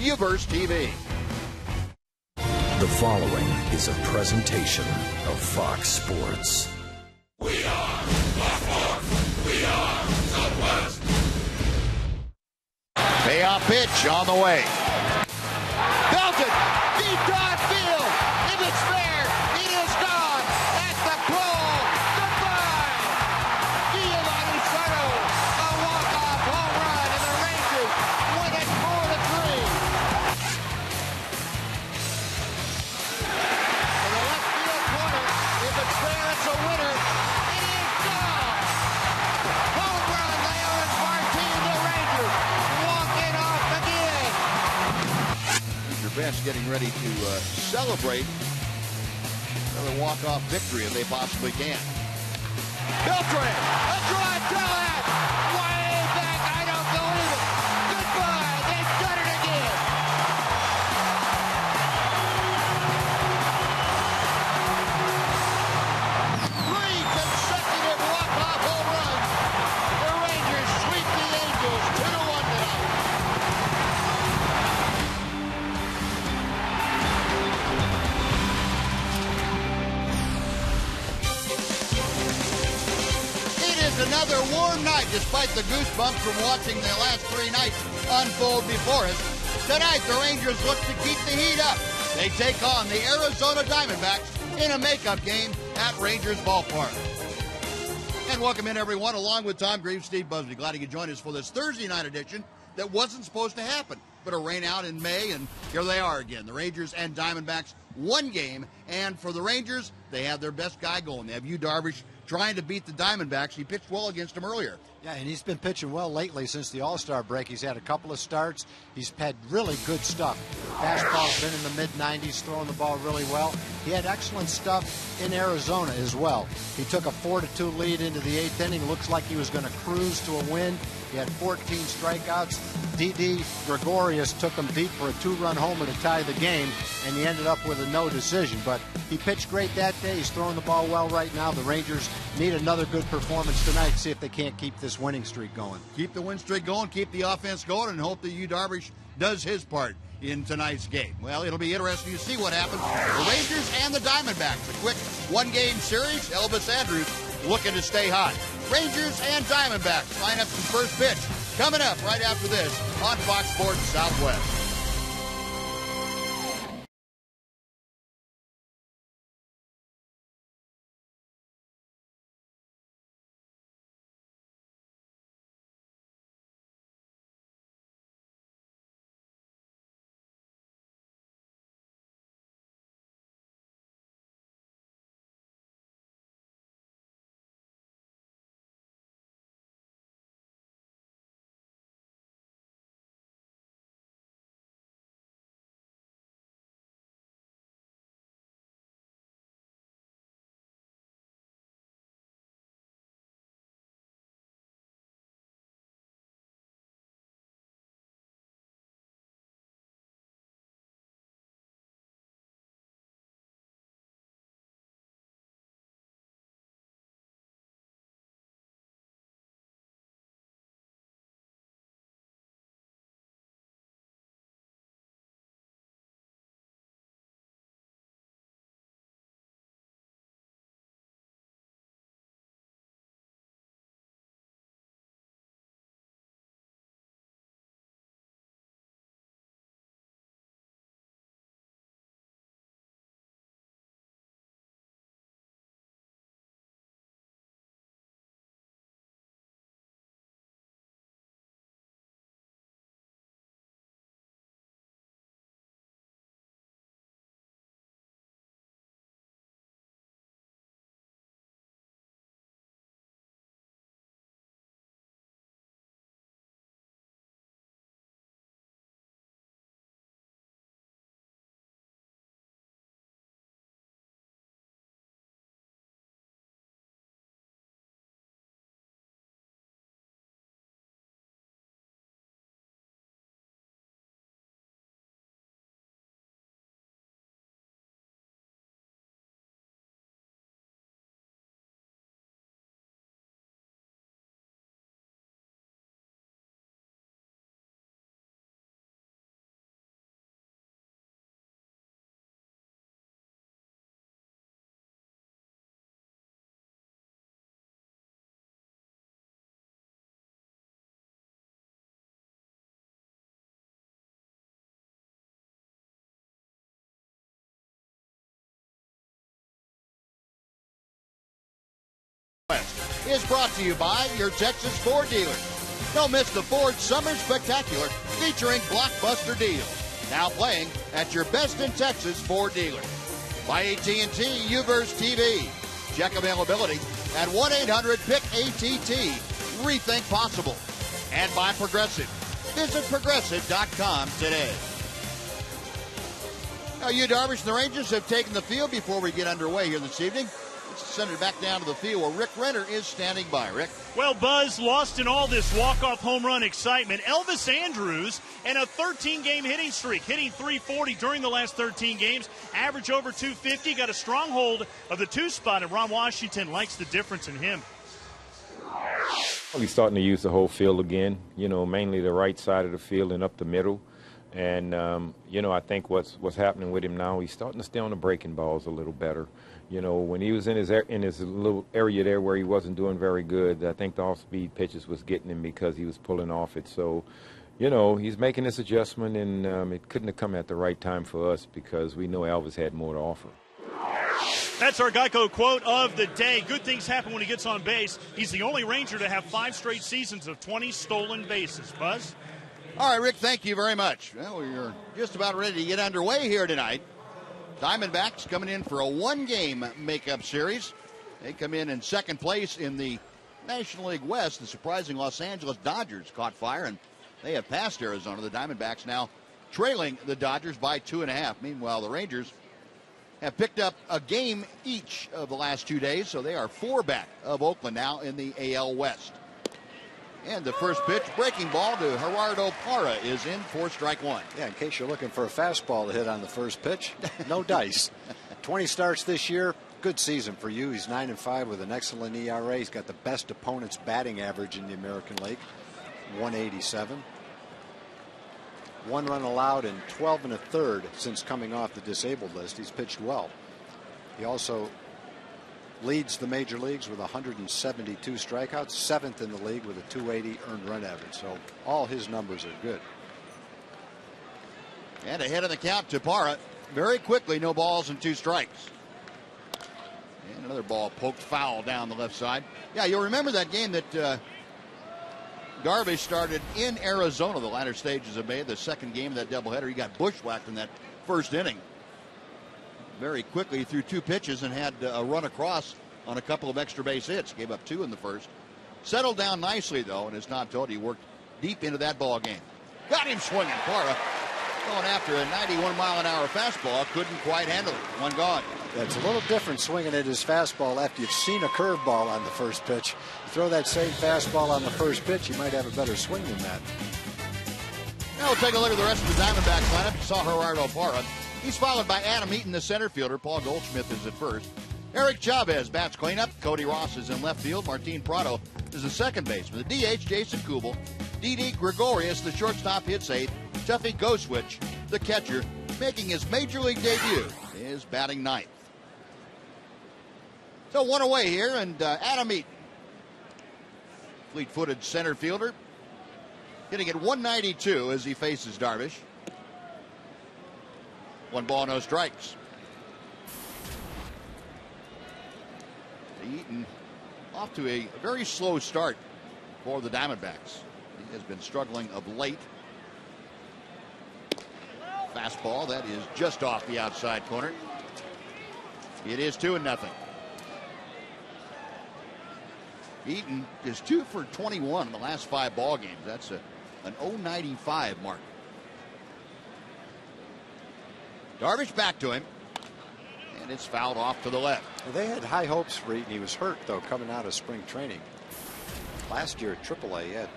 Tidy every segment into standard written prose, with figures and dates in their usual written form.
Uverse TV. The following is a presentation of Fox Sports. We are Blackboard. We are Southwest. Payoff pitch on the way. Belted. Deep drive field. If it's there, it is gone. At the pole. Goodbye. Giovanni Soto. A walk-off home run, and the Rangers win it 4-3. To the left field corner. If it's there, it's a winner. It is gone. Home run, Leonard Martin. The Rangers walk it off again. Your best getting ready to celebrate another walk-off victory if they possibly can. Beltran, a drive to left, way back, I don't believe it. Goodbye, they've done it again. Three consecutive walk-off home runs. The Rangers sweep the Angels 2-1 tonight. It is another warm night, despite the goosebumps from watching the last three nights unfold before us. Tonight, the Rangers look to keep the heat up. They take on the Arizona Diamondbacks in a makeup game at Rangers Ballpark. And welcome in, everyone, along with Tom Greaves, Steve Busby. Glad you could join us for this Thursday night edition that wasn't supposed to happen. But a rain out in May, and here they are again. The Rangers and Diamondbacks, one game. And for the Rangers, they have their best guy going. They have Darvish trying to beat the Diamondbacks. He pitched well against them earlier. Yeah, and he's been pitching well lately since the All-Star break. He's had a couple of starts. He's had really good stuff. Fastball's been in the mid-90s, throwing the ball really well. He had excellent stuff in Arizona as well. He took a 4-2 lead into the eighth inning. Looks like he was going to cruise to a win. He had 14 strikeouts. Didi Gregorius took him deep for a two-run homer to tie the game, and he ended up with a no decision. But he pitched great that day. He's throwing the ball well right now. The Rangers need another good performance tonight, see if they can't keep this winning streak going. Keep the win streak going, keep the offense going, and hope that Darvish does his part in tonight's game. Well, it'll be interesting to see what happens. The Rangers and the Diamondbacks. A quick one-game series. Elvis Andrus looking to stay hot. Rangers and Diamondbacks line up some first pitch. Coming up right after this on Fox Sports Southwest. is brought to you by your Texas Ford dealers. Don't miss the Ford Summer Spectacular featuring blockbuster deals. Now playing at your best in Texas Ford dealer. By AT&T UVerse TV. Check availability at 1-800-PIC-ATT. Rethink possible. And by Progressive. Visit Progressive.com today. Now, you, Darvish, and the Rangers have taken the field before we get underway here this evening. Let's send it back down to the field where Rick Renner is standing by. Rick? Well, Buzz, lost in all this walk-off home run excitement. Elvis Andrus and a 13-game hitting streak, hitting .340 during the last 13 games, average over .250, got a strong hold of the 2 spot, and Ron Washington likes the difference in him. Well, he's starting to use the whole field again, mainly the right side of the field and up the middle. And, I think what's happening with him now, he's starting to stay on the breaking balls a little better. When he was in his little area there where he wasn't doing very good, I think the off-speed pitches was getting him because he was pulling off it. So, he's making this adjustment, and it couldn't have come at the right time for us because we know Elvis had more to offer. That's our Geico quote of the day. Good things happen when he gets on base. He's the only Ranger to have 5 straight seasons of 20 stolen bases. Buzz? All right, Rick, thank you very much. Well, we're just about ready to get underway here tonight. Diamondbacks coming in for a 1-game makeup series. They come in second place in the National League West. The surprising Los Angeles Dodgers caught fire, and they have passed Arizona. The Diamondbacks now trailing the Dodgers by 2.5. Meanwhile, the Rangers have picked up a game each of the last 2 days, so they are 4 back of Oakland now in the AL West. And the first pitch, breaking ball to Gerardo Parra, is in for strike 1. Yeah, in case you're looking for a fastball to hit on the first pitch, no dice. 20 starts this year, good season for you. He's 9-5 with an excellent ERA. He's got the best opponent's batting average in the American League, 187. 1 run allowed in 12 1/3 since coming off the disabled list. He's pitched well. He also leads the major leagues with 172 strikeouts, 7th in the league with a 280 earned run average. So all his numbers are good. And ahead of the count to Parra. Very quickly, no balls and 2 strikes. And another ball poked foul down the left side. Yeah, you'll remember that game that Darvish started in Arizona the latter stages of May, the second game of that doubleheader. He got bushwhacked in that first inning. Very quickly threw 2 pitches and had a run across on a couple of extra base hits. Gave up 2 in the first. Settled down nicely, though, and as Tom told you, he worked deep into that ball game. Got him swinging. Parra going after a 91-mile-an-hour fastball. Couldn't quite handle it. 1 gone. That's a little different swinging at his fastball after you've seen a curveball on the first pitch. You throw that same fastball on the first pitch, you might have a better swing than that. Now we'll take a look at the rest of the Diamondbacks lineup. You saw Gerardo Parra. He's followed by Adam Eaton, the center fielder. Paul Goldschmidt is at first. Eric Chavez bats cleanup. Cody Ross is in left field. Martin Prado is the second baseman. The DH, Jason Kubel. Didi Gregorius, the shortstop, hits 8th. Tuffy Goswitch, the catcher, making his major league debut, is batting 9th. So 1 away here, and Adam Eaton, fleet-footed center fielder, hitting at 192 as he faces Darvish. 1 ball, no strikes. Eaton off to a very slow start for the Diamondbacks. He has been struggling of late. Fastball that is just off the outside corner. It is 2-0. Eaton is 2 for 21 in the last 5 ball games. That's an 0.95 mark. Darvish back to him, and it's fouled off to the left. They had high hopes for Eaton. He was hurt, though, coming out of spring training. Last year at AAA, he had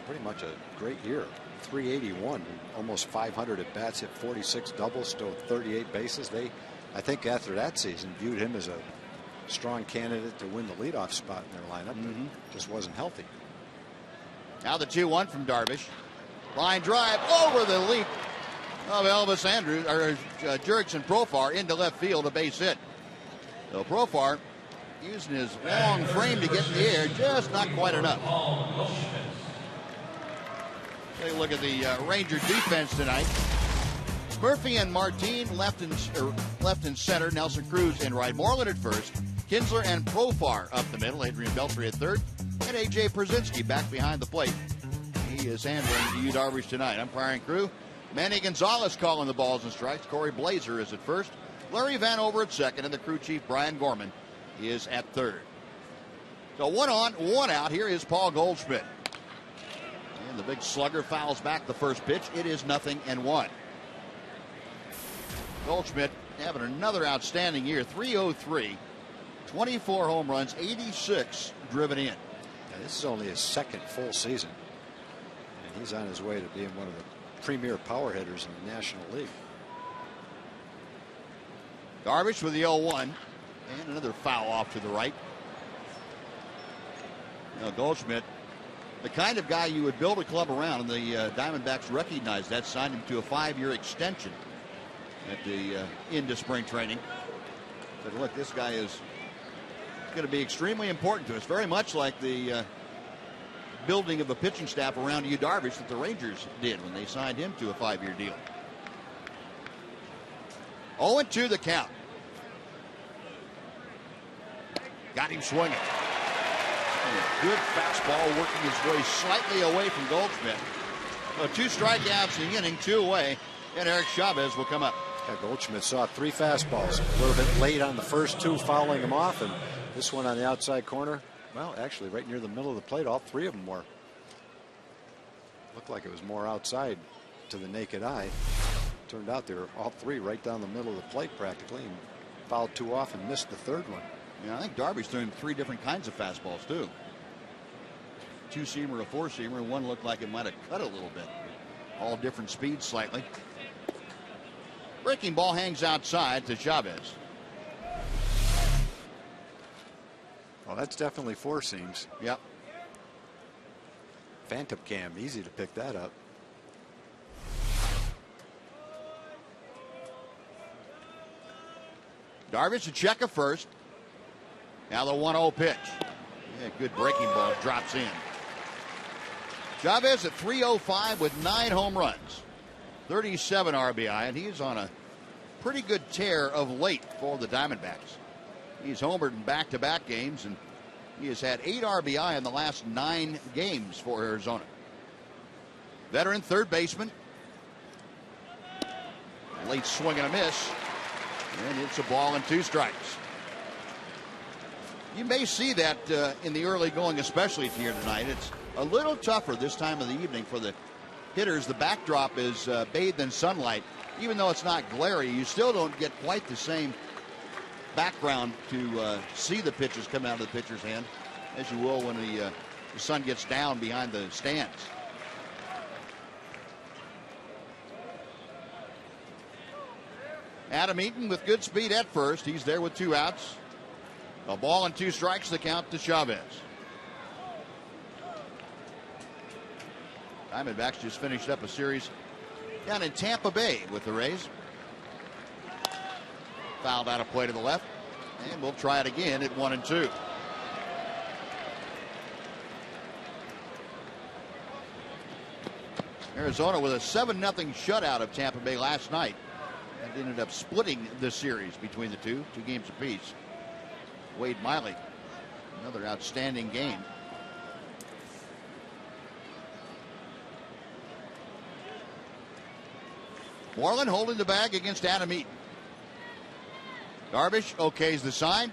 pretty much a great year. 381, almost 500 at bats, hit 46 doubles, stole 38 bases. They, I think after that season, viewed him as a strong candidate to win the leadoff spot in their lineup. But just wasn't healthy. Now the 2-1 from Darvish. Line drive over the leap of Elvis Andrus, or Jurickson Profar into left field, a base hit. So Profar using his long frame to get in the air, just not quite enough. Take a look at the Ranger defense tonight. Murphy and Martin left and center. Nelson Cruz in right. Moreland at first. Kinsler and Profar up the middle. Adrian Beltre at third. And A.J. Pierzynski back behind the plate. He is handling Darvish tonight. Umpiring crew. Manny Gonzalez calling the balls and strikes. Corey Blazer is at first. Larry Vanover at second. And the crew chief, Brian Gorman, is at third. So 1 on, 1 out. Here is Paul Goldschmidt. And the big slugger fouls back the first pitch. It is 0-1. Goldschmidt having another outstanding year. 303, 24 home runs, 86 driven in. This is only his second full season. And he's on his way to being one of the premier power hitters in the National League. Darvish with the 0-1. And another foul off to the right. Goldschmidt, the kind of guy you would build a club around, and the Diamondbacks recognized that, signed him to a 5-year extension at the end of spring training. Said, look, this guy is going to be extremely important to us, very much like the building of a pitching staff around Darvish that the Rangers did when they signed him to a 5-year deal. 0-2 the count. Got him swinging. Good fastball working his way slightly away from Goldschmidt. So 2 strikeouts in the inning, 2 away, and Eric Chavez will come up. Yeah, Goldschmidt saw 3 fastballs. A little bit late on the first 2, fouling him off, and this one on the outside corner, well, actually right near the middle of the plate, all 3 of them were. Looked like it was more outside to the naked eye. Turned out they were all 3 right down the middle of the plate practically, and fouled 2 off and missed the 3rd one. Yeah, I think Darvish threw him 3 different kinds of fastballs too. 2-seamer, a 4-seamer, and one looked like it might have cut a little bit. All different speeds slightly. Breaking ball hangs outside to Chavez. Well, that's definitely 4 seams. Yep. Phantom cam, easy to pick that up. Darvish a check of first. Now the 1-0 pitch. Yeah, good breaking ball drops in. Chavez at 305 with 9 home runs, 37 RBI, and he's on a pretty good tear of late for the Diamondbacks. He's homered in back-to-back games, and he has had 8 RBI in the last 9 games for Arizona. Veteran third baseman. Late swing and a miss, and it's a ball and 2 strikes. You may see that in the early going, especially here tonight. It's a little tougher this time of the evening for the hitters. The backdrop is bathed in sunlight. Even though it's not glary, you still don't get quite the same background to see the pitches come out of the pitcher's hand as you will when the sun gets down behind the stands. Adam Eaton with good speed at first. He's there with 2 outs. A ball and 2 strikes, the count to Chavez. Diamondbacks just finished up a series down in Tampa Bay with the Rays. Fouled out of play to the left. And we'll try it again at 1-2. Arizona with a 7-0 shutout of Tampa Bay last night. And ended up splitting the series between the 2 games apiece. Wade Miley, another outstanding game. Moreland holding the bag against Adam Eaton. Darvish okays the sign,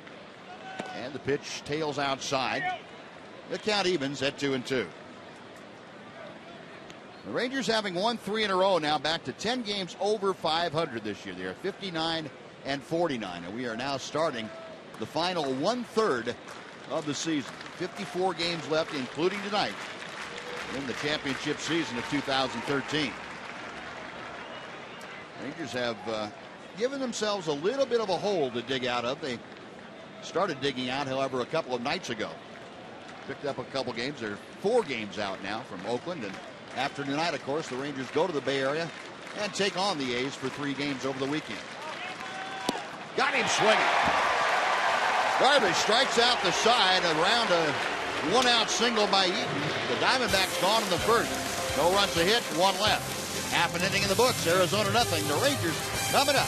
and the pitch tails outside. The count evens at 2-2. The Rangers having won 3 in a row now, back to 10 games over 500 this year. They are 59 and 49, and we are now starting the final 1/3 of the season. 54 games left, including tonight, in the championship season of 2013. Rangers have given themselves a little bit of a hole to dig out of. They started digging out, however, a couple of nights ago. Picked up a couple games. They're 4 games out now from Oakland. And after tonight, of course, the Rangers go to the Bay Area and take on the A's for 3 games over the weekend. Got him swinging. Darvish strikes out the side around a 1-out single by Eaton. The Diamondbacks gone in the first. No runs a hit, 1 left. Half an inning in the books. Arizona nothing. The Rangers coming up.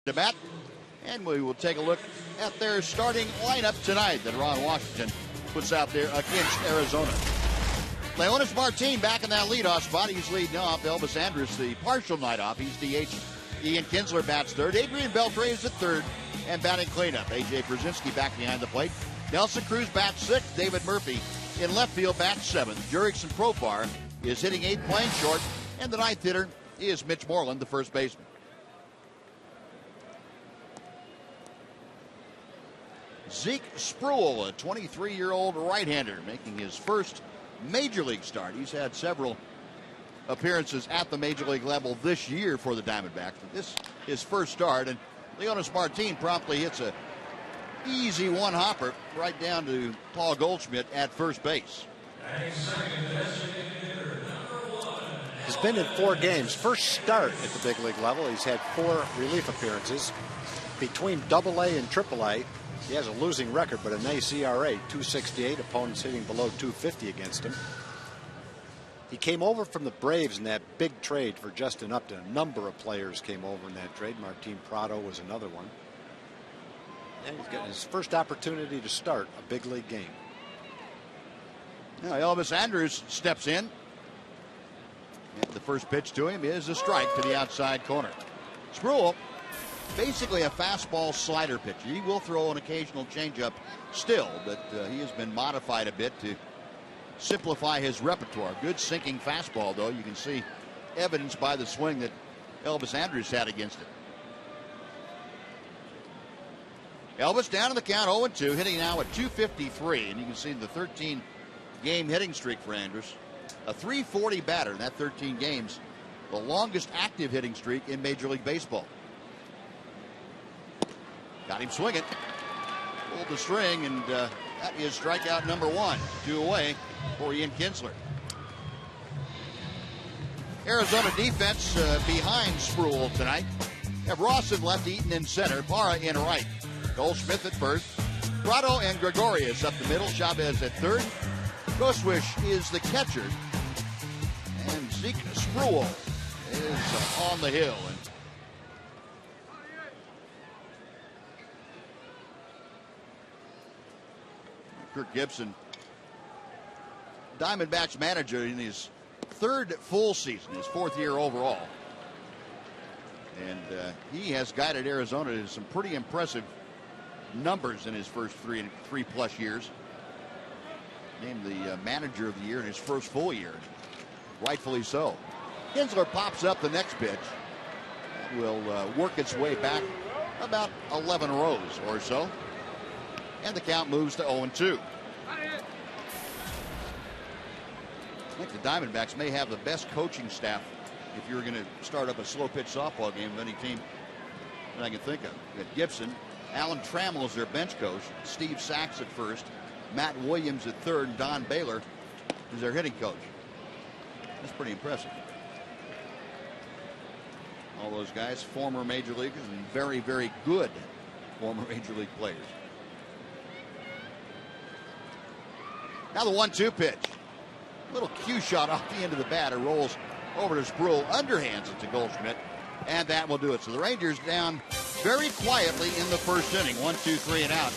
to bat. And we will take a look at their starting lineup tonight that Ron Washington puts out there against Arizona. Leonis Martin back in that leadoff spot. He's leading off. Elvis Andrus, the partial night off. He's DH. Ian Kinsler bats third. Adrian Beltre is at third and batting cleanup. A.J. Pierzynski back behind the plate. Nelson Cruz bats sixth. David Murphy in left field bats seventh. Jurickson Profar is hitting eighth, playing short. And the ninth hitter is Mitch Moreland, the first baseman. Zeke Spruill, a 23-year-old right-hander, making his first major league start. He's had several appearances at the major league level this year for the Diamondbacks. But this is his first start, and Leonis Martin promptly hits a easy one-hopper right down to Paul Goldschmidt at first base. He's been in 4 games. First start at the big league level. He's had 4 relief appearances. Between AA and AAA, he has a losing record, but a nice ERA, 2.68. Opponents hitting below 250 against him. He came over from the Braves in that big trade for Justin Upton. A number of players came over in that trade. Martin Prado was another one. And he's getting his first opportunity to start a big league game. Now Elvis Andrus steps in. And the first pitch to him is a strike to the outside corner. Spruill, basically a fastball slider pitcher. He will throw an occasional changeup still, but he has been modified a bit to simplify his repertoire. Good sinking fastball, though. You can see evidence by the swing that Elvis Andrus had against it. Elvis down in the count 0-2, hitting now at 253, and you can see the 13-game hitting streak for Andrus. A 340 batter in that 13 games, the longest active hitting streak in Major League Baseball. Got him swinging. Pulled the string, and that is strikeout number 1. 2 away for Ian Kinsler. Arizona defense behind Spruill tonight. Have Ross in left, Eaton in center, Parra in right. Goldschmidt at first. Prado and Gregorius up the middle. Chavez at third. Goswish is the catcher. And Zeke Spruill is on the hill. And Kirk Gibson, Diamondbacks manager in his 3rd full season, his 4th year overall. And he has guided Arizona to some pretty impressive numbers in his first 3+ years. Named the manager of the year in his first full year. Rightfully so. Kinsler pops up the next pitch. That will work its way back about 11 rows or so. And the count moves to 0-2. I think the Diamondbacks may have the best coaching staff if you're going to start up a slow pitch softball game of any team that I can think of. You got Gibson, Alan Trammell is their bench coach, Steve Sachs at first, Matt Williams at third, and Don Baylor is their hitting coach. That's pretty impressive. All those guys, former major leaguers and very, very good former major league players. Now the 1-2 pitch. Little cue shot off the end of the bat. It rolls over to Spruill, underhands it to Goldschmidt, and that will do it. So the Rangers down very quietly in the first inning. 1-2-3 and out.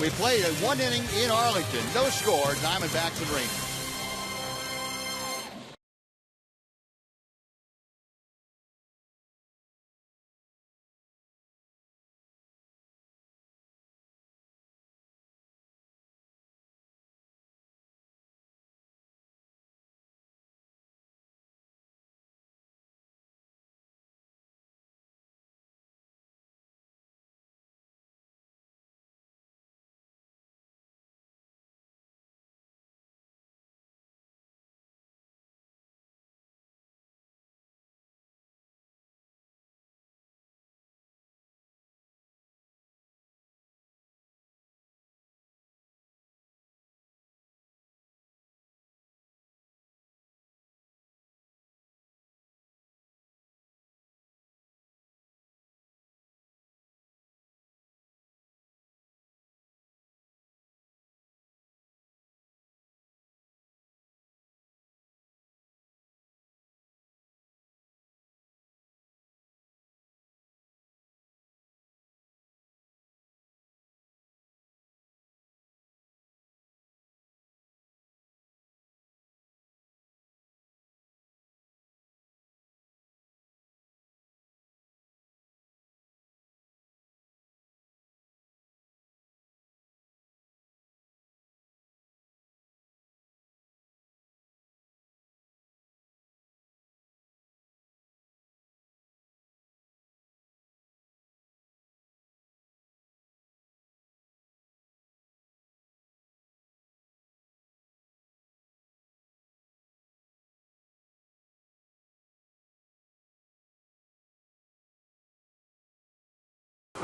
We played a 1 inning in Arlington. No score. Diamondbacks and Rangers.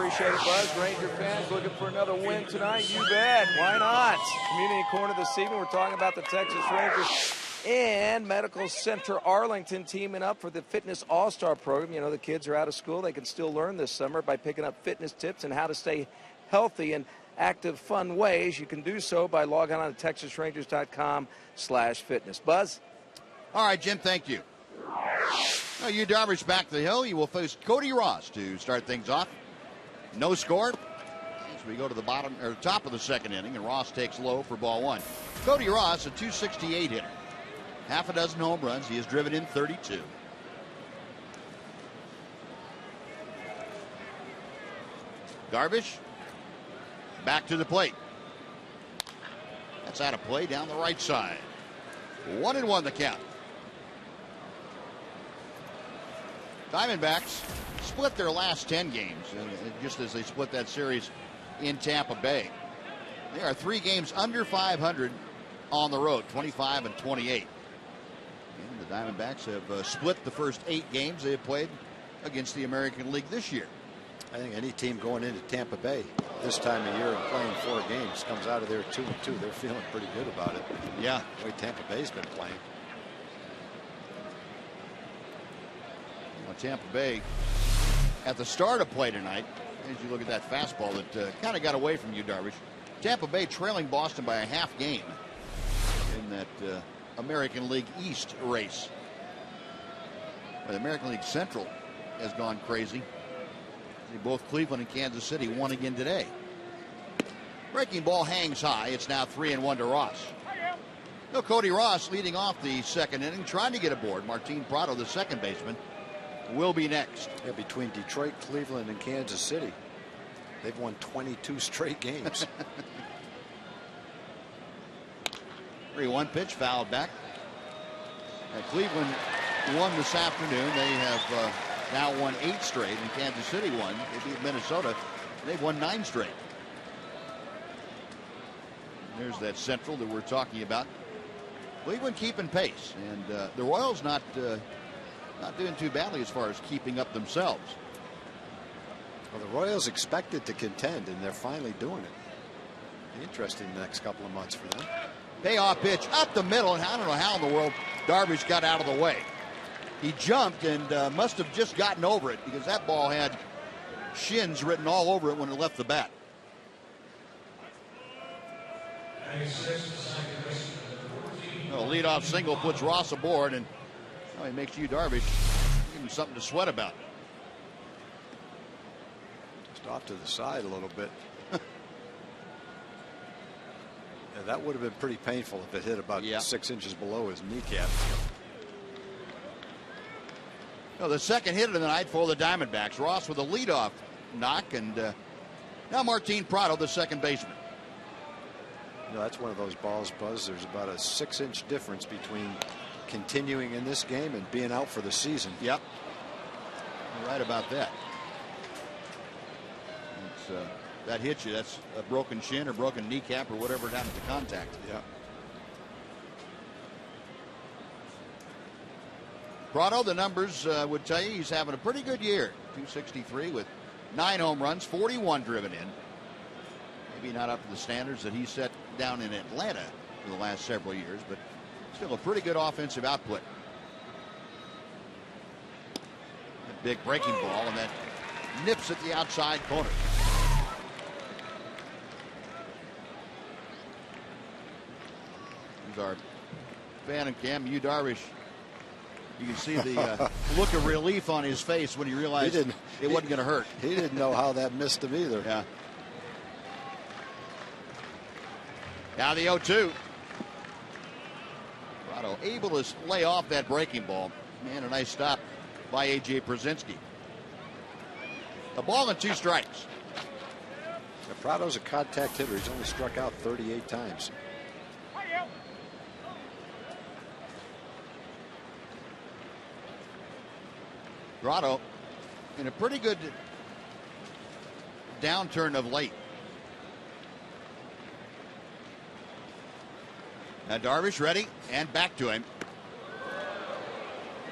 Appreciate it, Buzz. Ranger fans looking for another win tonight? You bet. Why not? Community Corner this evening, we're talking about the Texas Rangers and Medical Center Arlington teaming up for the Fitness All-Star program. You know, the kids are out of school. They can still learn this summer by picking up fitness tips and how to stay healthy in active, fun ways. You can do so by logging on to TexasRangers.com/fitness. Buzz? All right, Jim, thank you. Now, Yu Darvish back to the hill. He will face Cody Ross to start things off. No score as we go to the top of the second inning, and Ross takes low for ball one. Cody Ross, a .268 hitter. Half a dozen home runs. He has driven in 32. Darvish back to the plate. That's out of play down the right side. 1-1 the count. Diamondbacks split their last 10 games, just as they split that series in Tampa Bay. They are 3 games under 500 on the road, 25 and 28. And the Diamondbacks have split the first 8 games they have played against the American League this year. I think any team going into Tampa Bay this time of year and playing 4 games comes out of there 2-2. They're feeling pretty good about it. Yeah. The way Tampa Bay's been playing. Well, Tampa Bay at the start of play tonight, as you look at that fastball that kind of got away from you, Darvish. Tampa Bay trailing Boston by a half game in that American League East race. The American League Central has gone crazy. Both Cleveland and Kansas City won again today. Breaking ball hangs high. It's now 3-1 to Ross. No, Cody Ross leading off the second inning, trying to get aboard. Martin Prado, the second baseman, will be next. Yeah, between Detroit, Cleveland, and Kansas City, they've won 22 straight games. 3-1 pitch, fouled back. And Cleveland won this afternoon. They have now won 8 straight, and Kansas City won. They beat Minnesota. They've won 9 straight. There's that Central that we're talking about. Cleveland keeping pace, and the Royals not doing too badly as far as keeping up themselves. Well, the Royals expected to contend, and they're finally doing it. Interesting the next couple of months for them. Payoff pitch up the middle, and I don't know how in the world Darvish got out of the way. He jumped and must have just gotten over it, because that ball had shins written all over it when it left the bat. Well, leadoff single puts Ross aboard, and it makes Yu Darvish give him something to sweat about. Just off to the side a little bit. Yeah, that would have been pretty painful if it hit about 6 inches below his kneecap. Well, the second hit of the night for the Diamondbacks. Ross with a leadoff knock, and now Martin Prado, the second baseman. You know, that's one of those balls, Buzz. There's about a 6-inch difference between continuing in this game and being out for the season. Yep. You're right about that. That hits you. That's a broken shin or broken kneecap or whatever it happened to contact. Yeah. Prado, the numbers would tell you he's having a pretty good year. .263 with 9 home runs, 41 driven in. Maybe not up to the standards that he set down in Atlanta for the last several years, but still a pretty good offensive output. A big breaking ball, and that nips at the outside corner. Here's our fan and cam, Yu Darvish. You can see the look of relief on his face when he realized it wasn't going to hurt. He didn't know how that missed him either. Yeah. Now the 0-2. Prado able to lay off that breaking ball. Man, a nice stop by A.J. Pierzynski. A ball and 2 strikes. Now, Prado's a contact hitter. He's only struck out 38 times. Prado in a pretty good downturn of late. Now Darvish ready and back to him.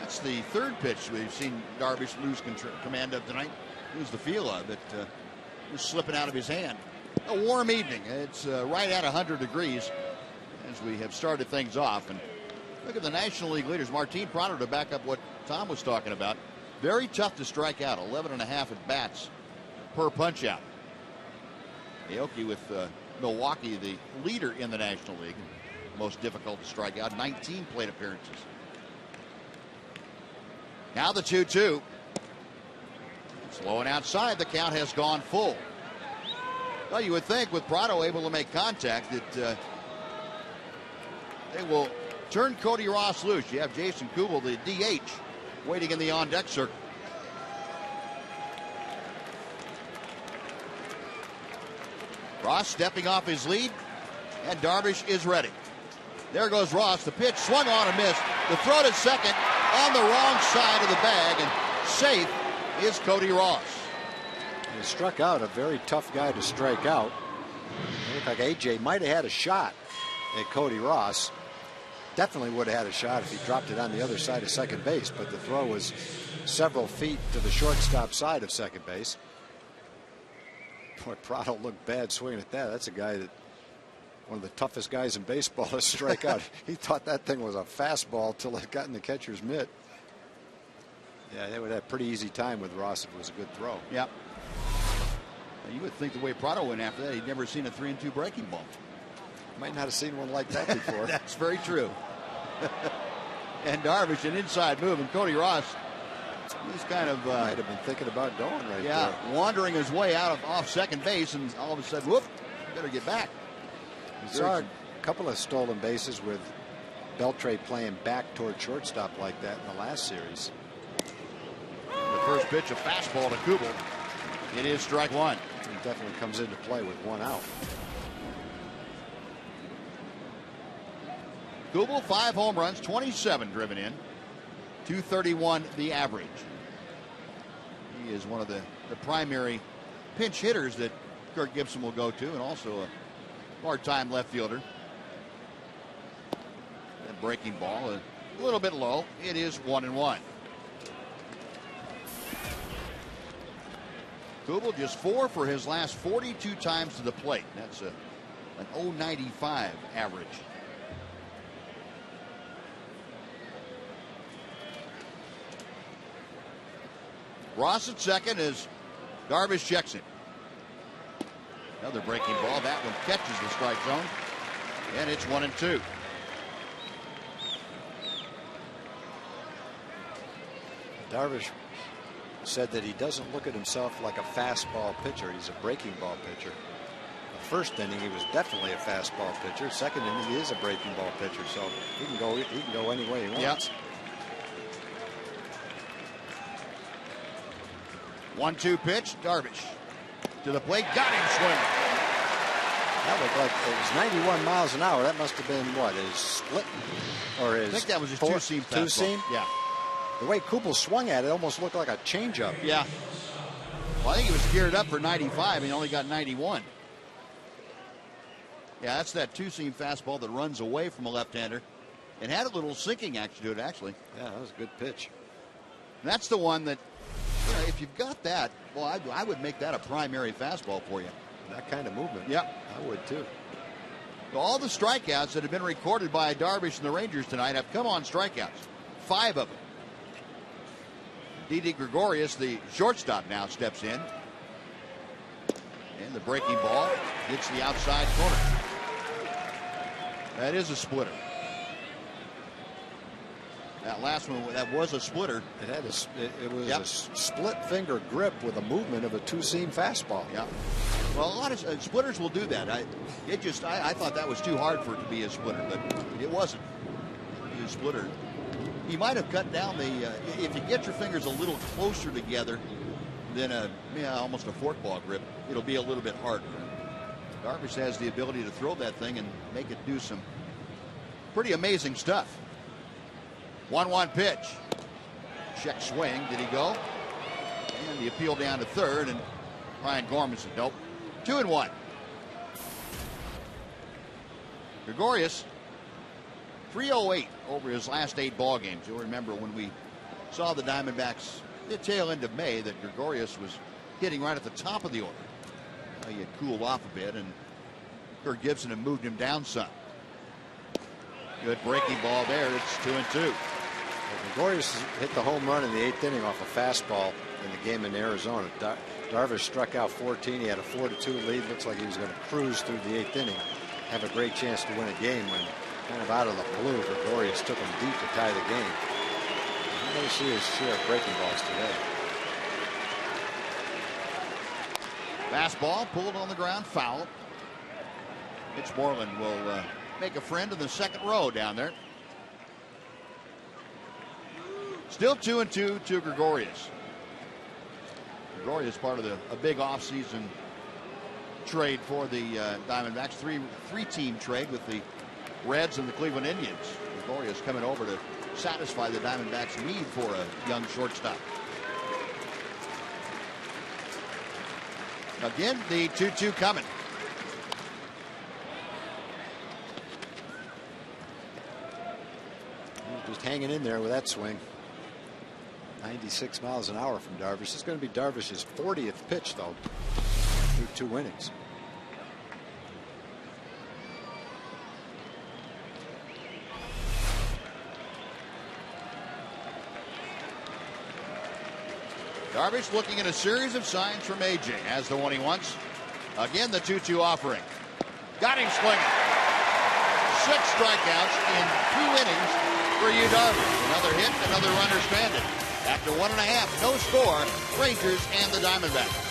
That's the 3rd pitch we've seen Darvish lose command of tonight. Lose the feel of it. just slipping out of his hand. A warm evening. It's right at 100 degrees as we have started things off. And look at the National League leaders. Martin Prado, to back up what Tom was talking about. Very tough to strike out. 11.5 at bats per punch out. Aoki with Milwaukee, the leader in the National League. Most difficult to strike out. 19 plate appearances. Now the 2-2. Slow and outside. The count has gone full. Well, you would think with Prado able to make contact that they will turn Cody Ross loose. You have Jason Kubel, the DH, waiting in the on-deck circle. Ross stepping off his lead, and Darvish is ready. There goes Ross. The pitch swung on and missed. The throw to second on the wrong side of the bag, and safe is Cody Ross. He struck out a very tough guy to strike out. It looked like AJ might have had a shot at Cody Ross. Definitely would have had a shot if he dropped it on the other side of second base, but the throw was several feet to the shortstop side of second base. Boy, Prado looked bad swinging at that. That's a guy that, one of the toughest guys in baseball to strike out. He thought that thing was a fastball till it got in the catcher's mitt. Yeah, they would have a pretty easy time with Ross if it was a good throw. Yep. You would think the way Prado went after that, he'd never seen a 3-2 breaking ball. Might not have seen one like that before. That's very true. And Darvish, an inside move, and Cody Ross, he's kind of might have been thinking about going right there. Wandering his way out off second base, and all of a sudden, whoop, better get back. We saw a couple of stolen bases with Beltre playing back toward shortstop like that in the last series. The first pitch, a fastball to Kubel. It is strike one. It definitely comes into play with one out. Kubel, 5 home runs, 27 driven in, 231 the average. He is one of the primary pinch hitters that Kirk Gibson will go to, and also a part-time left fielder. That breaking ball, a little bit low. It is 1-1. Kubel just 4 for his last 42 times to the plate. That's an .095 average. Ross at second as Darvish checks it. Another breaking ball. That one catches the strike zone. And it's 1-2. Darvish said that he doesn't look at himself like a fastball pitcher. He's a breaking ball pitcher. The first inning he was definitely a fastball pitcher. Second inning he is a breaking ball pitcher. So he can go any way he wants. Yep. 1-2 pitch. Darvish to the plate. Got him swinging. That looked like it was 91 miles an hour. That must have been what, his split or his. I think that was his two-seam fastball. Two-seam? Yeah. The way Kubel swung at it almost looked like a changeup. Yeah. Well, I think he was geared up for 95 and he only got 91. Yeah, that's that two-seam fastball that runs away from a left-hander. It had a little sinking action to it, actually. Yeah, that was a good pitch. And that's the one that, you know, if you've got that, well, I would make that a primary fastball for you. That kind of movement. Yep. I would too. So all the strikeouts that have been recorded by Darvish and the Rangers tonight have come on strikeouts. 5 of them. Didi Gregorius, the shortstop, now steps in. And the breaking ball hits the outside corner. That is a splitter. That last one, that was a splitter. It had it was a split finger grip with a movement of a two-seam fastball. Yeah. Well, a lot of splitters will do that. I thought that was too hard for it to be a splitter, but it wasn't. It was a splitter. You might have cut down the, if you get your fingers a little closer together than almost a forkball grip, it'll be a little bit harder. Darvish has the ability to throw that thing and make it do some pretty amazing stuff. 1-1 pitch. Check swing. Did he go? And the appeal down to third, and Ryan Gorman said nope. 2-1. Gregorius, 308 over his last 8 ball games. You'll remember when we saw the Diamondbacks the tail end of May that Gregorius was hitting right at the top of the order. Well, he had cooled off a bit, and Kirk Gibson had moved him down some. Good breaking ball there. It's 2-2. Well, Gregorius hit the home run in the 8th inning off a fastball in the game in Arizona. Darvish struck out 14. He had a 4-2 lead. Looks like he was going to cruise through the 8th inning, have a great chance to win a game when kind of out of the blue, Gregorius took him deep to tie the game. He may see his share of breaking balls today. Fastball pulled on the ground, foul. Mitch Moreland will make a friend in the second row down there. Still 2-2 to Gregorius. Gregorius part of a big offseason trade for the Diamondbacks. Three-team trade with the Reds and the Cleveland Indians. Gregorius coming over to satisfy the Diamondbacks' need for a young shortstop. Again, the 2-2 coming. Just hanging in there with that swing. 96 miles an hour from Darvish. It's going to be Darvish's 40th pitch, though, through 2 innings. Darvish looking at a series of signs from AJ. Has the one he wants. Again, the 2-2 offering. Got him swinging. 6 strikeouts in 2 innings for Yu Darvish. Another hit, another runner stranded. After 1.5, no score, Rangers and the Diamondbacks.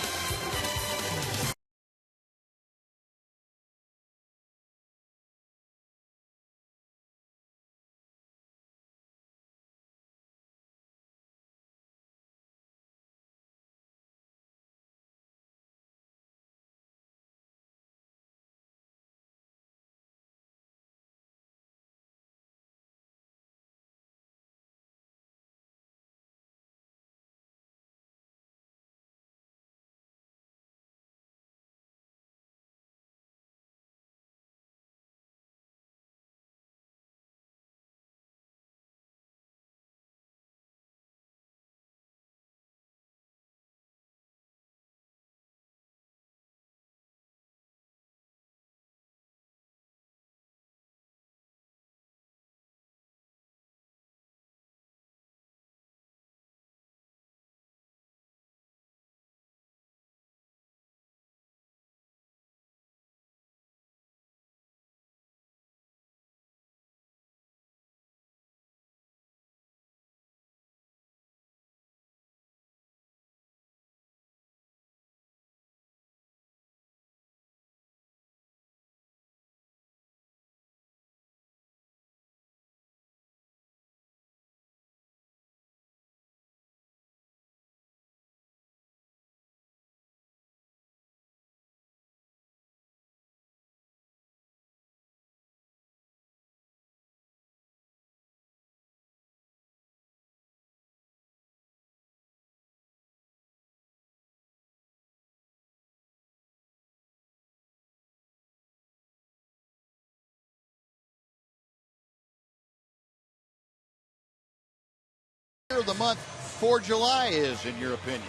Of the month for July is, in your opinion?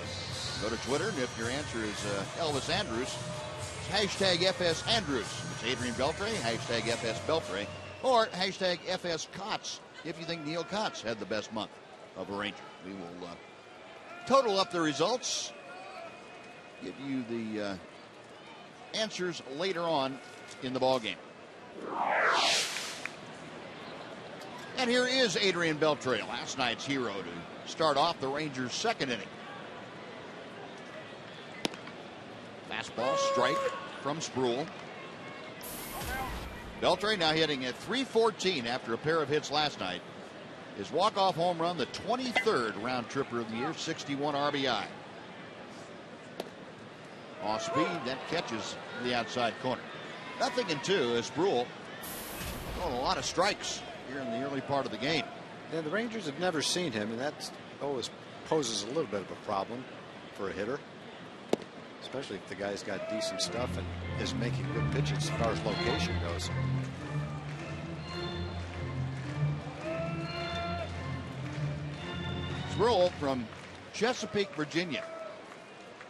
Go to Twitter, and if your answer is Elvis Andrus, hashtag FS Andrus. It's Adrian Beltre, hashtag FS Beltre, or hashtag FS Kotz if you think Neil Kotz had the best month of a Ranger. We will total up the results, give you the answers later on in the ballgame. And here is Adrian Beltre, last night's hero, to start off the Rangers' second inning. Fastball strike from Sproul. Beltre now hitting at .314 after a pair of hits last night. His walk-off home run, the 23rd round tripper of the year, 61 RBI. Off speed, that catches the outside corner. 0-2 as Sproul throwing a lot of strikes here in the early part of the game. Yeah, the Rangers have never seen him, and that always poses a little bit of a problem for a hitter, especially if the guy's got decent stuff and is making good pitches as far as location goes. Sproul from Chesapeake, Virginia.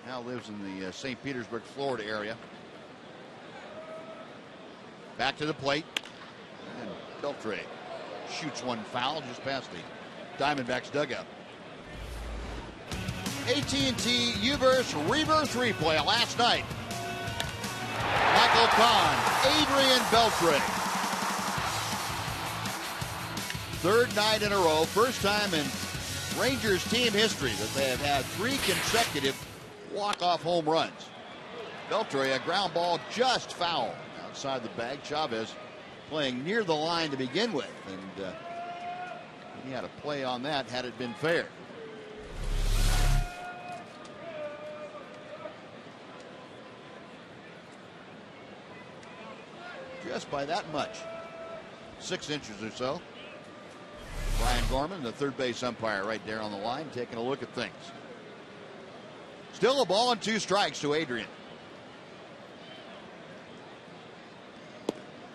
Now lives in the St. Petersburg, Florida area. Back to the plate. And Beltre shoots one foul just past the Diamondbacks dugout. AT&T U-Verse Reverse Replay last night. Michael Kahn, Adrian Beltre. Third night in a row, first time in Rangers team history that they have had 3 consecutive walk-off home runs. Beltre, a ground ball just foul outside the bag. Chavez playing near the line to begin with, and he had a play on that had it been fair. Just by that much. 6 inches or so. Brian Gorman, the third base umpire, right there on the line, taking a look at things. Still a ball and 2 strikes to Adrian.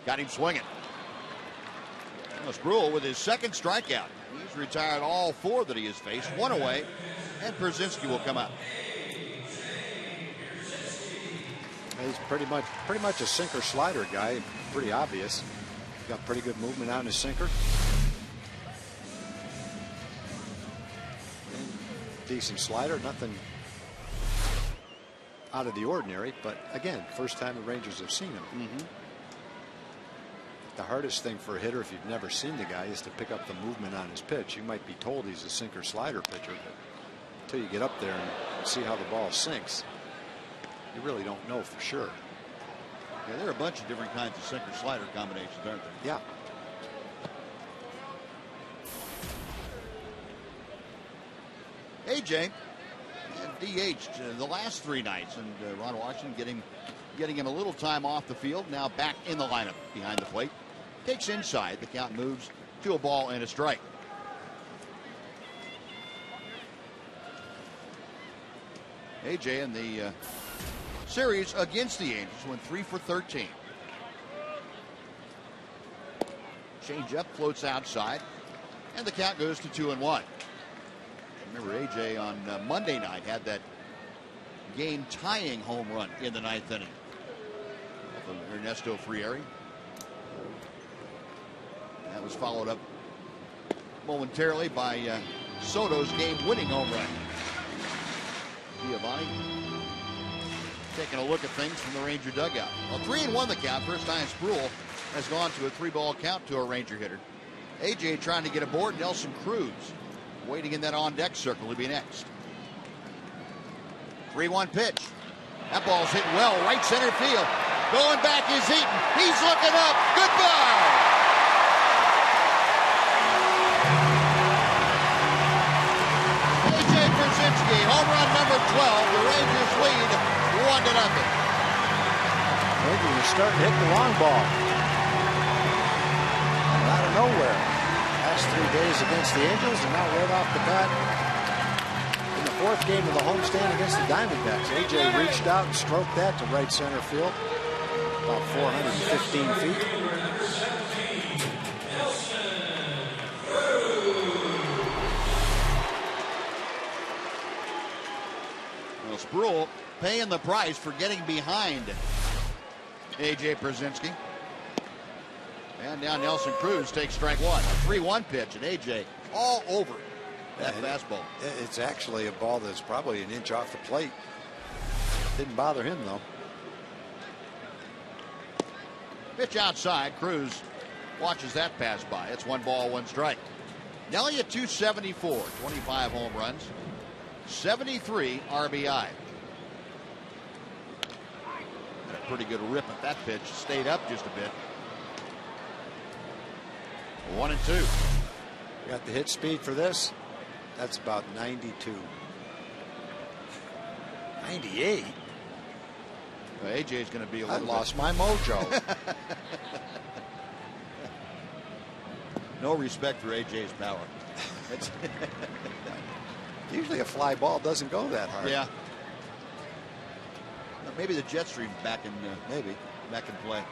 Got him swinging. Sproul with his second strikeout. He's retired all 4 that he has faced. 1 away, and Pierzynski will come up. He's pretty much a sinker slider guy. Pretty obvious. Got pretty good movement on his sinker. Decent slider, nothing out of the ordinary, but again, first time the Rangers have seen him. The hardest thing for a hitter, if you've never seen the guy, is to pick up the movement on his pitch. You might be told he's a sinker slider pitcher, but until you get up there and see how the ball sinks, you really don't know for sure. Yeah, there are a bunch of different kinds of sinker slider combinations, aren't there? Yeah. AJ DH'd the last 3 nights, and Ron Washington getting him a little time off the field. Now back in the lineup behind the plate. Takes inside. The count moves to a ball and a strike. AJ in the series against the Angels went 3 for 13. Change up, floats outside, and the count goes to 2-1. Remember, AJ on Monday night had that game-tying home run in the 9th inning from Ernesto Frieri. That was followed up momentarily by Soto's game-winning home run. Giovanni taking a look at things from the Ranger dugout. Well, 3-1 the count. First time Sproul has gone to a 3-ball count to a Ranger hitter. AJ trying to get aboard. Nelson Cruz waiting in that on-deck circle to be next. 3-1 pitch. That ball's hit well, right center field. Going back is Eaton. He's looking up. Goodbye. AJ Pierzynski, home run number 12. The Rangers lead 1-0. Maybe you're starting to hit the long ball. Out of nowhere. Last 3 days against the Angels, and now right off the bat in the 4th game of the homestand against the Diamondbacks. AJ reached out and stroked that to right center field, about 415 feet. Well, Sproul paying the price for getting behind AJ Pierzynski. And now Nelson Cruz takes strike 1. A 3-1 pitch, and AJ all over that fastball. It's actually a ball that's probably an inch off the plate. Didn't bother him, though. Pitch outside. Cruz watches that pass by. It's 1 ball, 1 strike. Nelly at 274, 25 home runs, 73 RBI. Had a pretty good rip at that pitch. Stayed up just a bit. 1-2. Got the hit speed for this. That's about 92. 98. Well, AJ's going to be a I little lost my mojo. No respect for AJ's power. Usually a fly ball doesn't go that hard. Yeah. Well, maybe the jet stream back in play.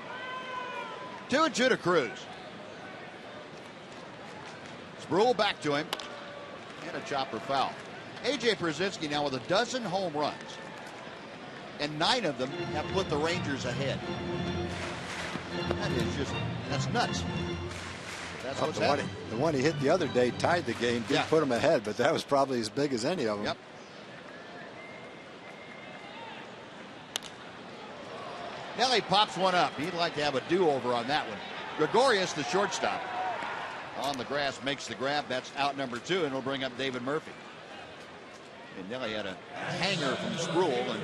2-2 to Cruz. Sproul back to him. And a chopper foul. AJ Pierzynski now with a dozen home runs. and 9 of them have put the Rangers ahead. That's nuts. That's what's happening. The one he hit the other day tied the game, didn't put him ahead, but that was probably as big as any of them. Yep. Nelly pops one up. He'd like to have a do-over on that one. Gregorius, the shortstop, on the grass, makes the grab. That's out number 2, and it'll bring up David Murphy. And Nelly had a hanger from Sproul and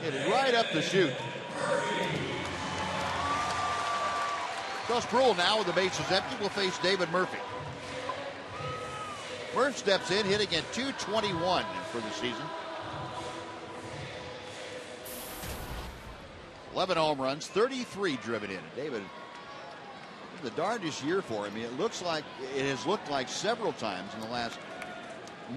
hit it right up the chute. So Sproul now with the bases empty will face David Murphy. Murph steps in, hitting at .221 for the season. 11 home runs, 33 driven in. David, the darndest year for him. It has looked like several times in the last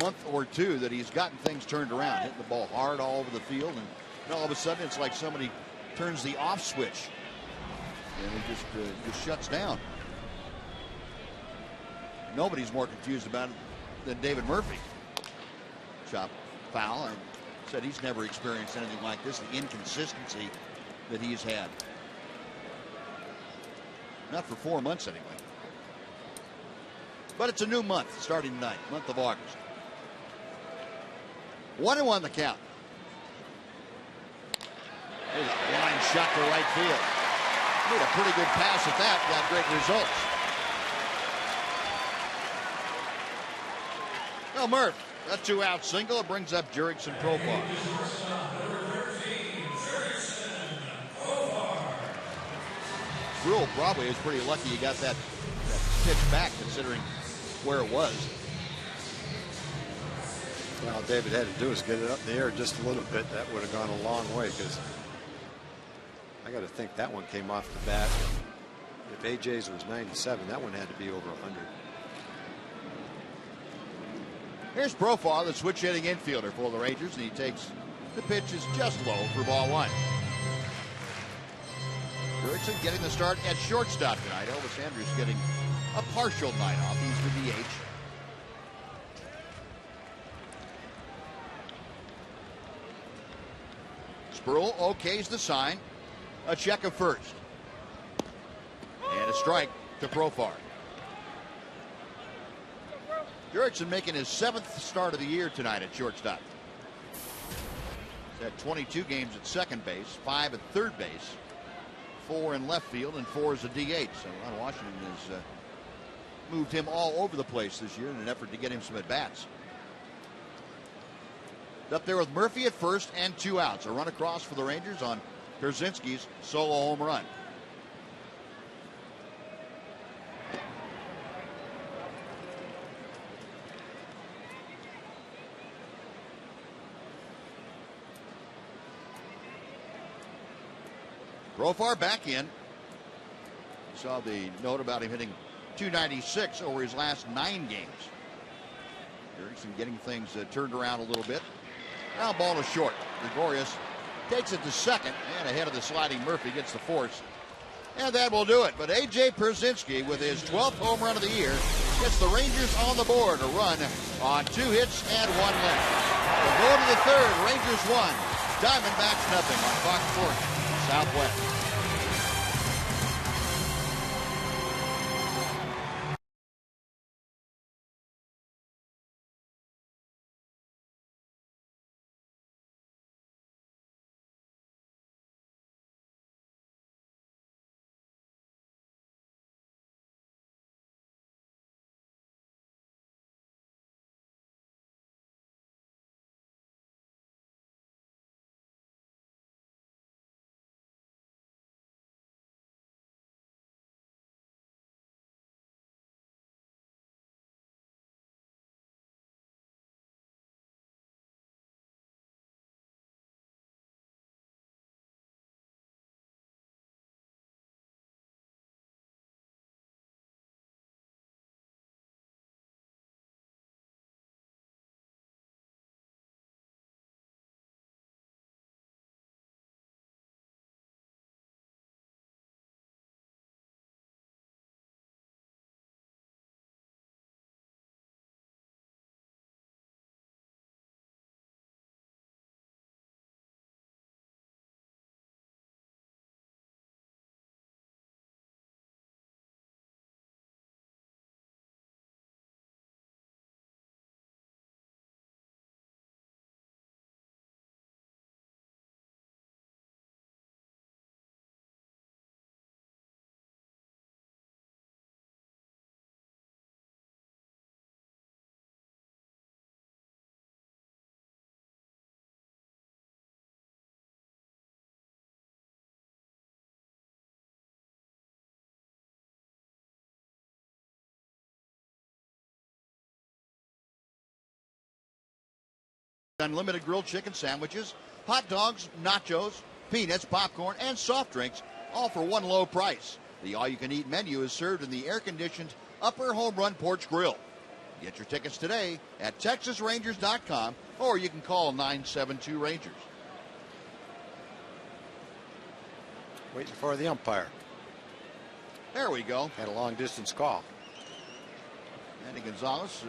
month or 2 that he's gotten things turned around, hitting the ball hard all over the field, and all of a sudden it's like somebody turns the off switch and it just shuts down. Nobody's more confused about it than David Murphy. Chop foul, and said he's never experienced anything like this, the inconsistency that he's had. Not for 4 months anyway. But it's a new month starting tonight, month of August. 1-1 the count. There's a line shot to right field. Made a pretty good pass at that, got great results. Well, Murph, a 2-out single. It brings up Jurickson Profar. Sproul probably is pretty lucky he got that pitch back, considering where it was. Well, all David had to do is get it up in the air just a little bit. That would have gone a long way, because I got to think that one came off the bat. If AJ's was 97, that one had to be over 100. Here's Profar, the switch hitting infielder for the Rangers, and he takes the pitch is just low for ball 1. Jurickson getting the start at shortstop tonight. Elvis Andrus getting a partial night off. He's the DH. Sproul okays the sign. A check of first. And a strike to Profar. Jurickson making his 7th start of the year tonight at shortstop. He's had 22 games at second base, 5 at third base, 4 in left field, and 4 as a DH. So Ron Washington has moved him all over the place this year in an effort to get him some at-bats. Up there with Murphy at first and 2 outs. A run across for the Rangers on Pierzynski's solo home run. Profar back in. Saw the note about him hitting .296 over his last 9 games. Jurickson getting things turned around a little bit. Now ball is short. Gregorius takes it to second, and ahead of the sliding Murphy gets the force. And that will do it. But A.J. Pierzynski, with his 12th home run of the year, gets the Rangers on the board. A run on 2 hits and 1 left. We'll go to the 3rd. Rangers 1, Diamondbacks nothing on Fox Sports Southwest. Unlimited grilled chicken sandwiches, hot dogs, nachos, peanuts, popcorn, and soft drinks, all for one low price. The all-you-can-eat menu is served in the air-conditioned upper home run porch grill. Get your tickets today at TexasRangers.com, or you can call 972-RANGERS. Waiting for the umpire. There we go. Had a long-distance call. Andy Gonzalez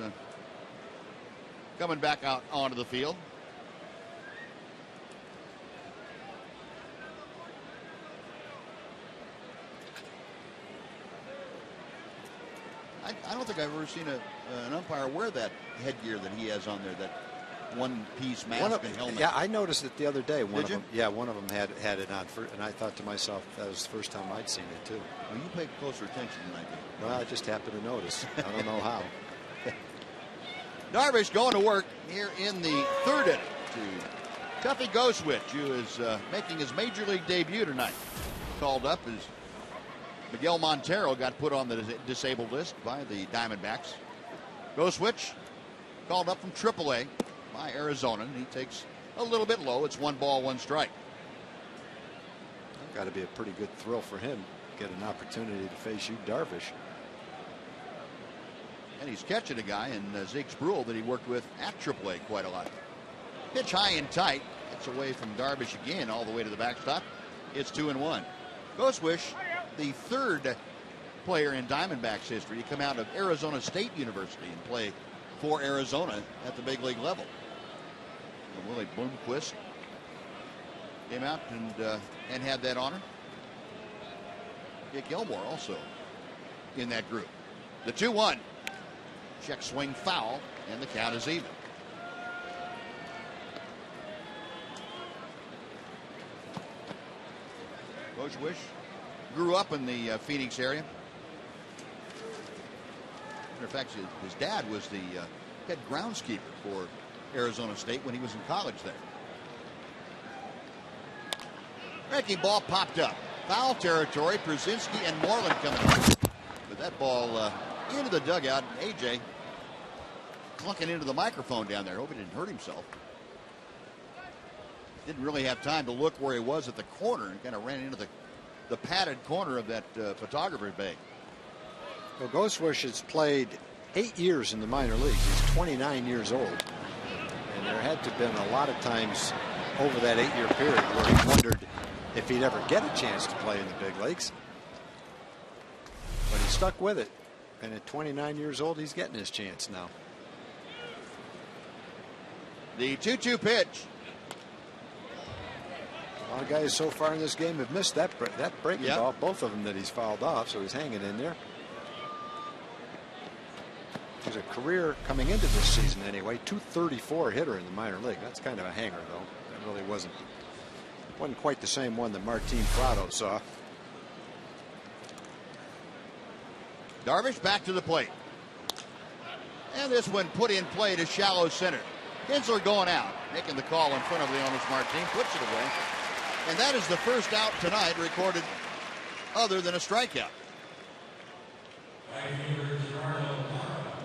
coming back out onto the field. I don't think I've ever seen an umpire wear that headgear that he has on there, that one-piece mask and helmet. Yeah, I noticed it the other day. Did you? One of them had it on, and I thought to myself, that was the first time I'd seen it, too. Well, you paid closer attention than I did. Well, I just happened to notice. I don't know how. Darvish going to work here in the third inning to Tuffy Ghostwitch, who is making his major league debut tonight. Called up as Miguel Montero got put on the disabled list by the Diamondbacks. Ghostwitch called up from AAA by Arizona, and he takes a little bit low. It's 1 ball, 1 strike. Got to be a pretty good thrill for him. Get an opportunity to face you, Darvish. And he's catching a guy in Zeke Spruill that he worked with at AAA quite a lot. Pitch high and tight. It's away from Darvish again, all the way to the backstop. It's 2-1. Ghostwish, the third player in Diamondbacks history to come out of Arizona State University and play for Arizona at the big league level. And Willie Bloomquist came out and had that honor. Dick Gilmore also in that group. The 2-1. Check swing foul, and the count is even. Ghostwish grew up in the Phoenix area. Matter of fact, his dad was the head groundskeeper for Arizona State when he was in college there. Breaking ball popped up. Foul territory. Pierzynski and Moreland coming up. But that ball into the dugout. AJ clunking into the microphone down there. Hope he didn't hurt himself. Didn't really have time to look where he was at the corner and kind of ran into the padded corner of that photographer's bag. Well, Ghostwish has played 8 years in the minor leagues. He's 29 years old. And there had to have been a lot of times over that 8-year period where he wondered if he'd ever get a chance to play in the big leagues. But he stuck with it. And at 29 years old, he's getting his chance now. The 2-2 pitch. A lot of guys so far in this game have missed that breaking ball. Both of them that he's fouled off, so he's hanging in there. He's a career, coming into this season anyway, .234 hitter in the minor league. That's kind of a hanger, though. That really wasn't quite the same one that Martin Prado saw. Darvish back to the plate. And this one put in play to shallow center. Kinsler going out, making the call in front of Leonys Martin, puts it away. And that is the first out tonight recorded other than a strikeout.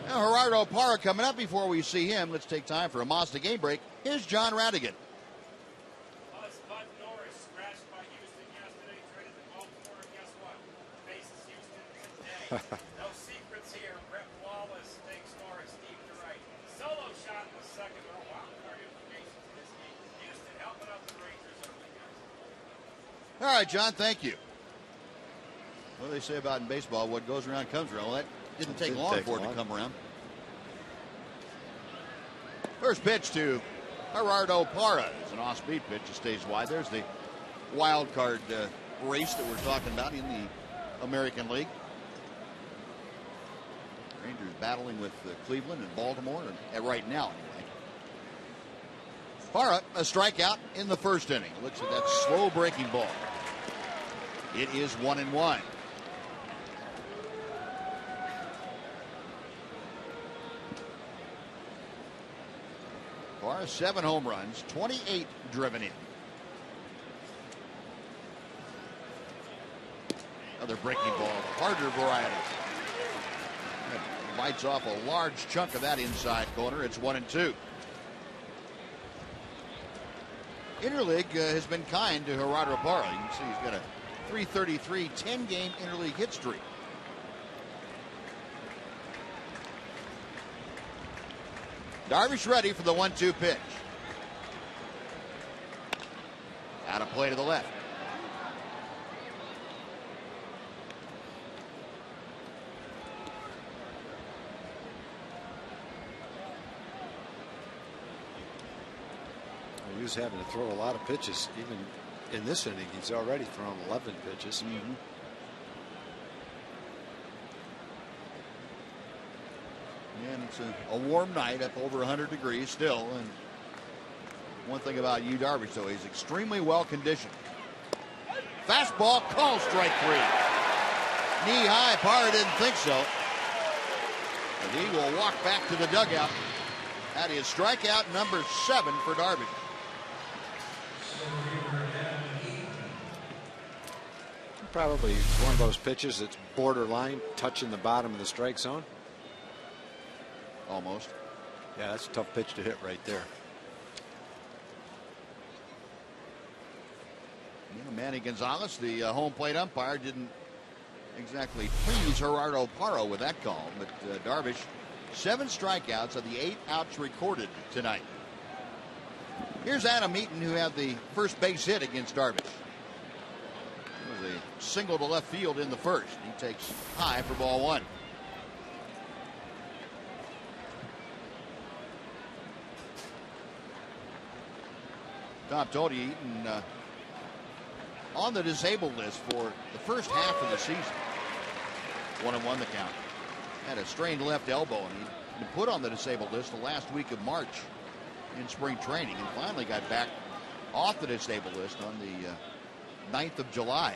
Now Gerardo Parra coming up. Before we see him, let's take time for a Mazda game break. Here's John Radigan. Bud Norris scratched by Houston yesterday, traded to Baltimore. Guess what? Faces Houston today. No secrets here. Brett Wallace takes Norris deep to right. Solo shot in the second. Oh, wild card implications in this game. Houston helping out the Rangers early, guys. All right, John, thank you. What do they say about in baseball? What goes around comes around. Well, that didn't take long for it to come around. First pitch to Gerardo Parra. It's an off-speed pitch. It stays wide. There's the wild card race that we're talking about in the American League. Rangers battling with Cleveland and Baltimore, and right now anyway. Parra, a strikeout in the first inning. Looks at that slow breaking ball. It is 1-1. Parra, 7 home runs, 28 driven in. Another breaking ball, harder variety. That bites off a large chunk of that inside corner. It's 1-2. Interleague has been kind to Gerardo Parra. You can see he's got a 333 10-game interleague hit streak. Darvish ready for the 1-2 pitch. Out of play to the left. He was having to throw a lot of pitches. Even in this inning, he's already thrown 11 pitches. And it's a warm night, up over 100 degrees still. And one thing about Yu Darvish, though, he's extremely well conditioned. Fastball, call strike 3. Knee high, Parra didn't think so. And he will walk back to the dugout. That is strikeout number 7 for Darvish. Probably one of those pitches that's borderline touching the bottom of the strike zone. Almost. Yeah, that's a tough pitch to hit right there. You know, Manny Gonzalez, the home plate umpire, didn't exactly please Gerardo Parra with that call. But Darvish, 7 strikeouts of the 8 outs recorded tonight. Here's Adam Eaton, who had the first base hit against Darvish. It was a single to left field in the first. He takes high for ball 1. Tom told you Eaton on the disabled list for the first half of the season. 1-1 the count. Had a strained left elbow, and he'd been put on the disabled list the last week of March in spring training, and finally got back off the disabled list on the 9th of July.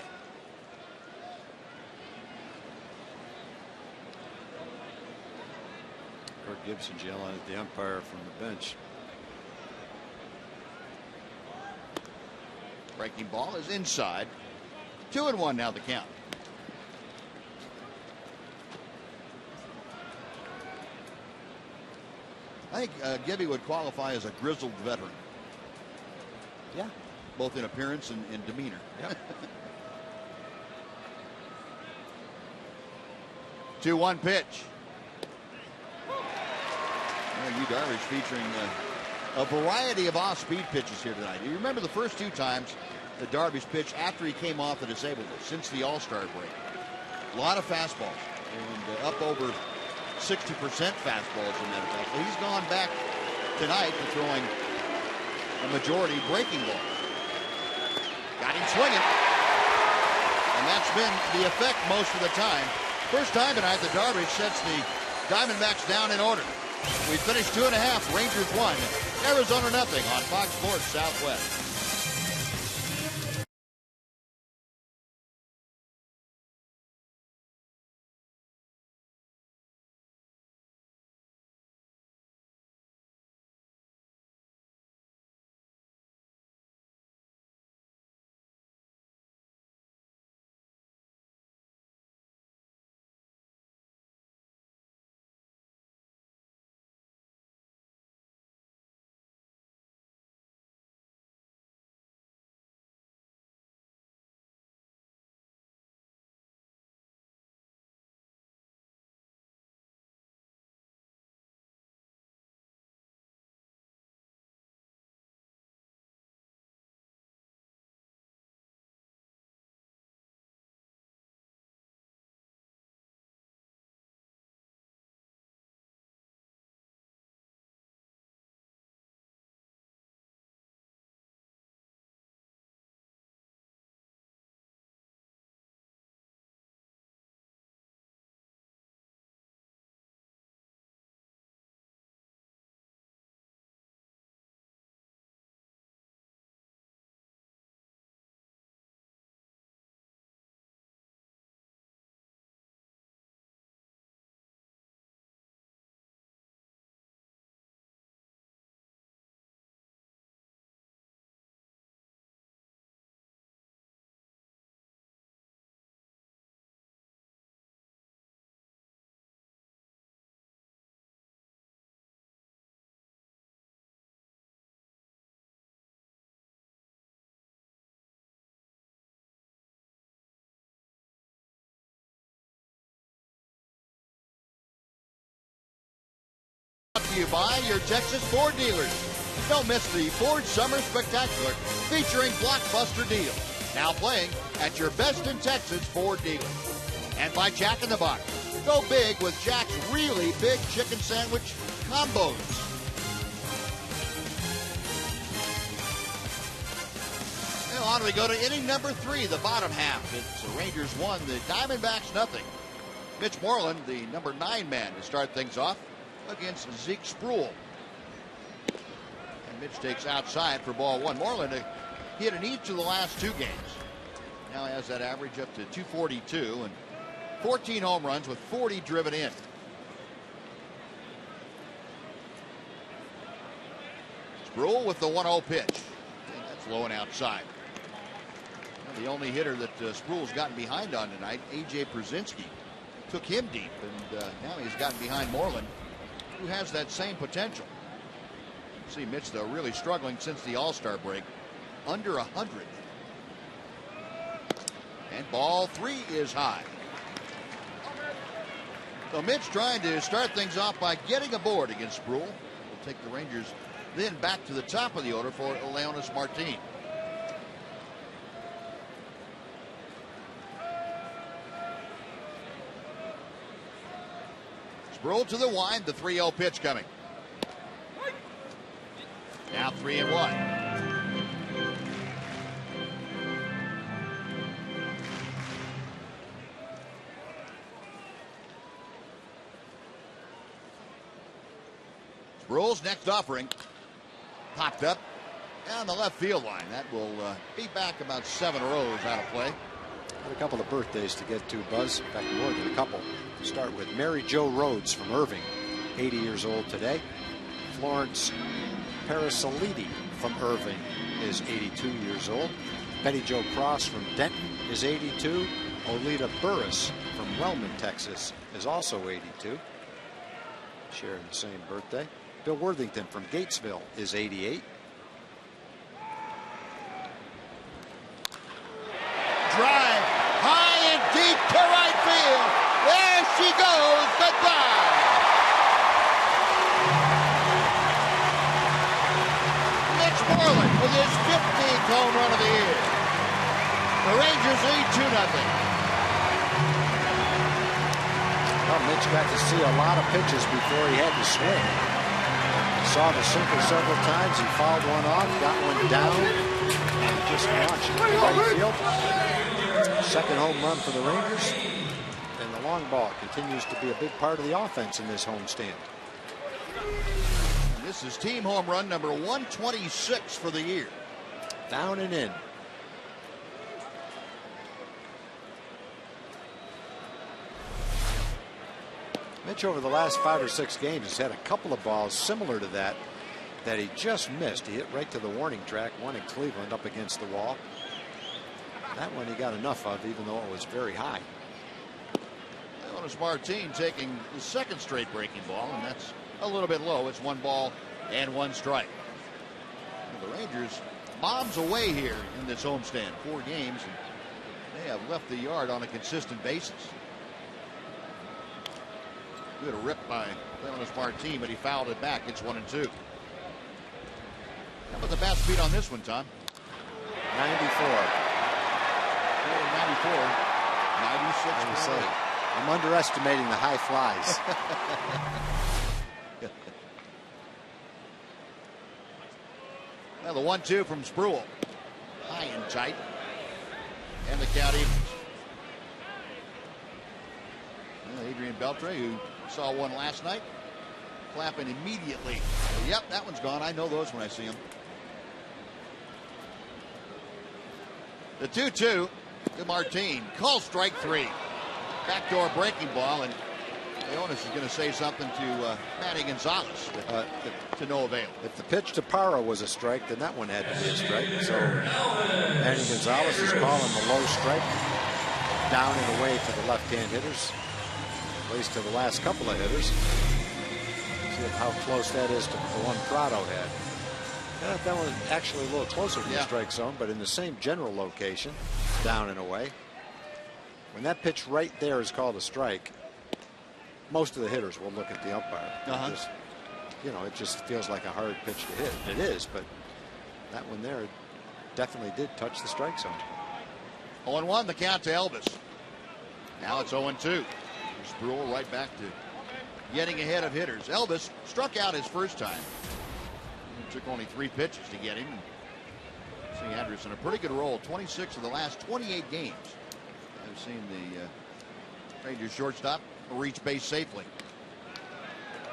Kirk Gibson's yelling at the umpire from the bench. Breaking ball is inside. 2-1 now the count. I think Gibby would qualify as a grizzled veteran. Yeah. Both in appearance and demeanor. Yep. 2-1 pitch. Yu Darvish featuring a variety of off-speed pitches here tonight. You remember the first 2 times that Darvish pitched after he came off the disabled list since the All-Star break. A lot of fastballs and up over 60% fastballs in that effect. Well, he's gone back tonight to throwing a majority breaking ball. Got him swinging. And that's been the effect most of the time. First time tonight that Darvish sets the Diamondbacks down in order. We finished 2.5, Rangers 1, Arizona 0 on Fox Sports Southwest. you by your Texas Ford dealers. Don't miss the Ford Summer Spectacular featuring blockbuster deals. Now playing at your best in Texas Ford dealer. And by Jack in the Box. Go big with Jack's really big chicken sandwich combos. Now on we go to inning number 3, the bottom half. It's the Rangers 1, the Diamondbacks nothing. Mitch Moreland, the number 9 man to start things off against Zeke Sproul. And Mitch takes outside for ball 1. Moreland hit in each of the last 2 games. Now has that average up to 242 and 14 home runs with 40 driven in. Sproul with the 1-0 pitch. And that's low and outside. Well, the only hitter that Sproul's gotten behind on tonight, A.J. Pierzynski, took him deep, and now he's gotten behind Moreland, who has that same potential. See Mitch, though, really struggling since the All-Star break. Under 100. And ball 3 is high. So Mitch trying to start things off by getting aboard against Sproul. Will take the Rangers then back to the top of the order for Leonis Martin. Sproul to the wind, the 3-0 pitch coming. Now 3-1. Sproul's next offering popped up down the left field line. That will be back about 7 rows out of play. Had a couple of birthdays to get to, Buzz. In fact, more than a couple. Start with Mary Jo Rhodes from Irving, 80 years old today. Florence Parasolidi from Irving is 82 years old. Betty Jo Cross from Denton is 82. Olita Burris from Wellman, Texas is also 82. Sharing the same birthday. Bill Worthington from Gatesville is 88. Drive high and deep to right field. There she goes. Goodbye. Mitch Moreland with his 15th home run of the year. The Rangers lead 2-0. Well, Mitch got to see a lot of pitches before he had to swing. He saw the sinker several times. He fouled one off, got one down, and just launched it to right field. Second home run for the Rangers. And the long ball continues to be a big part of the offense in this homestand. And this is team home run number 126 for the year. Down and in. Mitch, over the last 5 or 6 games, has had a couple of balls similar to that he just missed. He hit right to the warning track, one in Cleveland up against the wall. That one he got enough of, even though it was very high. Leonis Martin taking the second straight breaking ball, and that's a little bit low. It's 1 ball and 1 strike. And the Rangers bombs away here in this homestand. 4 games, and they have left the yard on a consistent basis. Good rip by Leonis Martin, but he fouled it back. It's 1-2. How about the bat speed on this one, Tom? 94. 94. 96. I'm underestimating the high flies. Now the 1-2 from Sproul. High and tight. And the count evens. Well, Adrian Beltre, who saw one last night, clapping immediately. Yep, that one's gone. I know those when I see them. The 2-2 to Martin. Call strike 3. Backdoor breaking ball, and Leonis is going to say something to Manny Gonzalez, to no avail. If the pitch to Parra was a strike, then that one had to be a strike. So Manny Gonzalez is calling the low strike down and away to the left-hand hitters, at least to the last couple of hitters. See how close that is to the one Prado had. That one actually a little closer to the strike zone, but in the same general location, down and away. When that pitch right there is called a strike, most of the hitters will look at the umpire. Just you know, it just feels like a hard pitch to hit. It is, but that one there definitely did touch the strike zone. 0-1 the count to Elvis. Now it's 0-2. Sproul right back to getting ahead of hitters. Elvis struck out his first time. It took only 3 pitches to get him. See Andrews in a pretty good role. 26 of the last 28 games. I've seen the Rangers shortstop reach base safely.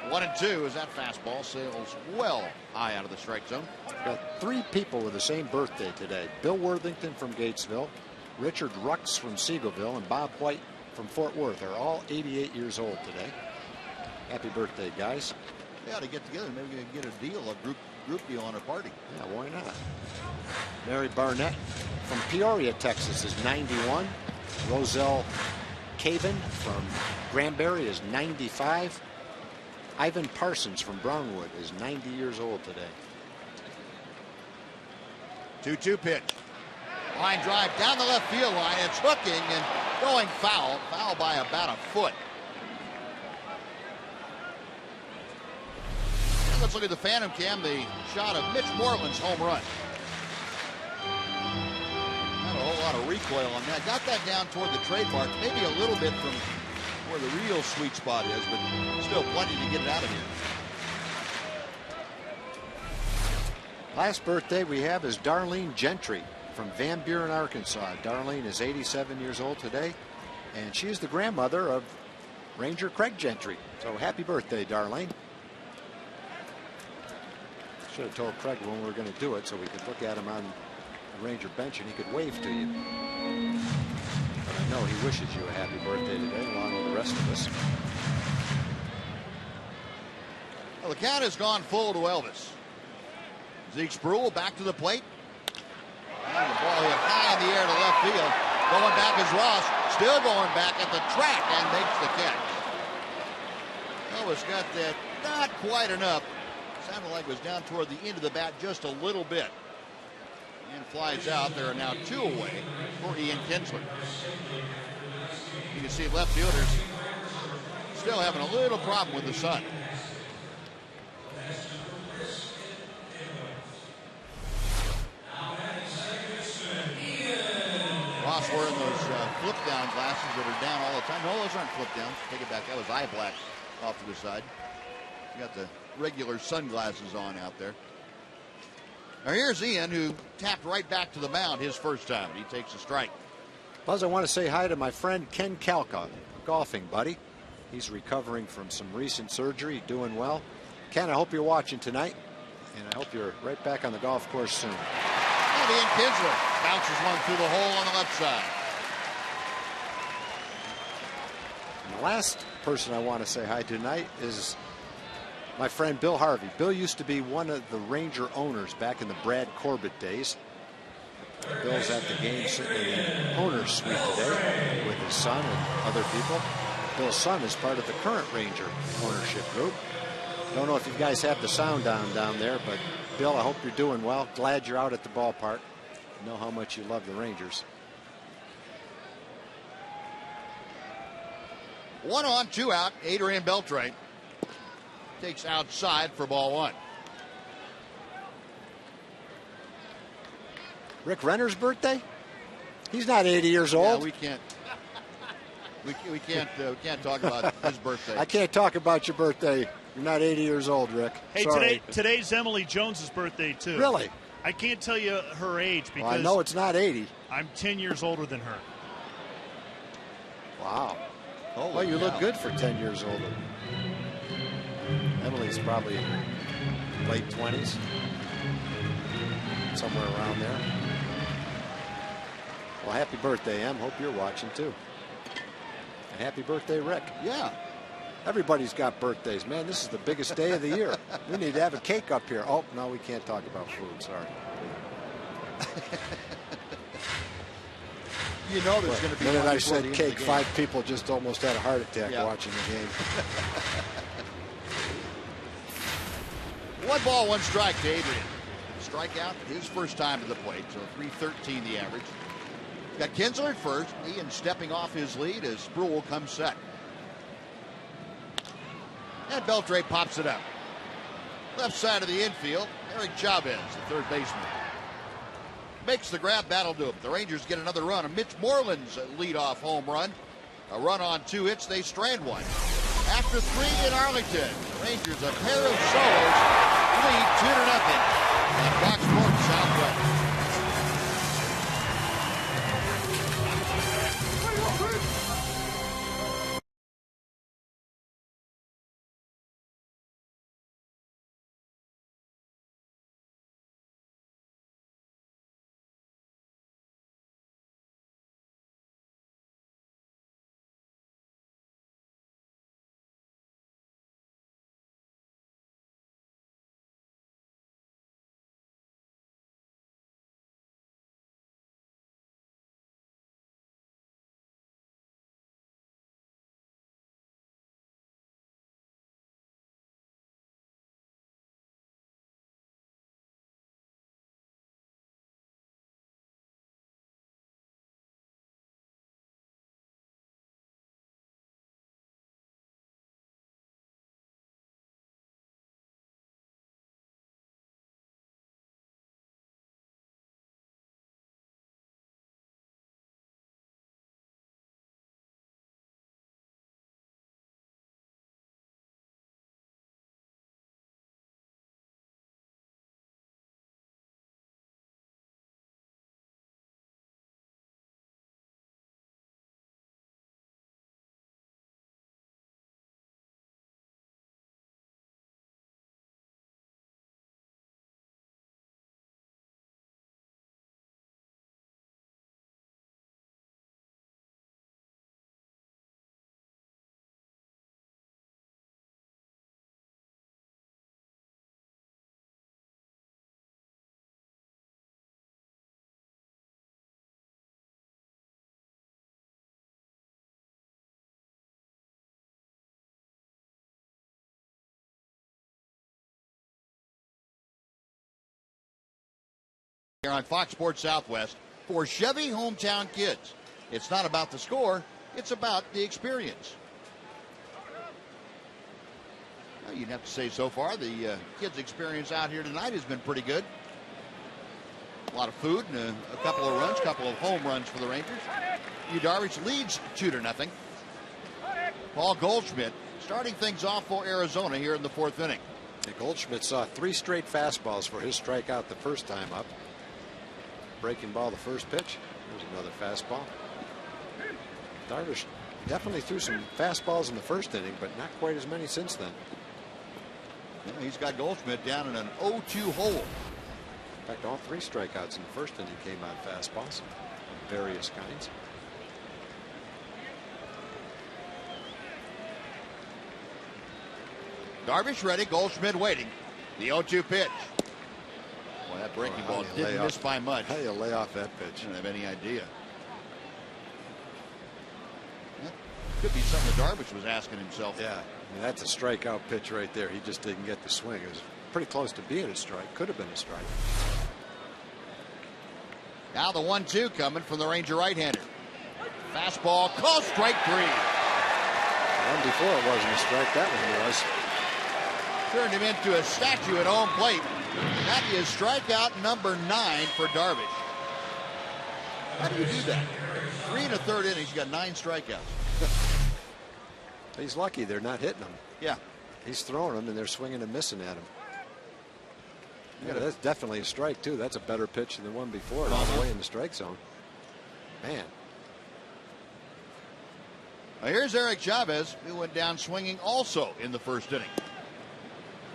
1-2 as that fastball sails well high out of the strike zone. Got 3 people with the same birthday today. Bill Worthington from Gatesville, Richard Rux from Seagoville, and Bob White from Fort Worth are all 88 years old today. Happy birthday, guys. They ought to get together. Maybe we can get a deal, a group deal on a party. Yeah, why not? Mary Barnett from Peoria, Texas is 91. Roselle Caven from Granbury is 95. Ivan Parsons from Brownwood is 90 years old today. 2-2 pitch. Line drive down the left field line. It's hooking and going foul. Foul by about a foot. And let's look at the Phantom Cam, the shot of Mitch Moreland's home run. Not a whole lot of recoil on that. Got that down toward the trademark, maybe a little bit from where the real sweet spot is, but still plenty to get it out of here. Last birthday we have is Darlene Gentry from Van Buren, Arkansas. Darlene is 87 years old today, and she is the grandmother of Ranger Craig Gentry. So happy birthday, Darlene. Should have told Craig when we were going to do it so we could look at him on the Ranger bench and he could wave to you. But I know he wishes you a happy birthday today, along with the rest of us. Well, the count has gone full to Elvis. Zeke Sproul back to the plate. And the ball hit high in the air to left field. Going back is Ross. Still going back at the track and makes the catch. Elvis got that not quite enough. Sounded like it was down toward the end of the bat just a little bit. And flies out. There are now 2 away for Ian Kinsler. You can see left fielders still having a little problem with the sun. Ross wearing those flip down glasses that are down all the time. No, those aren't flip downs. Take it back. That was eye black off to the side. You got the regular sunglasses on out there. Now here's Ian, who tapped right back to the mound his first time. He takes a strike. Buzz, I want to say hi to my friend Ken Kalka, golfing buddy. He's recovering from some recent surgery, doing well. Ken, I hope you're watching tonight, and I hope you're right back on the golf course soon. And Ian Kinsler bounces one through the hole on the left side. And the last person I want to say hi to tonight is my friend Bill Harvey. Bill used to be one of the Ranger owners back in the Brad Corbett days. Bill's at the game sitting in the owner's suite today with his son and other people. Bill's son is part of the current Ranger ownership group. Don't know if you guys have the sound down there, but Bill, I hope you're doing well. Glad you're out at the ballpark. I know how much you love the Rangers. 1 on, 2 out. Adrian Beltre takes outside for ball 1. Rick Renner's birthday? He's not 80 years old. Yeah, we can't talk about his birthday. I can't talk about your birthday. You're not 80 years old, Rick. Hey, sorry. today's Emily Jones's birthday too. Really? I can't tell you her age because I know it's not 80. I'm 10 years older than her. Wow. Well, you look good for 10 years older. Emily's probably in her late 20s, somewhere around there. Well, happy birthday, Em. Hope you're watching too. And happy birthday, Rick. Yeah. Everybody's got birthdays, man. This is the biggest day of the year. We need to have a cake up here. Oh, no, we can't talk about food. Sorry. You know there's going to be. When I said cake, 5 people just almost had a heart attack watching the game. 1 ball, 1 strike to Adrian. Strikeout his first time to the plate, so 313 the average. Got Kinsler at first. Ian stepping off his lead as Sproul comes set. And Beltre pops it up. Left side of the infield, Eric Chavez, the third baseman. Makes the grab, battle to him. The Rangers get another run. A Mitch Moreland's leadoff home run. A run on 2 hits, they strand one. After 3 in Arlington, the Rangers a pair of solos lead 2-0 on Fox Sports Southwest. Here on Fox Sports Southwest for Chevy Hometown Kids. It's not about the score, it's about the experience. Well, you'd have to say so far the kids' experience out here tonight has been pretty good. A lot of food and a couple of runs, couple of home runs for the Rangers. Darvish leads 2-0. Paul Goldschmidt starting things off for Arizona here in the 4th inning. Goldschmidt saw 3 straight fastballs for his strikeout the first time up. Breaking ball the first pitch. There's another fastball. Darvish definitely threw some fastballs in the first inning, but not quite as many since then. Yeah, he's got Goldschmidt down in an 0-2 hole. In fact, all 3 strikeouts in the first inning came on fastballs of various kinds. Darvish ready, Goldschmidt waiting. The 0-2 pitch. Well, that breaking ball didn't miss by much. How do you lay off that pitch? I don't have any idea. That could be something that Darvish was asking himself. Yeah, I mean, that's a strikeout pitch right there. He just didn't get the swing. It was pretty close to being a strike. Could have been a strike. Now the 1-2 coming from the Ranger right-hander. Fastball, call strike 3. The one before it wasn't a strike. That one was. Turned him into a statue at home plate. That is strikeout number 9 for Darvish. How do you do that? 3 1/3 innings, he's got 9 strikeouts. He's lucky they're not hitting him. Yeah. He's throwing them and they're swinging and missing at him. Yeah, that's definitely a strike too. That's a better pitch than the one before, all the way in the strike zone. Man. Now here's Eric Chavez, who went down swinging also in the first inning.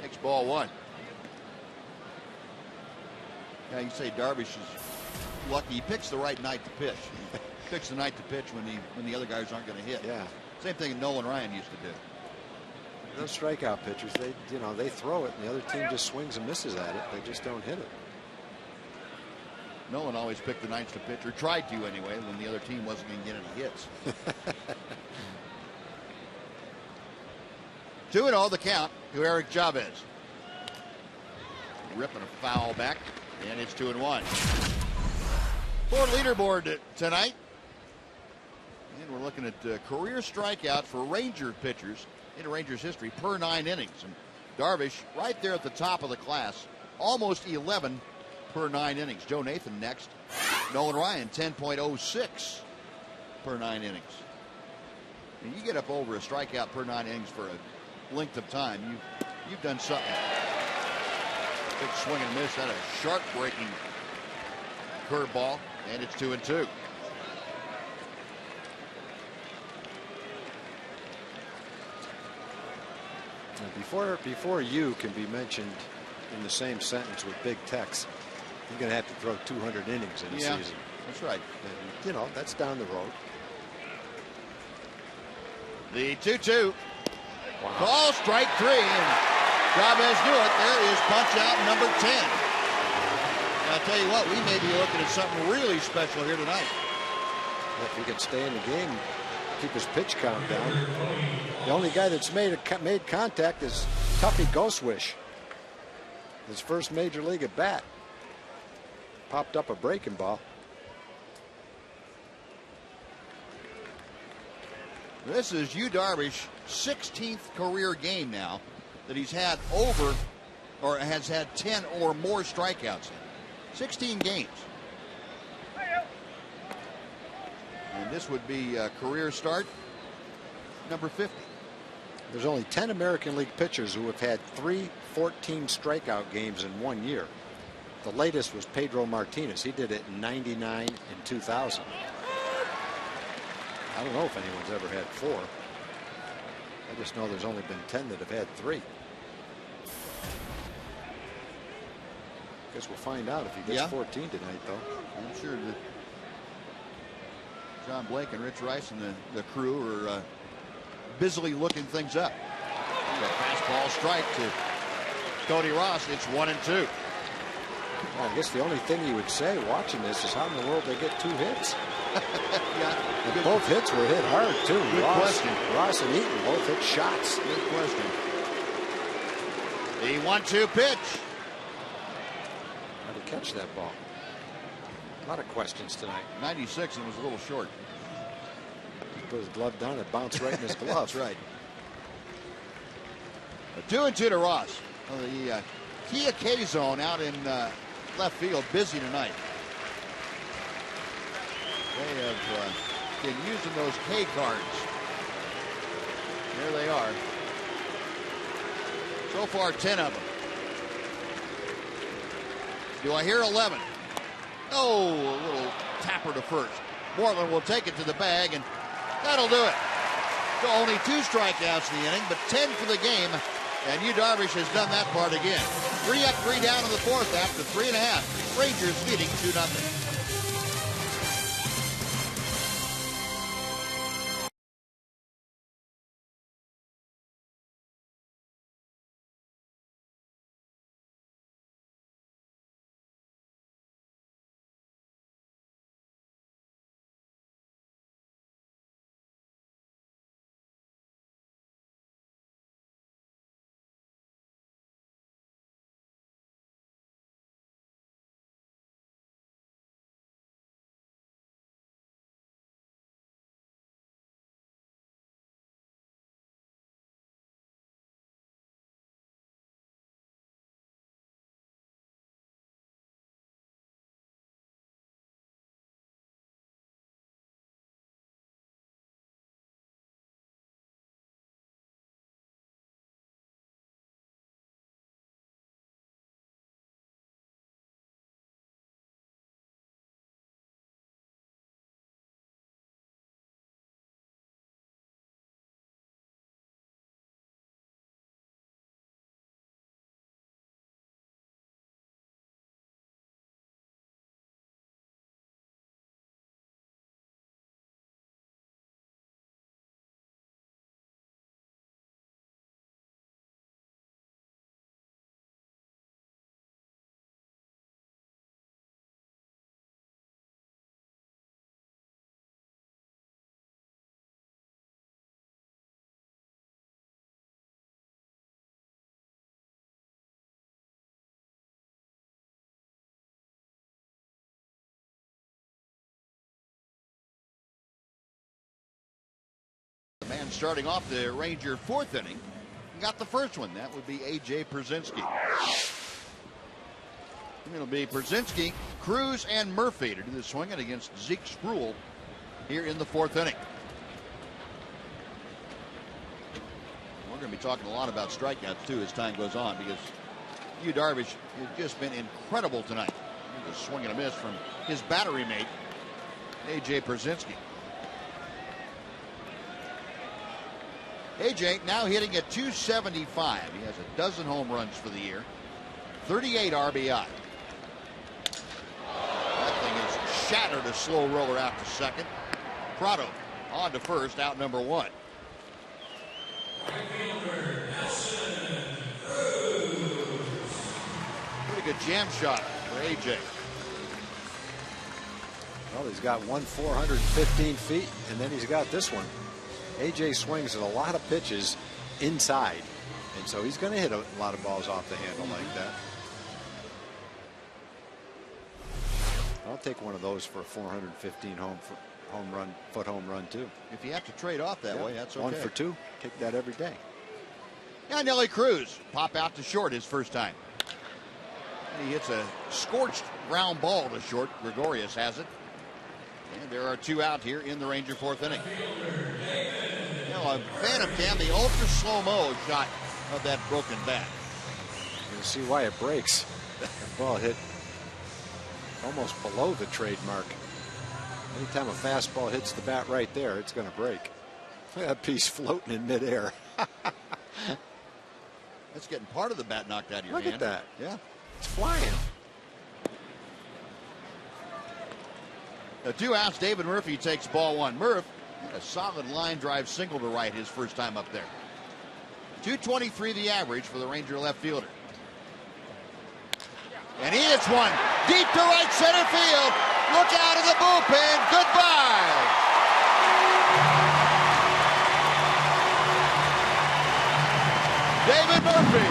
Takes ball 1. Yeah, you say Darvish is lucky. He picks the right night to pitch. Picks the night to pitch when the other guys aren't going to hit. Yeah. Same thing Nolan Ryan used to do. Those strikeout pitchers, they throw it and the other team just swings and misses at it. They just don't hit it. Nolan always picked the nights to pitch, or tried to anyway, when the other team wasn't going to get any hits. 2-0 the count to Eric Chavez. Ripping a foul back, and it's 2-1. For leaderboard tonight, and we're looking at career strikeout for Ranger pitchers in Rangers history per 9 innings. And Darvish right there at the top of the class, almost 11 per 9 innings. Joe Nathan next. Nolan Ryan, 10.06 per 9 innings. And you get up over a strikeout per 9 innings for a length of time, you've done something. Big swing and miss. That a sharp breaking curveball, and it's 2-2. Before you can be mentioned in the same sentence with Big Tex, you're going to have to throw 200 innings in a season. That's right. And, you know, that's down the road. The 2-2. Wow. Call strike 3, and Chavez knew it. There is punch out number 10. And I'll tell you what, we may be looking at something really special here tonight. If he can stay in the game, keep his pitch count down. The only guy that's made contact is Tuffy Ghostwish. His first major league at bat. Popped up a breaking ball. This is Yu Darvish 16th career game now that he's had over, or has had 10 or more strikeouts in. 16 games. And this would be a career start number 50. There's only 10 American League pitchers who have had 3 14 strikeout games in 1 year. The latest was Pedro Martinez. He did it in '99 and 2000. I don't know if anyone's ever had 4. I just know there's only been 10 that have had 3. Guess we'll find out if he gets 14 tonight, though. I'm sure that John Blake and Rich Rice and the crew are busily looking things up. Fastball strike to Cody Ross. It's 1-2. Well, I guess the only thing you would say watching this is how in the world they get 2 hits. And both hits were hit hard, too. Ross and Eaton both hit shots. Good question. The 1-2 pitch. How to catch that ball? A lot of questions tonight. 96 and was a little short. He put his glove down, it bounced right in his glove. That's right. A 2-2 to Ross. The Kia K-zone out in left field, busy tonight. They have been using those K cards. There they are. So far, 10 of them. Do I hear 11? Oh, a little tapper to first. Moreland will take it to the bag, and that'll do it. So only 2 strikeouts in the inning, but 10 for the game. And Yu Darvish has done that part again. 3 up, 3 down in the 4th after 3.5. Rangers leading 2-0. Man starting off the Ranger 4th inning. got the first one. That would be A.J. Pierzynski. It'll be Pierzynski, Cruz, and Murphy to do the swinging against Zeke Spruill here in the 4th inning. We're going to be talking a lot about strikeouts, too, as time goes on, because Darvish has just been incredible tonight. A swing and a miss from his battery mate, A.J. Pierzynski. A.J. now hitting at 275. He has a dozen home runs for the year, 38 RBI. That thing is shattered, a slow roller out to second. Prado on to first, out number 1. Pretty good jam shot for A.J. Well, he's got one 415 feet, and then he's got this one. A.J. swings at a lot of pitches inside, and so he's going to hit a lot of balls off the handle like that. I'll take one of those for a 415 foot home run too. If you have to trade off that way, that's okay. 1 for 2. Take that every day. Now Nelly Cruz pop out to short his first time. And he hits a scorched round ball to short. Gregorius has it. And there are 2 out here in the Ranger 4th inning. Now a Phantom Cam, the ultra slow-mo shot of that broken bat. You'll see why it breaks. Ball hit almost below the trademark. Anytime a fastball hits the bat right there, it's going to break. Look at that piece floating in midair. That's getting part of the bat knocked out of your hand. Look at that. Yeah. It's flying. Now 2 outs, David Murphy takes ball 1. Murph had a solid line drive single to right his first time up there. 223 the average for the Ranger left fielder. And he hits one deep to right center field. Look out of the bullpen. Goodbye. David Murphy,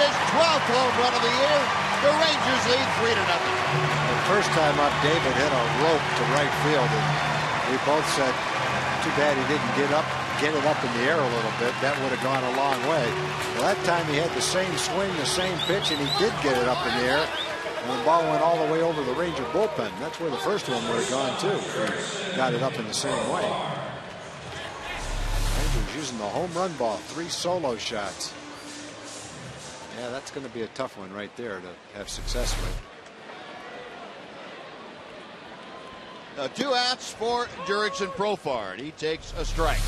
his 12th home run of the year. The Rangers lead 3-0. The first time up, David hit a rope to right field, and we both said, too bad he didn't get it up in the air a little bit. That would have gone a long way. Well, that time he had the same swing, the same pitch, and he did get it up in the air. And the ball went all the way over the Ranger bullpen. That's where the first one would have gone, too. He got it up in the same way. Rangers using the home run ball, 3 solo shots. Yeah, that's going to be a tough one right there to have success with. Now 2 outs for Jurickson Profar. He takes a strike.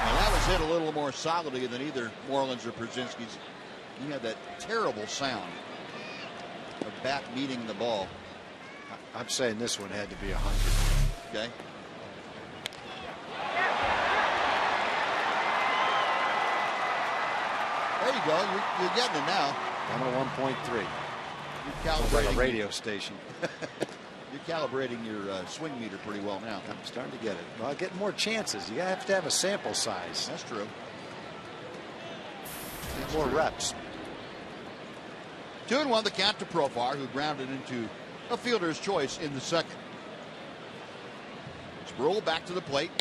Now that was hit a little more solidly than either Moreland's or Pierzynski's. He had that terrible sound of bat meeting the ball. I'm saying this one had to be 100. Okay. There you go. You're getting it now. 101.3. You're calibrating. Like a radio station. You're calibrating your swing meter pretty well now. I'm starting to get it. Well, getting more chances. You have to have a sample size. That's true. Get more reps. 2-1 the count to Profar, who grounded into a fielder's choice in the second. Spruill back to the plate.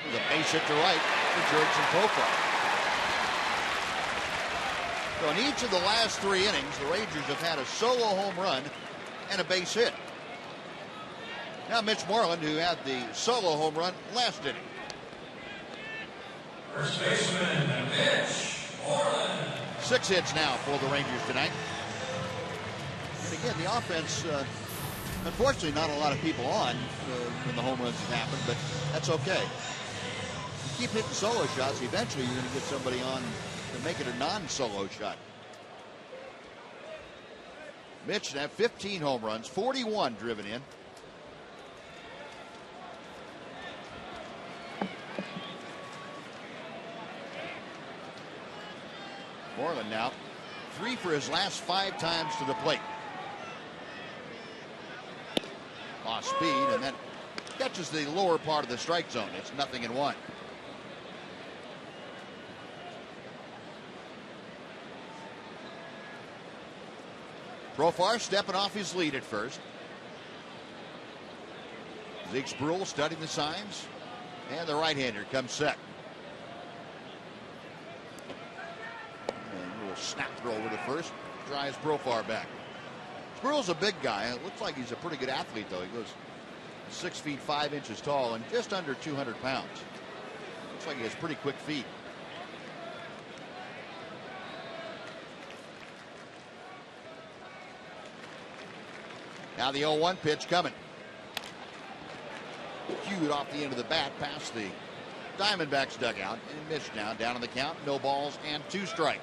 There's a base hit to right for Jurickson Profar. So in each of the last 3 innings, the Rangers have had a solo home run and a base hit. Now Mitch Moreland, who had the solo home run last inning. First baseman, Mitch Moreland. 6 hits now for the Rangers tonight. And again, the offense, unfortunately, not a lot of people on when the home runs have happened, but that's okay. You keep hitting solo shots, eventually you're going to get somebody on to make it a non-solo shot. Mitch had 15 home runs, 41 driven in. Moreland now 3 for his last 5 times to the plate. Off speed, and that catches the lower part of the strike zone. It's 0-1. Profar stepping off his lead at first. Zeke Spruill studying the signs. And the right-hander comes set. And a little snap throw over to first. Drives Profar back. Spruill's a big guy. It looks like he's a pretty good athlete, though. He goes 6 feet 5 inches tall and just under 200 pounds. Looks like he has pretty quick feet. Now the 0-1 pitch coming. Cued off the end of the bat past the Diamondbacks dugout and missed now. Down on the count. No balls and 2 strikes.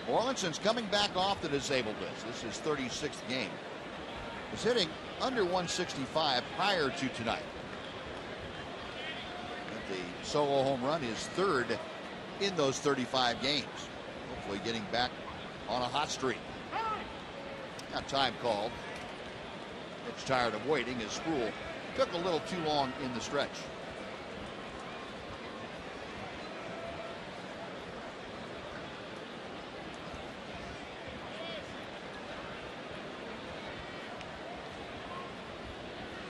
Orlinson's coming back off the disabled list. This is his 36th game. He's hitting under 165 prior to tonight. And the solo home run is 3rd in those 35 games. Hopefully getting back on a hot streak. Now time called. It's tired of waiting as Spruill took a little too long in the stretch.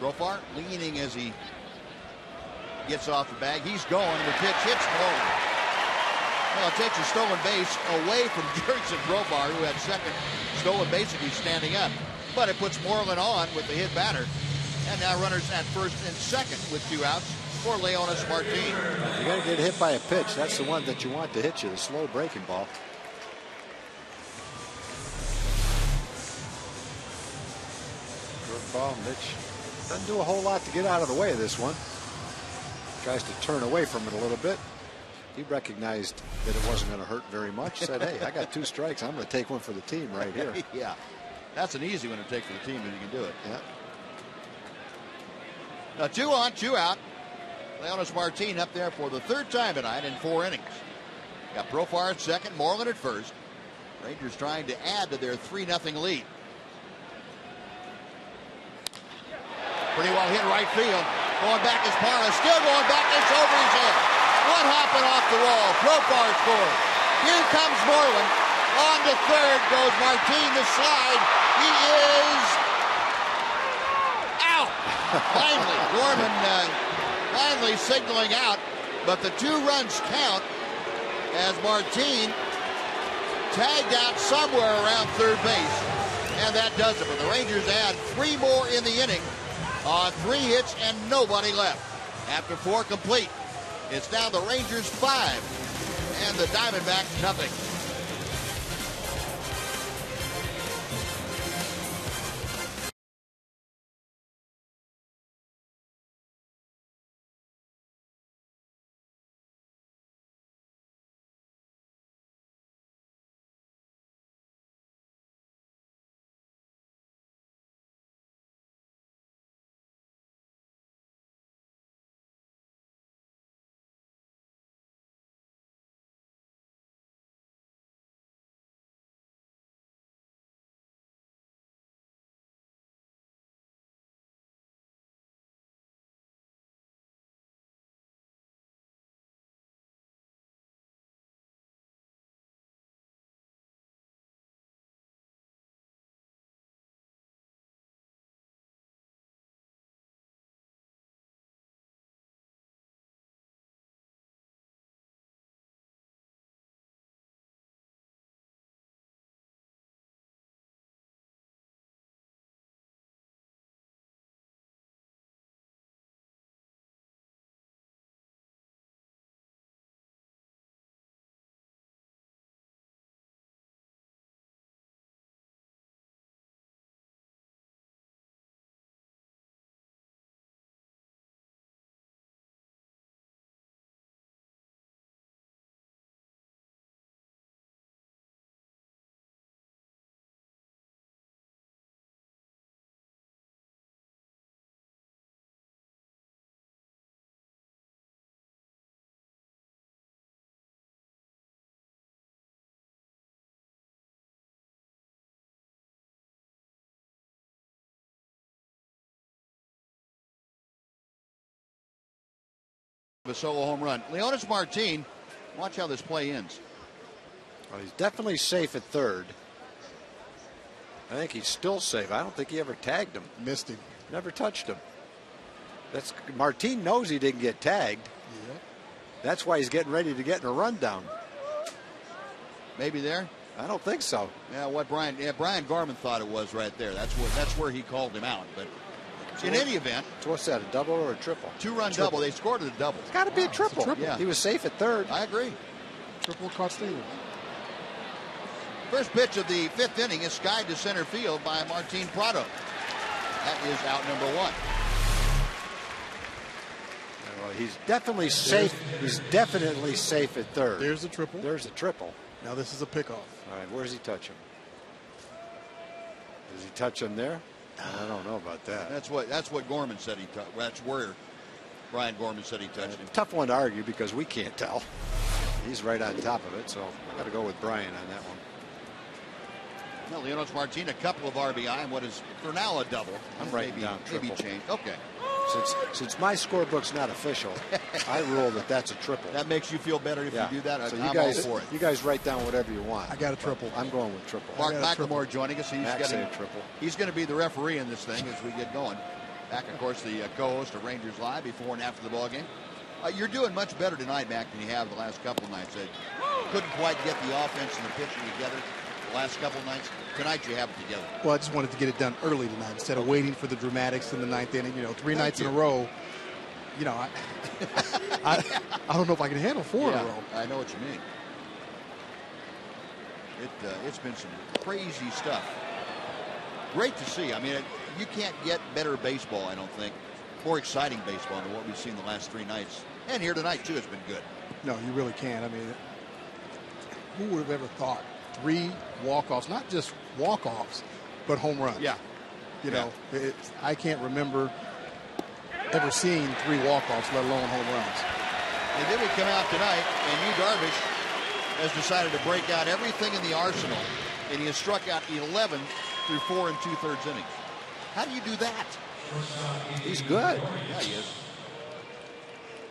Profar leaning as he gets off the bag. He's going. The pitch hits Moreland. Well, it takes a stolen base away from Jurickson Profar, who had second stolen base if he's standing up. But it puts Moreland on with the hit batter. And now runners at first and second with 2 outs for Leonis Martin. You're going to get hit by a pitch. That's the one that you want to hit you, the slow breaking ball. Short ball, Mitch doesn't do a whole lot to get out of the way of this one. Tries to turn away from it a little bit. He recognized that it wasn't going to hurt very much. Said, hey, I got 2 strikes. I'm going to take one for the team right here. Yeah, that's an easy one to take for the team if you can do it. Yeah. Now 2 on, 2 out. Leonis Martin up there for the 3rd time tonight in 4 innings. Got Profar at second, Moreland at first. Rangers trying to add to their 3-0 lead. Pretty well hit right field. Going back is Parra. Still going back. It's over his head. One hopping off the wall. Profar scores. Here comes Moreland. On to third goes Martin. The slide. He is out. Finally, Gorman finally signaling out. But the 2 runs count as Martin tagged out somewhere around third base. And that does it. But the Rangers add 3 more in the inning. On 3 hits and nobody left. After 4 complete, it's now the Rangers 5 and the Diamondbacks nothing. A solo home run. Leonis Martin, watch how this play ends. Well, he's definitely safe at third. I think he's still safe. I don't think he ever tagged him. Missed him. Never touched him. Martin knows he didn't get tagged. Yeah. That's why he's getting ready to get in a rundown. Maybe there? I don't think so. Yeah, Brian Gorman thought it was right there. That's where he called him out. But in any event, so what's that? A double or a triple? Two-run double. They scored a double. It's got to be a triple. Yeah. He was safe at third. I agree. Triple caught stealing. First pitch of the 5th inning is skied to center field by Martin Prado. That is out number 1. Well, he's definitely safe. He's definitely safe at third. There's a triple. There's a triple. Now this is a pickoff. All right, where does he touch him? Does he touch him there? I don't know about that. That's what Gorman said he touched. That's where Brian Gorman said he touched him. Tough one to argue because we can't tell. He's right on top of it, so I got to go with Brian on that one. Well, Leonys Martin, a couple of RBI, and what is for now a double. I'm writing down triple. Maybe change. Okay. Since my scorebook's not official, I rule that that's a triple. That makes you feel better if you do that. So I'm all for it. You guys write down whatever you want. I got a triple. I'm going with triple. Mark McLemore joining us. He's getting a triple. He's going to be the referee in this thing as we get going. Back, of course, the co-host of Rangers Live before and after the ball game. You're doing much better tonight, Mac, than you have the last couple of nights. Couldn't quite get the offense and the pitching together the last couple of nights. Tonight you have it together. Well, I just wanted to get it done early tonight instead of waiting for the dramatics in the 9th inning. 3 nights in a row. I don't know if I can handle 4 in a row. I know what you mean. It's been some crazy stuff. Great to see. I mean, you can't get better baseball, I don't think. More exciting baseball than what we've seen the last 3 nights. And here tonight, too, has been good. No, you really can't. I mean, who would have ever thought 3 walk-offs, not just walk-offs, but home runs? Yeah. I can't remember ever seeing 3 walk-offs, let alone home runs. And then we come out tonight, and Darvish has decided to break out everything in the arsenal, and he has struck out 11 through 4 2/3 innings. How do you do that? He's good. Yeah, he is.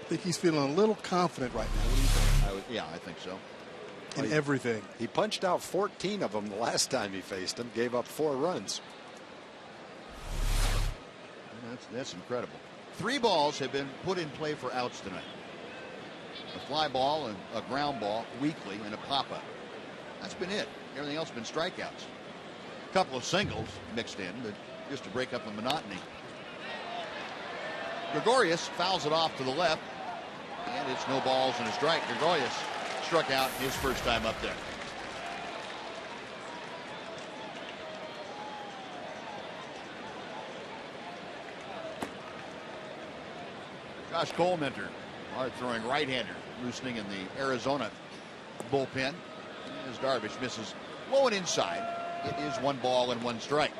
I think he's feeling a little confident right now. What do you think? I think so. In everything. He punched out 14 of them the last time he faced him, gave up 4 runs. That's incredible. 3 balls have been put in play for outs tonight. A fly ball and a ground ball weekly and a pop-up. That's been it. Everything else has been strikeouts. A couple of singles mixed in, but just to break up the monotony. Gregorius fouls it off to the left, and it's no balls and a strike. Gregorius struck out his first time up there. Josh Colementor, hard-throwing right-hander, loosening in the Arizona bullpen. As Darvish misses low and inside, it is 1 ball and 1 strike.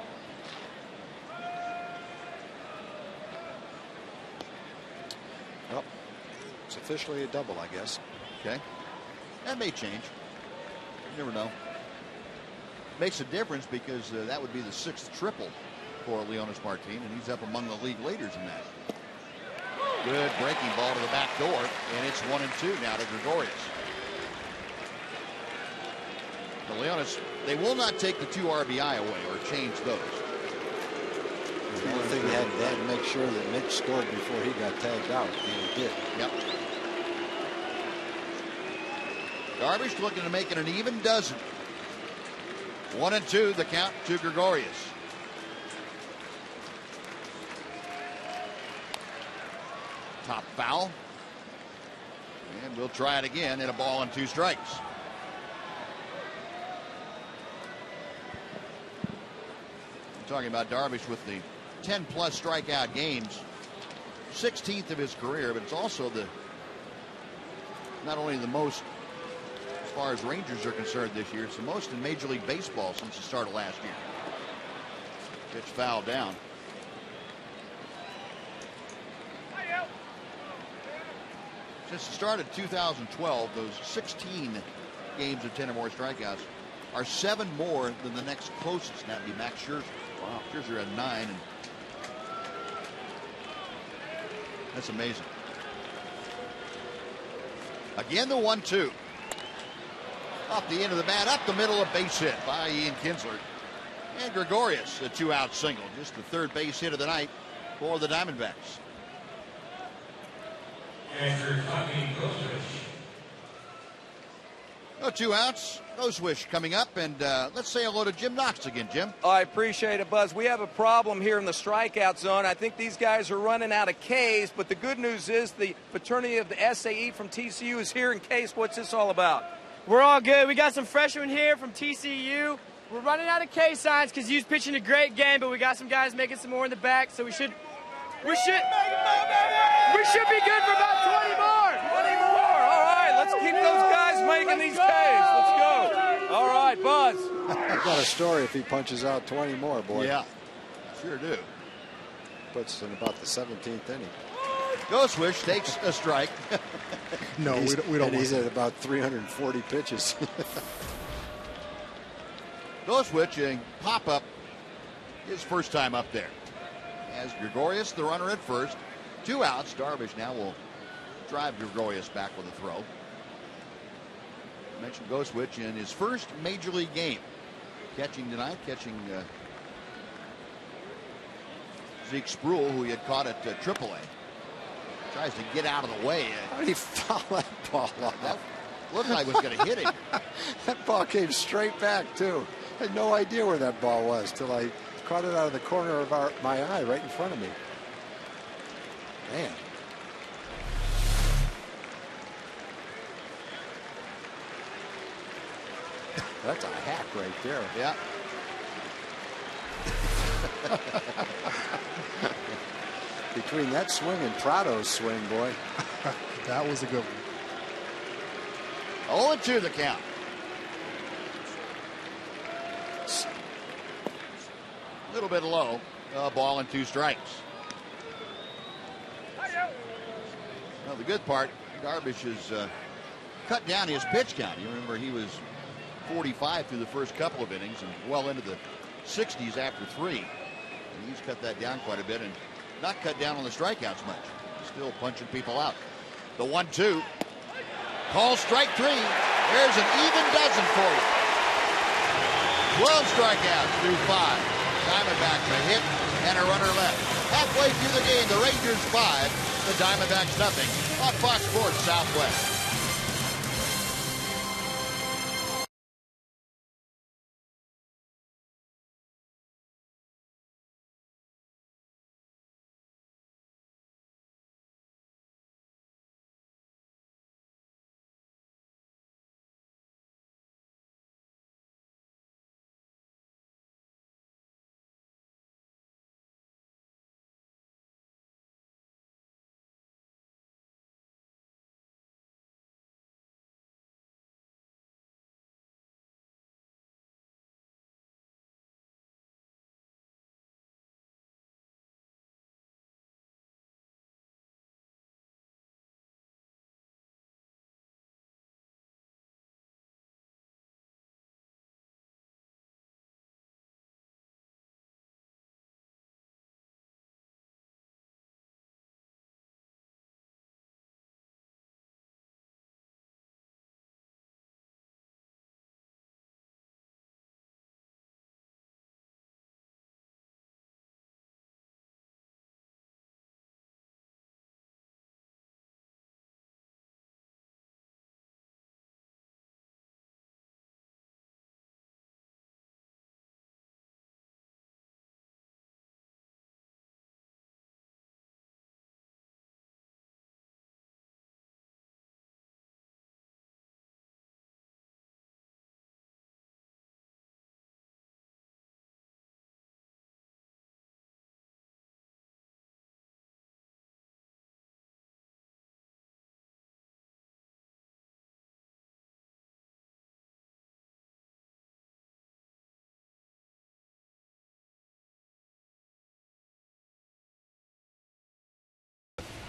Well, it's officially a double, I guess. Okay. That may change. You never know. Makes a difference because that would be the 6th triple for Leonys Martin, and he's up among the league leaders in that. Good breaking ball to the back door, and it's 1-2 now to Gregorius. The Leonys, they will not take the 2 RBI away or change those. The only thing they had to make sure that Mitch scored before he got tagged out, and he did. Yep. Darvish looking to make it an even dozen. 1-2, the count to Gregorius. Top foul. And we'll try it again in a ball and 2 strikes. I'm talking about Darvish with the 10-plus strikeout games. 16th of his career, but it's also not only the most as far as Rangers are concerned this year, it's the most in Major League Baseball since the start of last year. Pitch fouled down. Since the start of 2012, those 16 games of 10 or more strikeouts are 7 more than the next closest, and that'd be Max Scherzer. Wow. Scherzer had 9, and that's amazing. Again, the 1-2. Off the end of the bat, up the middle, a base hit by Ian Kinsler. And Gregorius, a 2-out single. Just the third base hit of the night for the Diamondbacks. Andrew Tommy Goswish. No 2 outs. No swish coming up, and let's say hello to Jim Knox again, Jim. I appreciate it, Buzz. We have a problem here in the strikeout zone. I think these guys are running out of Ks, but the good news is the fraternity of the SAE from TCU is here in case. What's this all about? We're all good. We got some freshmen here from TCU. We're running out of K signs because you's pitching a great game, but we got some guys making some more in the back, so we should be good for about 20 more. 20 more. All right, let's keep those guys making these Ks. Let's go. All right, Buzz. I've got a story if he punches out 20 more, boy. Yeah, sure do. Puts in about the 17th inning. Goswish takes a strike. No, we don't. And he's at about 340 pitches. Goswish, a pop-up, his first time up there. As Gregorius, the runner at first. 2 outs. Darvish now will drive Gregorius back with a throw. I mentioned Goswish in his first major league game. Catching tonight, Zeke Spruill, who he had caught at AAA. Tries to get out of the way. How did he foul that ball off? That looked like it was going to hit him. That ball came straight back, too. I had no idea where that ball was till I caught it out of the corner of my eye right in front of me. Man. That's a hack right there. Yeah. Between that swing and Prado's swing, boy. That was a good one. 0-2 the count. A little bit low. Ball and 2 strikes. Well, the good part, Darvish has cut down his pitch count. You remember he was 45 through the first couple of innings and well into the 60s after 3. And he's cut that down quite a bit and not cut down on the strikeouts much. Still punching people out. The 1-2. Call strike 3. There's an even dozen for you. 12 strikeouts through 5. Diamondbacks a hit and a runner left. Halfway through the game, the Rangers 5, the Diamondbacks nothing on Fox Sports Southwest.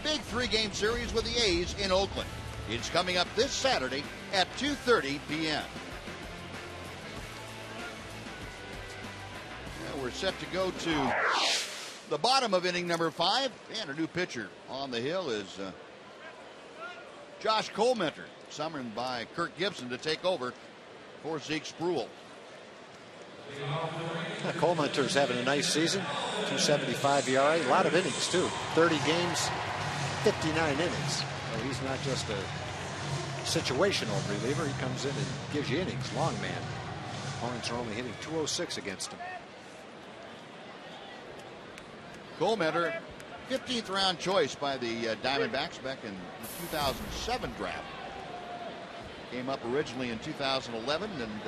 Big 3-game series with the A's in Oakland. It's coming up this Saturday at 2:30 p.m. We're set to go to the bottom of inning number 5. And a new pitcher on the hill is Josh Colementor, summoned by Kirk Gibson to take over for Zeke Spruill. Colemanter's having a nice season. 2.75 ERA. A lot of innings, too. 30 games, 59 innings. So he's not just a situational reliever. He comes in and gives you innings. Long man. Opponents are only hitting 206 against him. Colemanter, 15th round choice by the Diamondbacks back in the 2007 draft. Came up originally in 2011 and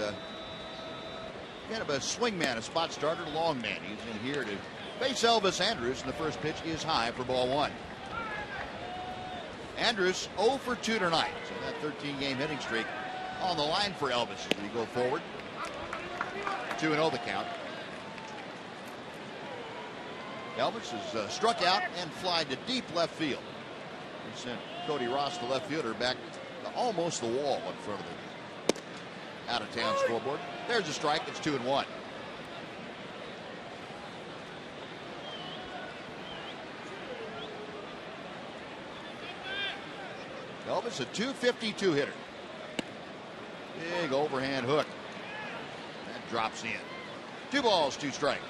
kind of a swing man, a spot starter, long man. He's in here to face Elvis Andrus, and the first pitch is high for ball one. Andrus 0 for 2 tonight, so that 13-game hitting streak on the line for Elvis as we go forward. 2-0 the count. Elvis has struck out and flied to deep left field. He sent Cody Ross, the left fielder, back to almost the wall in front of the out-of-town scoreboard. There's a strike. It's 2-1. Elvis, a .252 hitter. Big overhand hook. That drops in. 2 balls, 2 strikes.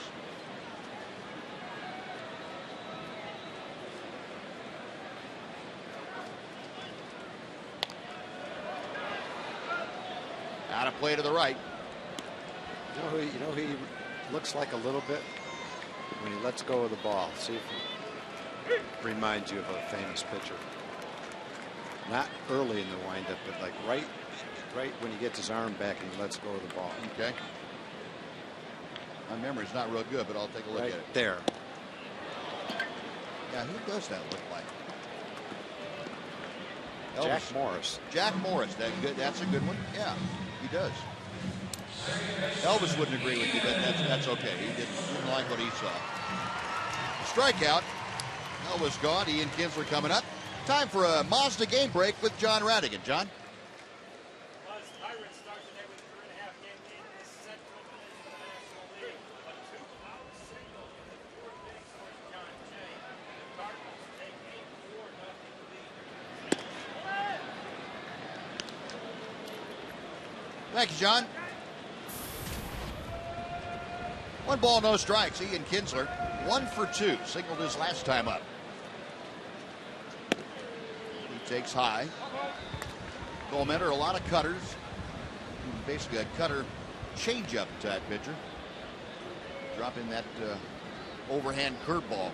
Out of play to the right. You know who he looks like a little bit when he lets go of the ball. See if it reminds you of a famous pitcher. Not early in the windup, but like right when he gets his arm back and he lets go of the ball. Okay. My memory's not real good, but I'll take a look at it. There. Yeah, who does that look like? Jack Morris. Jack Morris. That's a good one. Yeah, he does. Elvis wouldn't agree with you, but that's okay. He didn't like what he saw. Strikeout. Elvis gone. Ian Kinsler coming up. Time for a Mazda game break with John Radigan. John? Thank you, John. 1 ball, no strikes. Ian Kinsler, 1 for 2. Signaled his last time up. He takes high. Colemanter, a lot of cutters. Basically a cutter changeup type pitcher. Dropping that overhand curveball.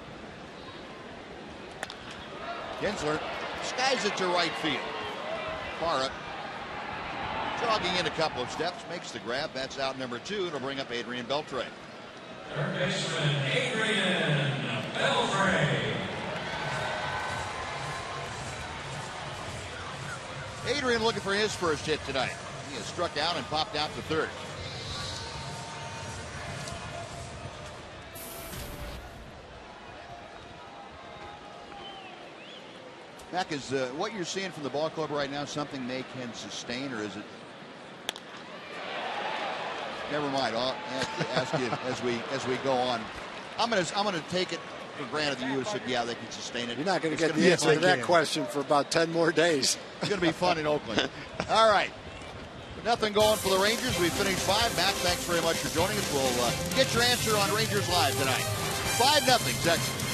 Kinsler skies it to right field. Far up. Jogging in a couple of steps, makes the grab. That's out number 2. It'll bring up Adrian Beltre. Third baseman Adrian Beltre. Adrian looking for his first hit tonight. He has struck out and popped out to third. Mac, is what you're seeing from the ball club right now something they can sustain, or is it? Never mind. I'll ask you as we go on. I'm gonna take it for granted that you said yeah they can sustain it. You're not going to get the answer to that question for about 10 more days. It's going to be fun in Oakland. All right. Nothing going for the Rangers. We finished 5. Matt, thanks very much for joining us. We'll get your answer on Rangers Live tonight. 5-0 Texas.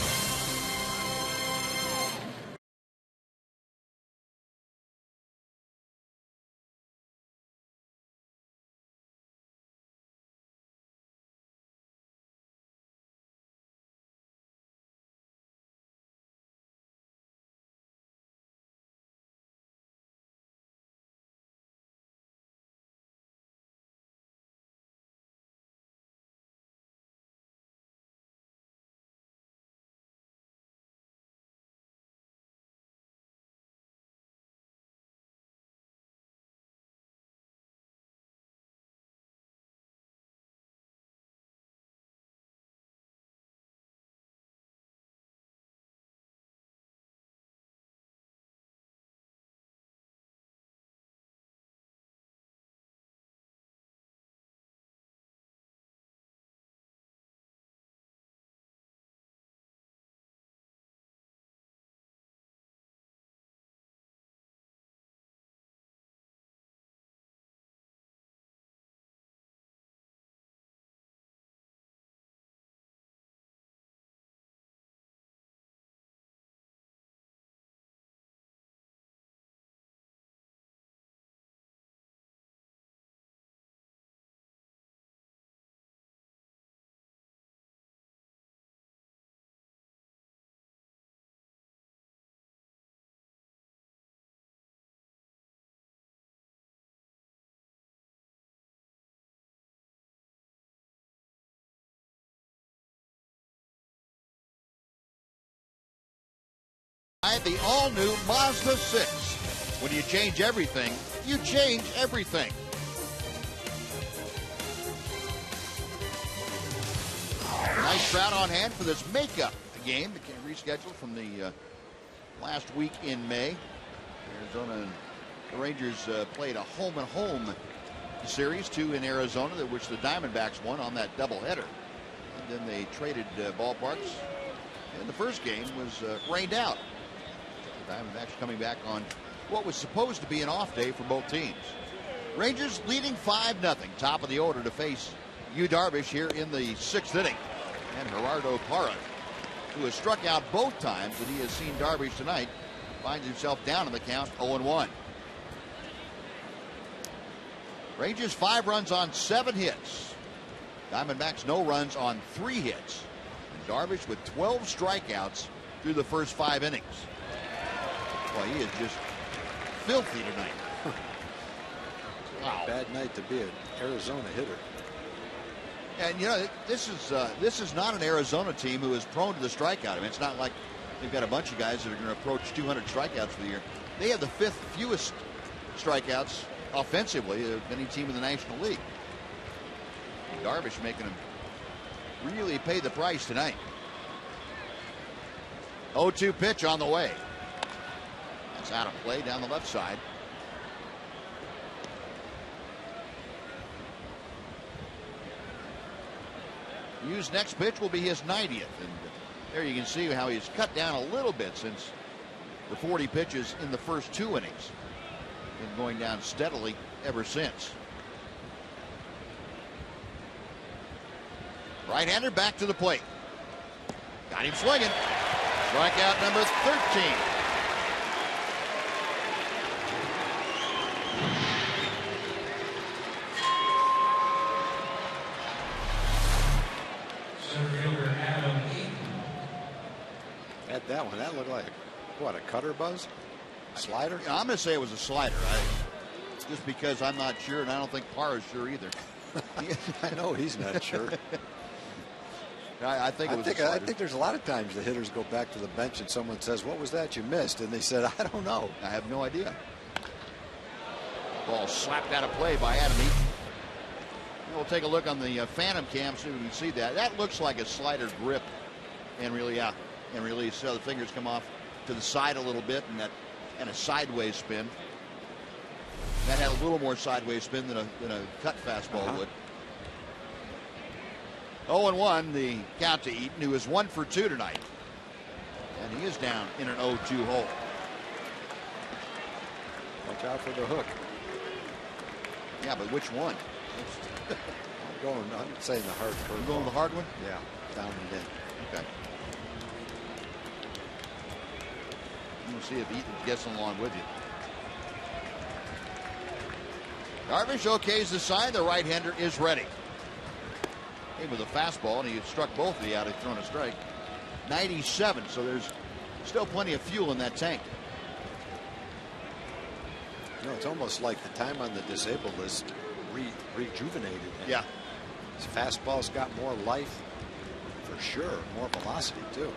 The all-new Mazda 6. When you change everything, you change everything. Nice crowd on hand for this makeup game that can reschedule from the last week in May. Arizona and the Rangers played a home-and-home series, 2 in Arizona, which the Diamondbacks won on that doubleheader. And then they traded ballparks. And the first game was rained out. The Diamondbacks coming back on what was supposed to be an off day for both teams. Rangers leading 5-0, top of the order to face Darvish here in the 6th inning. And Gerardo Parra, who has struck out both times that he has seen Darvish tonight, finds himself down in the count 0-1. Rangers 5 runs on 7 hits. Diamondbacks no runs on 3 hits. And Darvish with 12 strikeouts through the first 5 innings. Boy, he is just filthy tonight. Wow. Bad night to be an Arizona hitter. And you know, this is not an Arizona team who is prone to the strikeout. I mean, it's not like they've got a bunch of guys that are going to approach 200 strikeouts for the year. They have the 5th fewest strikeouts offensively of any team in the National League. And Darvish making them really pay the price tonight. 0-2 pitch on the way. That's out of play down the left side. Hughes' next pitch will be his 90th. And there you can see how he's cut down a little bit since the 40 pitches in the first 2 innings. Been going down steadily ever since. Right-hander back to the plate. Got him swinging. Strikeout number 13. Had that one. That looked like, what, a cutter buzz? Slider? Yeah, I'm going to say it was a slider. Just because I'm not sure, and I don't think Parr is sure either. I know he's not sure. I think it was a slider. I think there's a lot of times the hitters go back to the bench and someone says, "What was that you missed?" And they said, "I don't know. I have no idea." Ball slapped out of play by Adam Eaton. We'll take a look on the Phantom cam, see if we can see that. That looks like a slider grip and really out and release. So the fingers come off to the side a little bit, and a sideways spin. That had a little more sideways spin than a cut fastball would. 0-1 the count to Eaton, who is 1 for 2 tonight. And he is down in an 0-2 hole. Watch out for the hook. Yeah, but which one? I'm saying the hard curve. You going with the hard one? Yeah, down and in. Okay. We'll see if Eaton's guessing along with you. Darvish okays the sign. The right-hander is ready. Came with a fastball, and he struck both of the out. He'd thrown a strike. 97, so there's still plenty of fuel in that tank. You know, it's almost like the time on the disabled list rejuvenated. Yeah. His fastball's got more life, for sure, more velocity, too.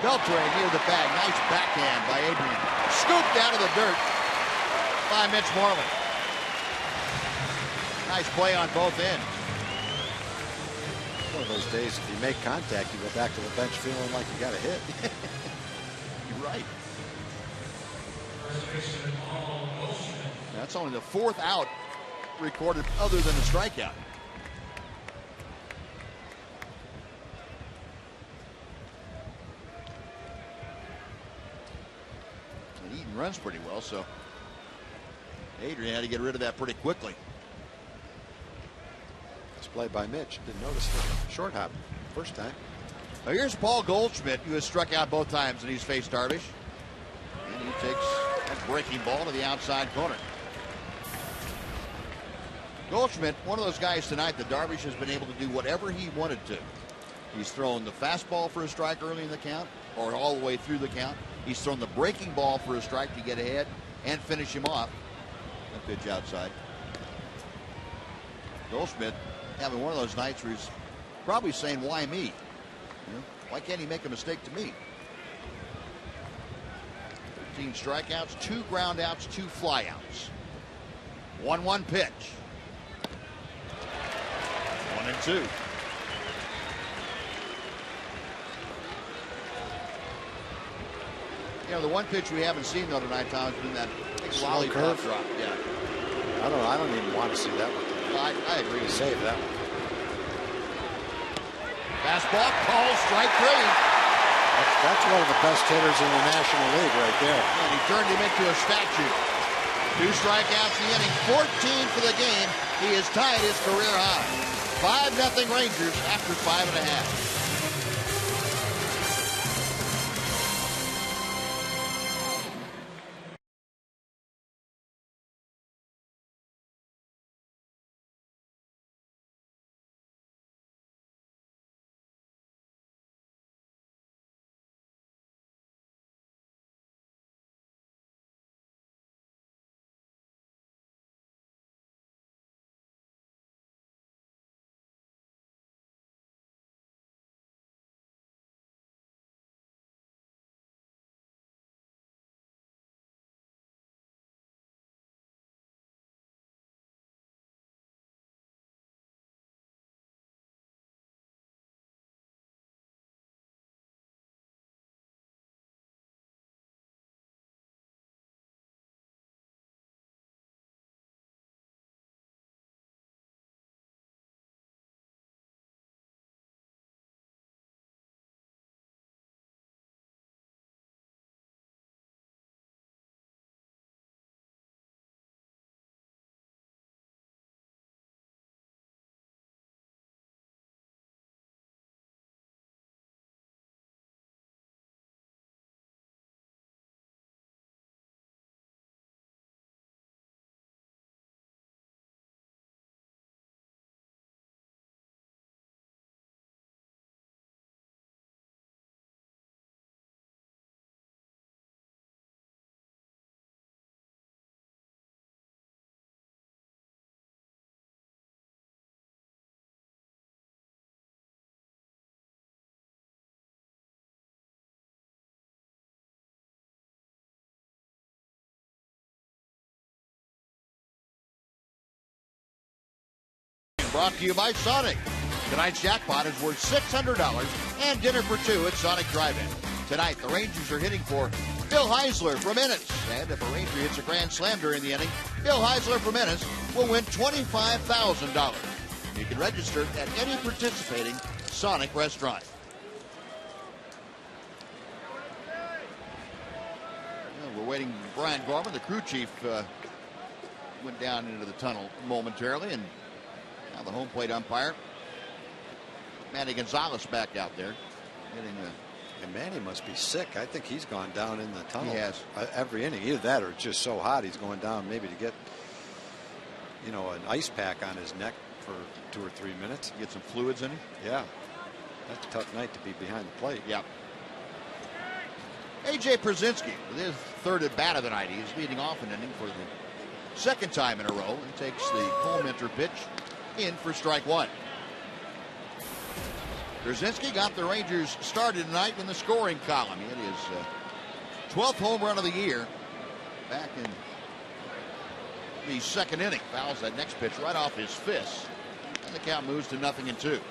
Beltre near the bag. Nice backhand by Adrian. Scooped out of the dirt by Mitch Moreland. Nice play on both ends. One of those days, if you make contact, you go back to the bench feeling like you got a hit. You're right. That's only the 4th out recorded other than a strikeout. And Eaton runs pretty well, so Adrian had to get rid of that pretty quickly. Play by Mitch. Didn't notice the short hop first time. Now here's Paul Goldschmidt, who has struck out both times and he's faced Darvish. And he takes that breaking ball to the outside corner. Goldschmidt, one of those guys tonight that Darvish has been able to do whatever he wanted to. He's thrown the fastball for a strike early in the count, or all the way through the count. He's thrown the breaking ball for a strike to get ahead and finish him off. That pitch outside. Goldschmidt having one of those nights where he's probably saying, "Why me? You know, why can't he make a mistake to me?" 13 strikeouts, 2 groundouts, 2 flyouts. 1-1 pitch. 1-2. You know, the one pitch we haven't seen though tonight, Tom, has been that lollipop drop. Yeah. I don't even want to see that one. I agree. To save that one. Fastball, call, strike 3. That's one of the best hitters in the National League right there. And he turned him into a statue. 2 strikeouts in the inning, 14 for the game. He has tied his career high. 5-0 Rangers after 5.5. Brought to you by Sonic. Tonight's jackpot is worth $600 and dinner for 2 at Sonic Drive-In. Tonight, the Rangers are hitting for Bill Heisler from Ennis. And if a Ranger hits a grand slam during the inning, Bill Heisler from Ennis will win $25,000. You can register at any participating Sonic restaurant. Well, we're waiting for Brian Gorman, the crew chief, went down into the tunnel momentarily, and now the home plate umpire, Manny Gonzalez, back out there. And Manny must be sick. I think he's gone down in the tunnel. He has. Every inning. Either that or it's just so hot he's going down maybe to get, you know, an ice pack on his neck for 2 or 3 minutes. Get some fluids in him? Yeah. That's a tough night to be behind the plate. Yeah. A.J. Pierzynski with his 3rd at bat of the night. He's leading off an inning for the 2nd time in a row. He takes the Colementor pitch in for strike 1. Pierzynski got the Rangers started tonight in the scoring column. He hit his 12th home run of the year back in the 2nd inning. Fouls that next pitch right off his fist. And the count moves to 0-2.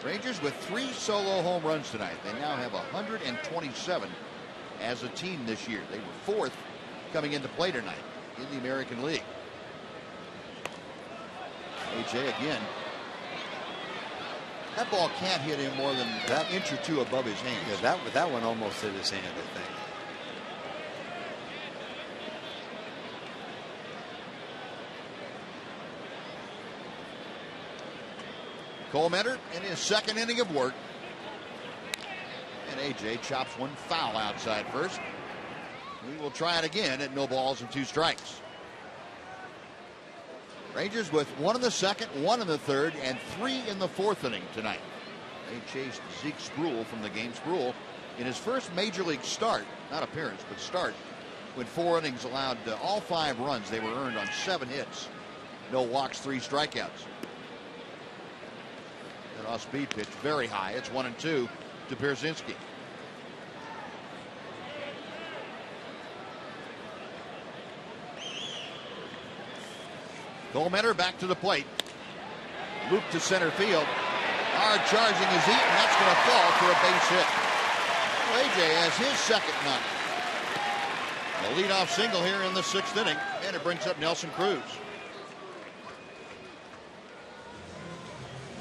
Rangers with 3 solo home runs tonight. They now have 127 as a team this year. They were 4th coming into play tonight in the American League. A.J. again. That ball can't hit him more than an inch or 2 above his hands. Yeah, that one almost hit his hand, I think. Colementor in his 2nd inning of work. And A.J. chops one foul outside first. We will try it again at no balls and 2 strikes. Rangers with 1 in the 2nd, 1 in the 3rd, and 3 in the 4th inning tonight. They chased Zeke Spruill from the game. Spruill in his first major league start, not appearance, but start, when 4 innings allowed all 5 runs. They were earned on 7 hits. No walks, 3 strikeouts. That off-speed pitch very high. It's 1-2 to Pierzynski. Coleman back to the plate. Loop to center field. Hard charging is Eaton. That's going to fall for a base hit. Well, AJ has his second knock. A leadoff single here in the 6th inning, and it brings up Nelson Cruz.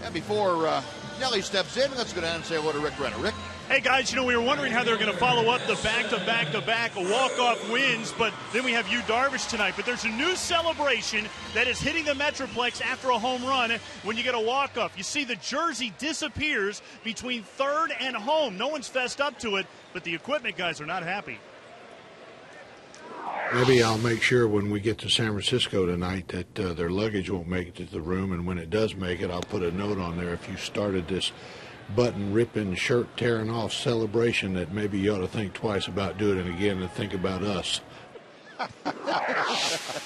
And before Nelly steps in, let's go down and say hello to Rick Renner. Rick? Hey guys, you know, we were wondering how they were going to follow up the back-to-back-to-back walk-off wins, but then we have you, Darvish, tonight. But there's a new celebration that is hitting the Metroplex after a home run when you get a walk-off. You see the jersey disappears between third and home. No one's fessed up to it, but the equipment guys are not happy. Maybe I'll make sure when we get to San Francisco tonight that their luggage won't make it to the room, and when it does make it, I'll put a note on there. If you started this button ripping, shirt tearing off celebration, that maybe you ought to think twice about doing it again and think about us.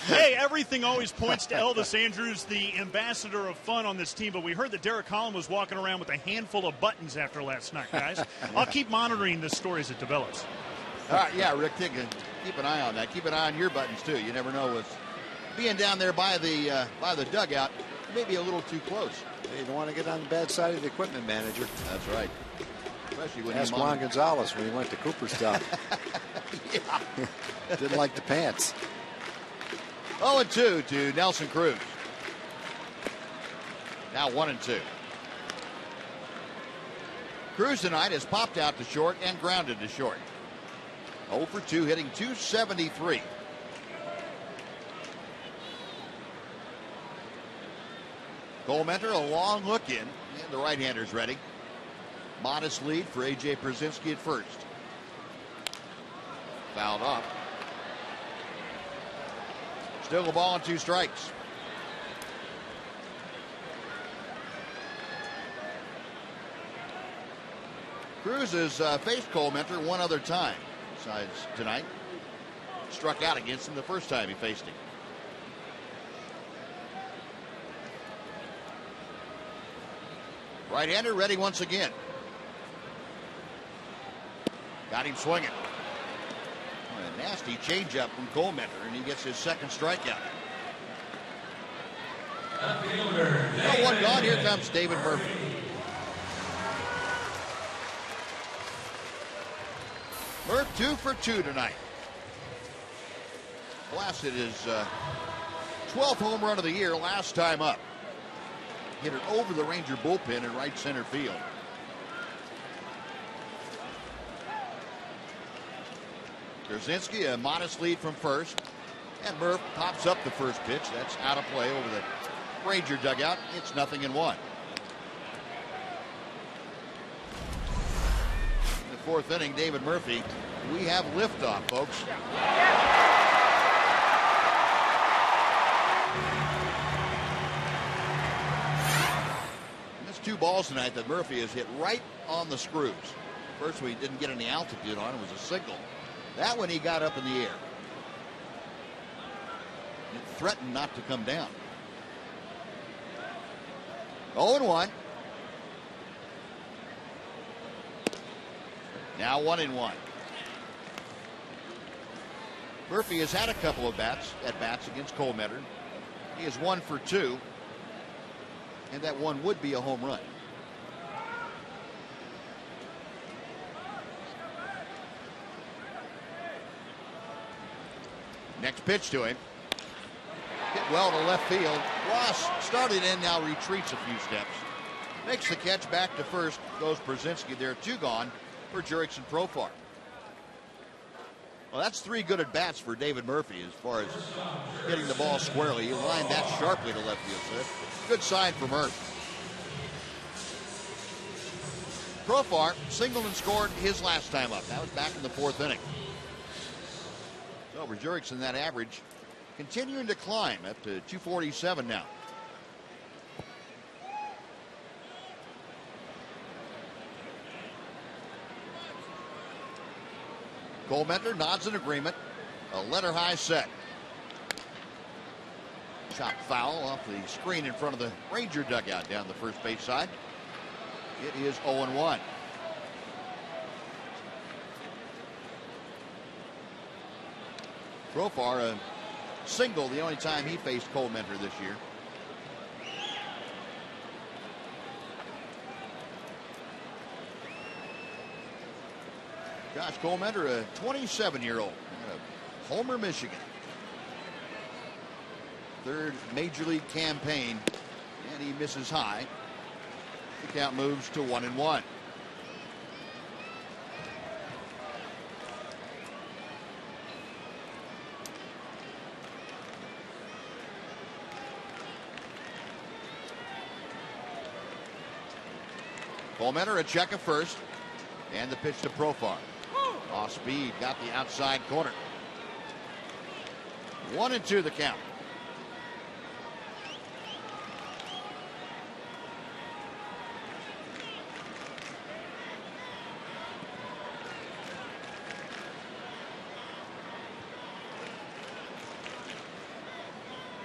Hey, everything always points to Elvis Andrus, the ambassador of fun on this team, but we heard that Derek Holland was walking around with a handful of buttons after last night, guys. I'll keep monitoring this story as it develops. All right, yeah, Rick, keep an eye on that. Keep an eye on your buttons, too. You never know what's being down there by the dugout. Maybe a little too close. You don't want to get on the bad side of the equipment manager. That's right. Especially when ask Juan Gonzalez when he went to Cooperstown. Didn't like the pants. 0-2 to Nelson Cruz. Now 1-2. Cruz tonight has popped out to short and grounded to short. 0 for 2, hitting .273. Coleman, a long look in, and the right-hander's ready. Modest lead for A.J. Pierzynski at first. Fouled off. Still a ball and 2 strikes. Cruz has faced Coleman one other time besides tonight. Struck out against him the first time he faced him. Right-hander ready once again. Got him swinging. A nasty changeup from Coleman, and he gets his second strikeout. Well, one gone. Here comes David Murphy. Murph 2 for 2 tonight. Blasted his 12th home run of the year last time up. Hit it over the Ranger bullpen in right center field. Pierzynski, a modest lead from first. And Murph pops up the first pitch. That's out of play over the Ranger dugout. It's 0-1. In the 4th inning, David Murphy. We have liftoff, folks. That's 2 balls tonight that Murphy has hit right on the screws. First one he didn't get any altitude on. It was a single. That one he got up in the air. It threatened not to come down. 0-1. Now 1-1. Murphy has had a couple of at-bats against Coleman. He is 1 for 2. And that one would be a home run. Next pitch to him. Hit well to left field. Ross started in, now retreats a few steps. Makes the catch back to first. Goes Pierzynski. There are 2 gone for Jurickson Profar. Well, that's 3 good at-bats for David Murphy as far as hitting the ball squarely. He lined that sharply to left field. So that's a good sign for Murphy. Profar singled and scored his last time up. That was back in the 4th inning. So for Jurickson, that average continuing to climb up to 247 now. Coleman nods in agreement. A letter high set. Chop foul off the screen in front of the Ranger dugout down the first base side. It is 0-1. Profar, a single the only time he faced Cole Mentor this year. Josh Cole Mentor, a 27-year-old out of Homer, Michigan. Third major league campaign, and he misses high. The count moves to 1-1. Cole Mentor a check at first, and the pitch to Profar. Off speed, got the outside corner. 1-2 the count.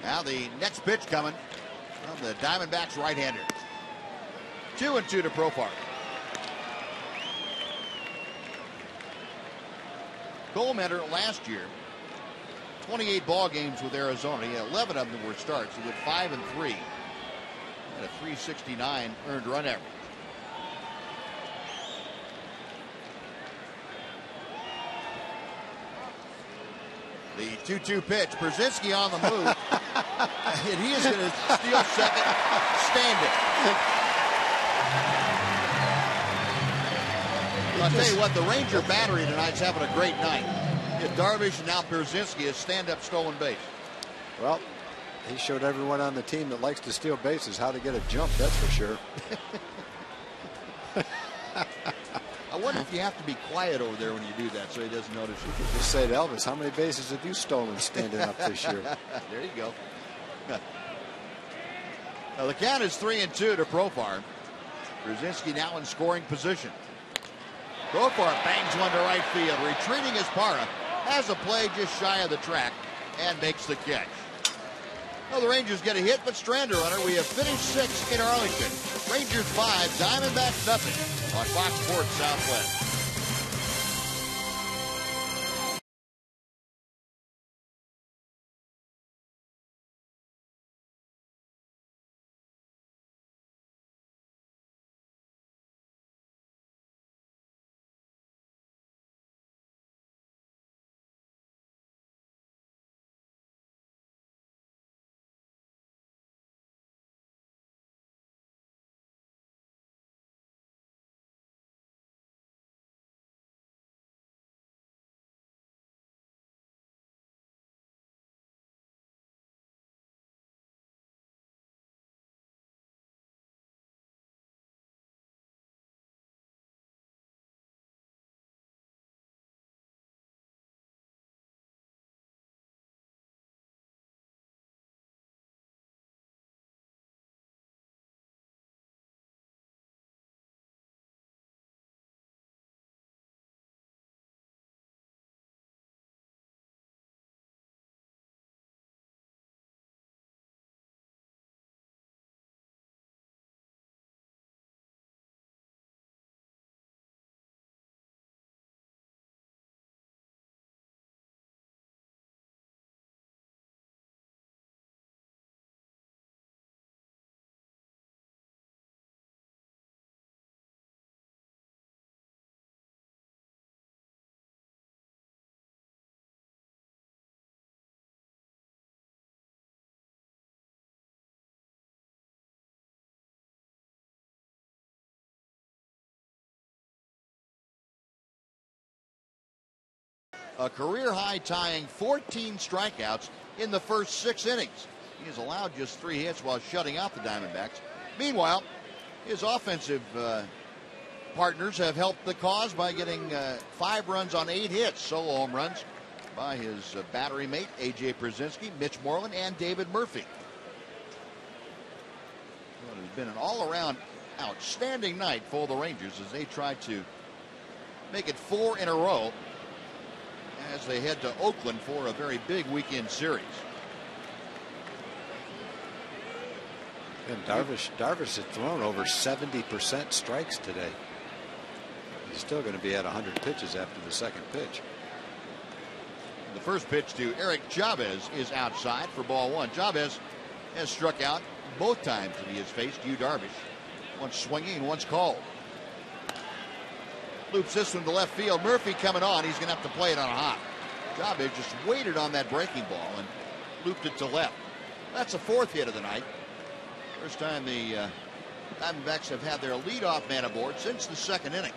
Now the next pitch coming from the Diamondbacks right-hander. 2-2 to Profar. Cole Mentor last year, 28 ball games with Arizona. He had 11 of them were starts. He went 5-3 at a 369 earned run average. The 2-2 pitch. Pierzynski on the move. And he is going to steal second, stand it. I'll tell you what, the Ranger battery tonight's having a great night. Darvish and now Pierzynski a stand-up stolen base. Well, he showed everyone on the team that likes to steal bases how to get a jump, that's for sure. I wonder if you have to be quiet over there when you do that so he doesn't notice you. You could just say to Elvis, how many bases have you stolen standing up this year? There you go. Now the count is 3-2 to Profar. Pierzynski now in scoring position. Profar bangs one to right field. Retreating Esparra has a play just shy of the track and makes the catch. Well, the Rangers get a hit, but strand a runner. We have finished 6 in Arlington. Rangers 5, Diamondbacks nothing on Fox Sports Southwest. A career-high tying 14 strikeouts in the first 6 innings. He has allowed just 3 hits while shutting out the Diamondbacks. Meanwhile, his offensive partners have helped the cause by getting 5 runs on 8 hits. Solo home runs by his battery mate, A.J. Pierzynski, Mitch Moreland, and David Murphy. Well, it has been an all-around outstanding night for the Rangers as they try to make it 4 in a row as they head to Oakland for a very big weekend series. And Darvish had thrown over 70% strikes today. He's still going to be at 100 pitches after the second pitch. The first pitch to Eric Chavez is outside for ball one. Chavez has struck out both times that he has faced Yu Darvish. Once swinging and once called. Loops this one to left field. Murphy coming on. He's going to have to play it on a hop. Chavez just waited on that breaking ball and looped it to left. That's the fourth hit of the night. First time the Diamondbacks have had their leadoff man aboard since the second inning.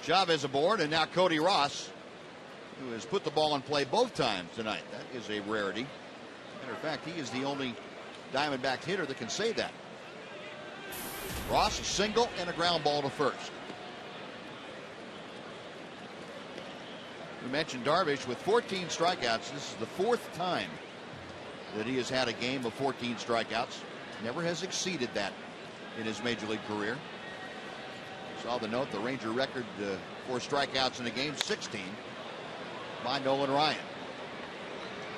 Chavez aboard, and now Cody Ross, who has put the ball in play both times tonight. That is a rarity. Matter of fact, he is the only Diamondback hitter that can say that. Ross, a single and a ground ball to first. We mentioned Darvish with 14 strikeouts. This is the fourth time that he has had a game of 14 strikeouts. Never has exceeded that in his major league career. Saw the note, the Ranger record for strikeouts in a game, 16 by Nolan Ryan.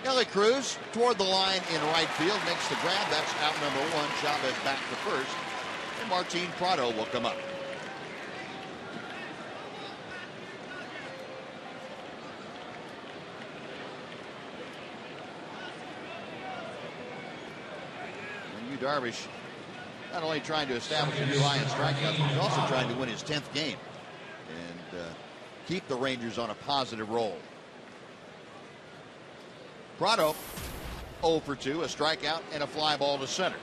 Nelly Cruz toward the line in right field, makes the grab. That's out number one. Chavez back to first, and Martin Prado will come up. And Yu Darvish not only trying to establish a new high in strikeouts, but he's also trying to win his 10th game and keep the Rangers on a positive roll. Prado 0 for 2, a strikeout and a fly ball to center.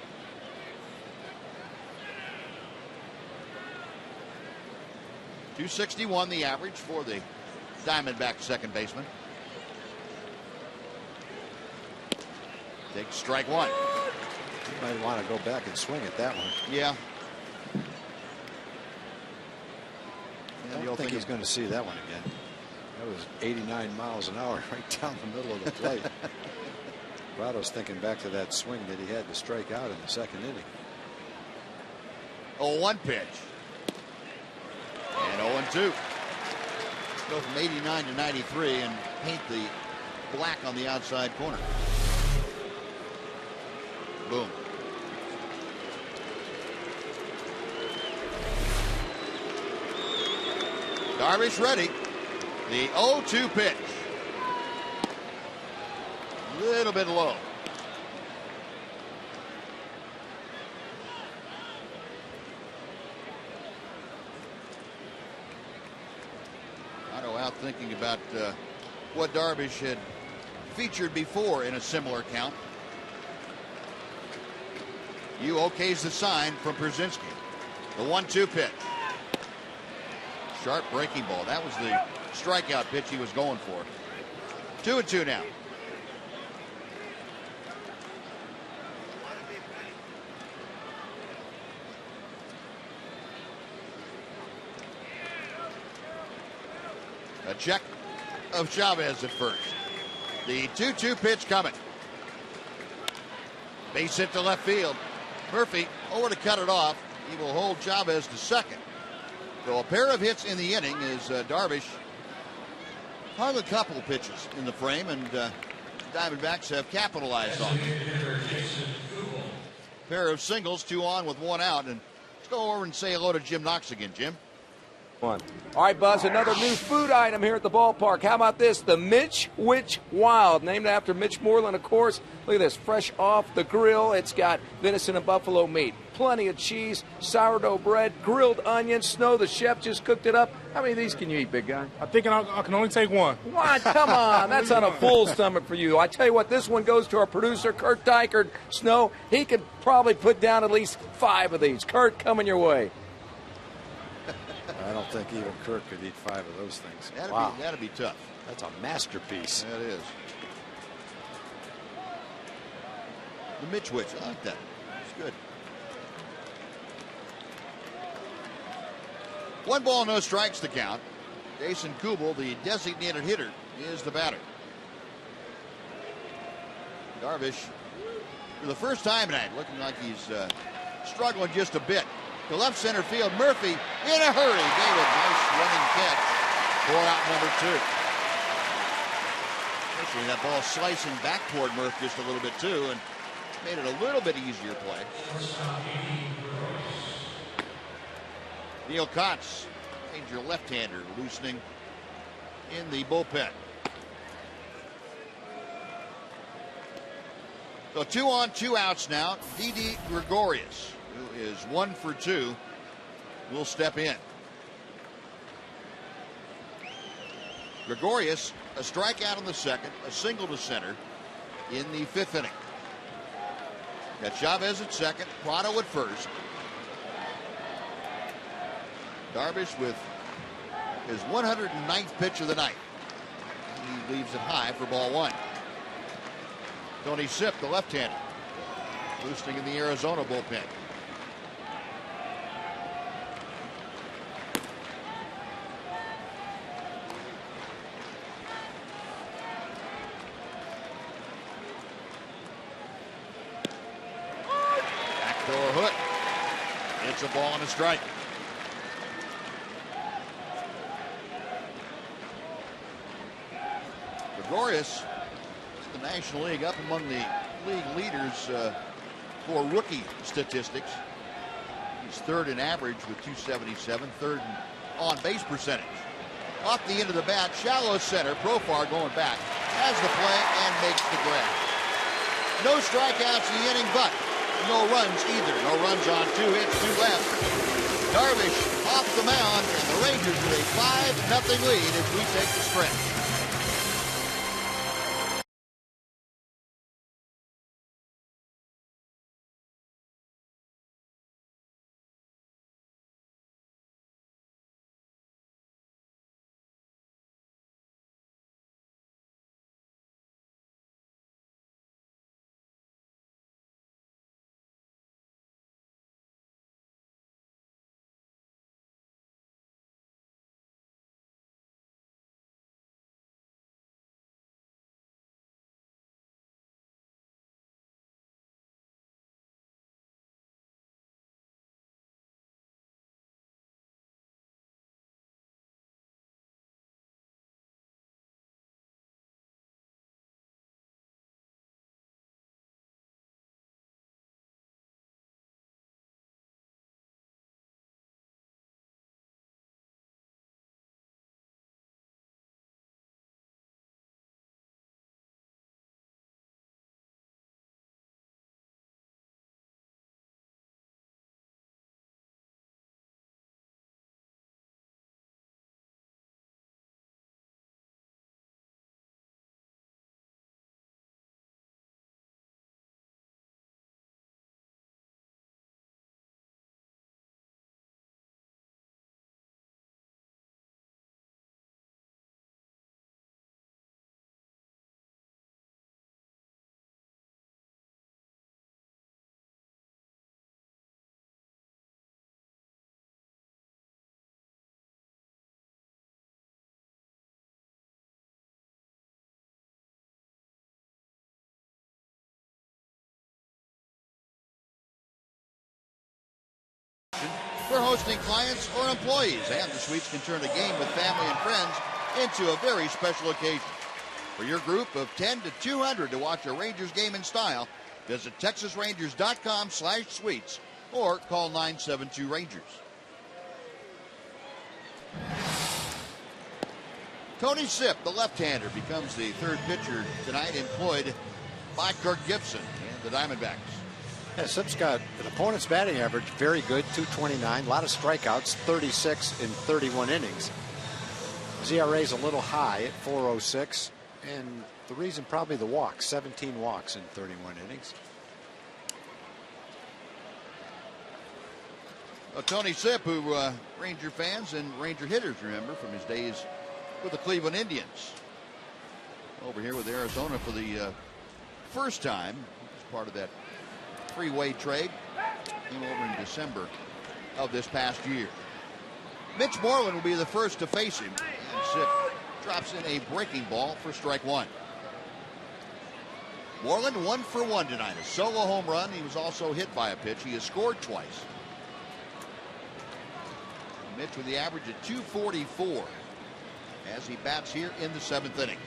.261 the average for the Diamondback second baseman. Takes strike one. You might want to go back and swing at that one. Yeah. I don't think he's going to see that one again. That was 89 miles an hour right down the middle of the plate. Prado's thinking back to that swing that he had to strike out in the second inning. 0-1 pitch. And 0-2. Go from 89 to 93 and paint the black on the outside corner. Boom. Darvish ready. The 0-2 pitch. A little bit low. Otto out thinking about what Darvish had featured before in a similar count. Yu okays the sign from Pierzynski. The 1-2 pitch. Sharp breaking ball. That was the strikeout pitch he was going for. 2-2 now. A check of Chavez at first. The 2-2 pitch coming. Base hit to left field. Murphy over to cut it off. He will hold Chavez to second. So a pair of hits in the inning as Darvish hung a couple of pitches in the frame, and Diamondbacks have capitalized on it. Pair of singles, 2 on with 1 out. And let's go over and say hello to Jim Knox again. Jim. All right, Buzz, another new food item here at the ballpark. How about this? The Mitch Witch Wild, named after Mitch Moreland, of course. Look at this, fresh off the grill. It's got venison and buffalo meat, plenty of cheese, sourdough bread, grilled onions. Snow, the chef, just cooked it up. How many of these can you eat, big guy? I think I can only take one. What? Come on. That's on a full stomach for you. I tell you what, this one goes to our producer, Kurt Dykert. Snow, he could probably put down at least 5 of these. Kurt, coming your way. I don't think even Kirk could eat 5 of those things. That'd be tough. That's a masterpiece. That is. The Mitch Witch. I like that. It's good. 1 ball, no strikes to count. Jason Kubel, the designated hitter, is the batter. Darvish, for the first time tonight, looking like he's struggling just a bit. To left center field, Murphy in a hurry. David, nice running catch for out number 2. Actually, that ball slicing back toward Murph just a little bit too, and made it a little bit easier play. Neil Kotz Ranger left-hander loosening in the bullpen. So 2 on, 2 outs now. Didi Gregorius, who is 1 for 2, will step in. Gregorius, a strikeout in the second, a single to center in the 5th inning. Got Chavez at second, Prado at first. Darvish with his 109th pitch of the night. He leaves it high for ball 1. Tony Sipp, the left-hander, boosting in the Arizona bullpen. Backdoor hook. It's a ball and a strike. Gregorius, the National League, up among the league leaders for rookie statistics. He's 3rd in average with 277, 3rd in on-base percentage. Off the end of the bat, shallow center, Profar going back, has the play and makes the grab. No strikeouts in the inning, but no runs either. No runs on 2 hits, 2 left. Darvish off the mound, and the Rangers with a 5-0 lead as we take the stretch. For hosting clients or employees, and the suites can turn a game with family and friends into a very special occasion. For your group of 10 to 200 to watch a Rangers game in style, visit TexasRangers.com/suites or call 972-RANGERS. Tony Sipp, the left-hander, becomes the 3rd pitcher tonight employed by Kirk Gibson and the Diamondbacks. Yeah, Sipp's got an opponent's batting average very good, 229, a lot of strikeouts, 36 in 31 innings. His ERA is a little high at 4.06, and the reason probably the walks, 17 walks in 31 innings. Well, Tony Sipp, who Ranger fans and Ranger hitters remember from his days with the Cleveland Indians. Over here with Arizona for the first time as part of that freeway trade. Came over in December of this past year. Mitch Moreland will be the first to face him, and Sipp drops in a breaking ball for strike 1. Moreland 1 for 1 tonight, a solo home run. He was also hit by a pitch. He has scored twice. Mitch with the average at 244 as he bats here in the 7th inning.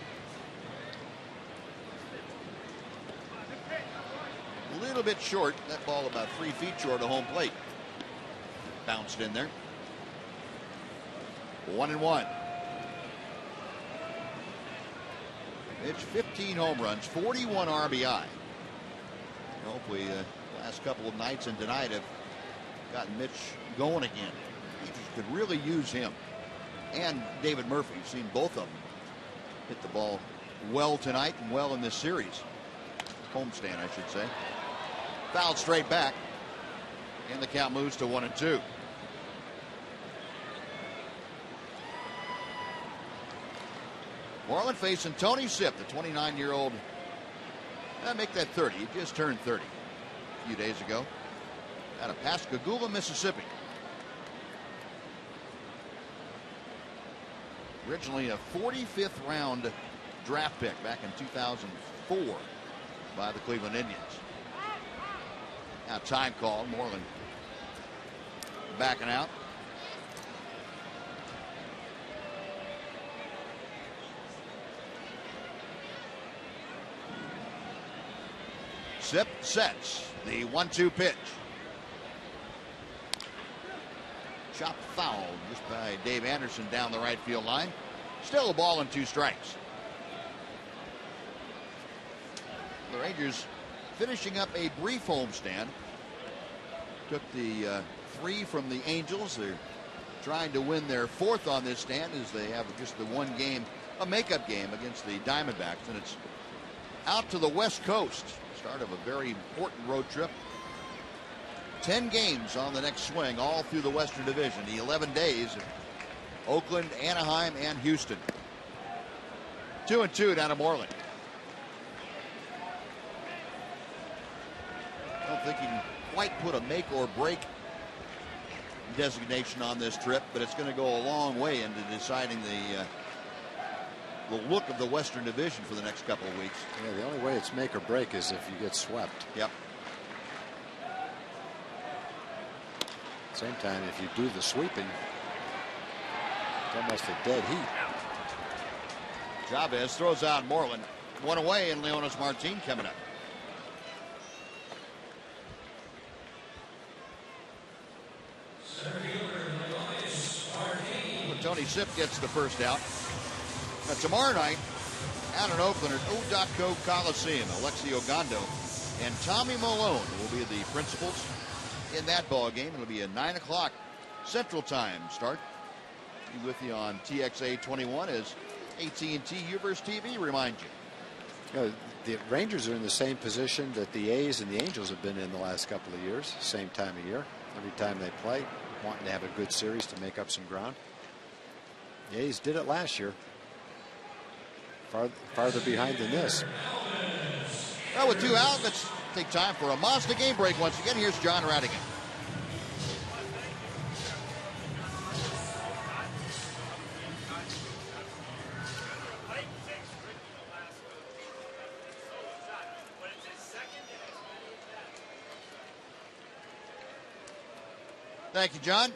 A little bit short, that ball about 3 feet short of home plate. Bounced in there. 1-1. Mitch, 15 home runs, 41 RBI. Hopefully, the last couple of nights and tonight have gotten Mitch going again. He could really use him. And David Murphy, seen both of them hit the ball well tonight and well in this series. Homestand, I should say. Fouled straight back. And the count moves to 1-2. Moreland facing Tony Sipp, the 29-year-old. Make that 30. He just turned 30 a few days ago. Out of Pascagoula, Mississippi. Originally a 45th round draft pick back in 2004 by the Cleveland Indians. Now time call. Moreland backing out. Sipp sets the 1-2 pitch. Chop foul just by Dave Anderson down the right field line. Still a ball and 2 strikes. The Rangers finishing up a brief homestand. Took the 3 from the Angels. They're trying to win their 4th on this stand as they have just the 1 game, a makeup game against the Diamondbacks. And it's out to the West Coast. Start of a very important road trip. 10 games on the next swing, all through the Western Division. The 11 days of Oakland, Anaheim, and Houston. 2-2 down to Moreland. I don't think he can quite put a make or break designation on this trip, but it's going to go a long way into deciding the look of the Western Division for the next couple of weeks. Yeah, the only way it's make or break is if you get swept. Yep. Same time, if you do the sweeping, it's almost a dead heat. Chavez throws out Moreland. 1 away, and Leonis Martin coming up. Tony Sipp gets the first out. Now, tomorrow night, out in Oakland at Odotco Coliseum, Alexi Ogando and Tommy Malone will be the principals in that ball game. It'll be a 9 o'clock Central Time start. Be with you on TXA 21 as AT&T Uverse TV remind you. The Rangers are in the same position that the A's and the Angels have been in the last couple of years. Same time of year. Every time they play, wanting to have a good series to make up some ground. The A's did it last year. Farther behind than this. Well, with 2 out, let's take time for a Mazda game break once again. Here's John Radigan. Thank you, John.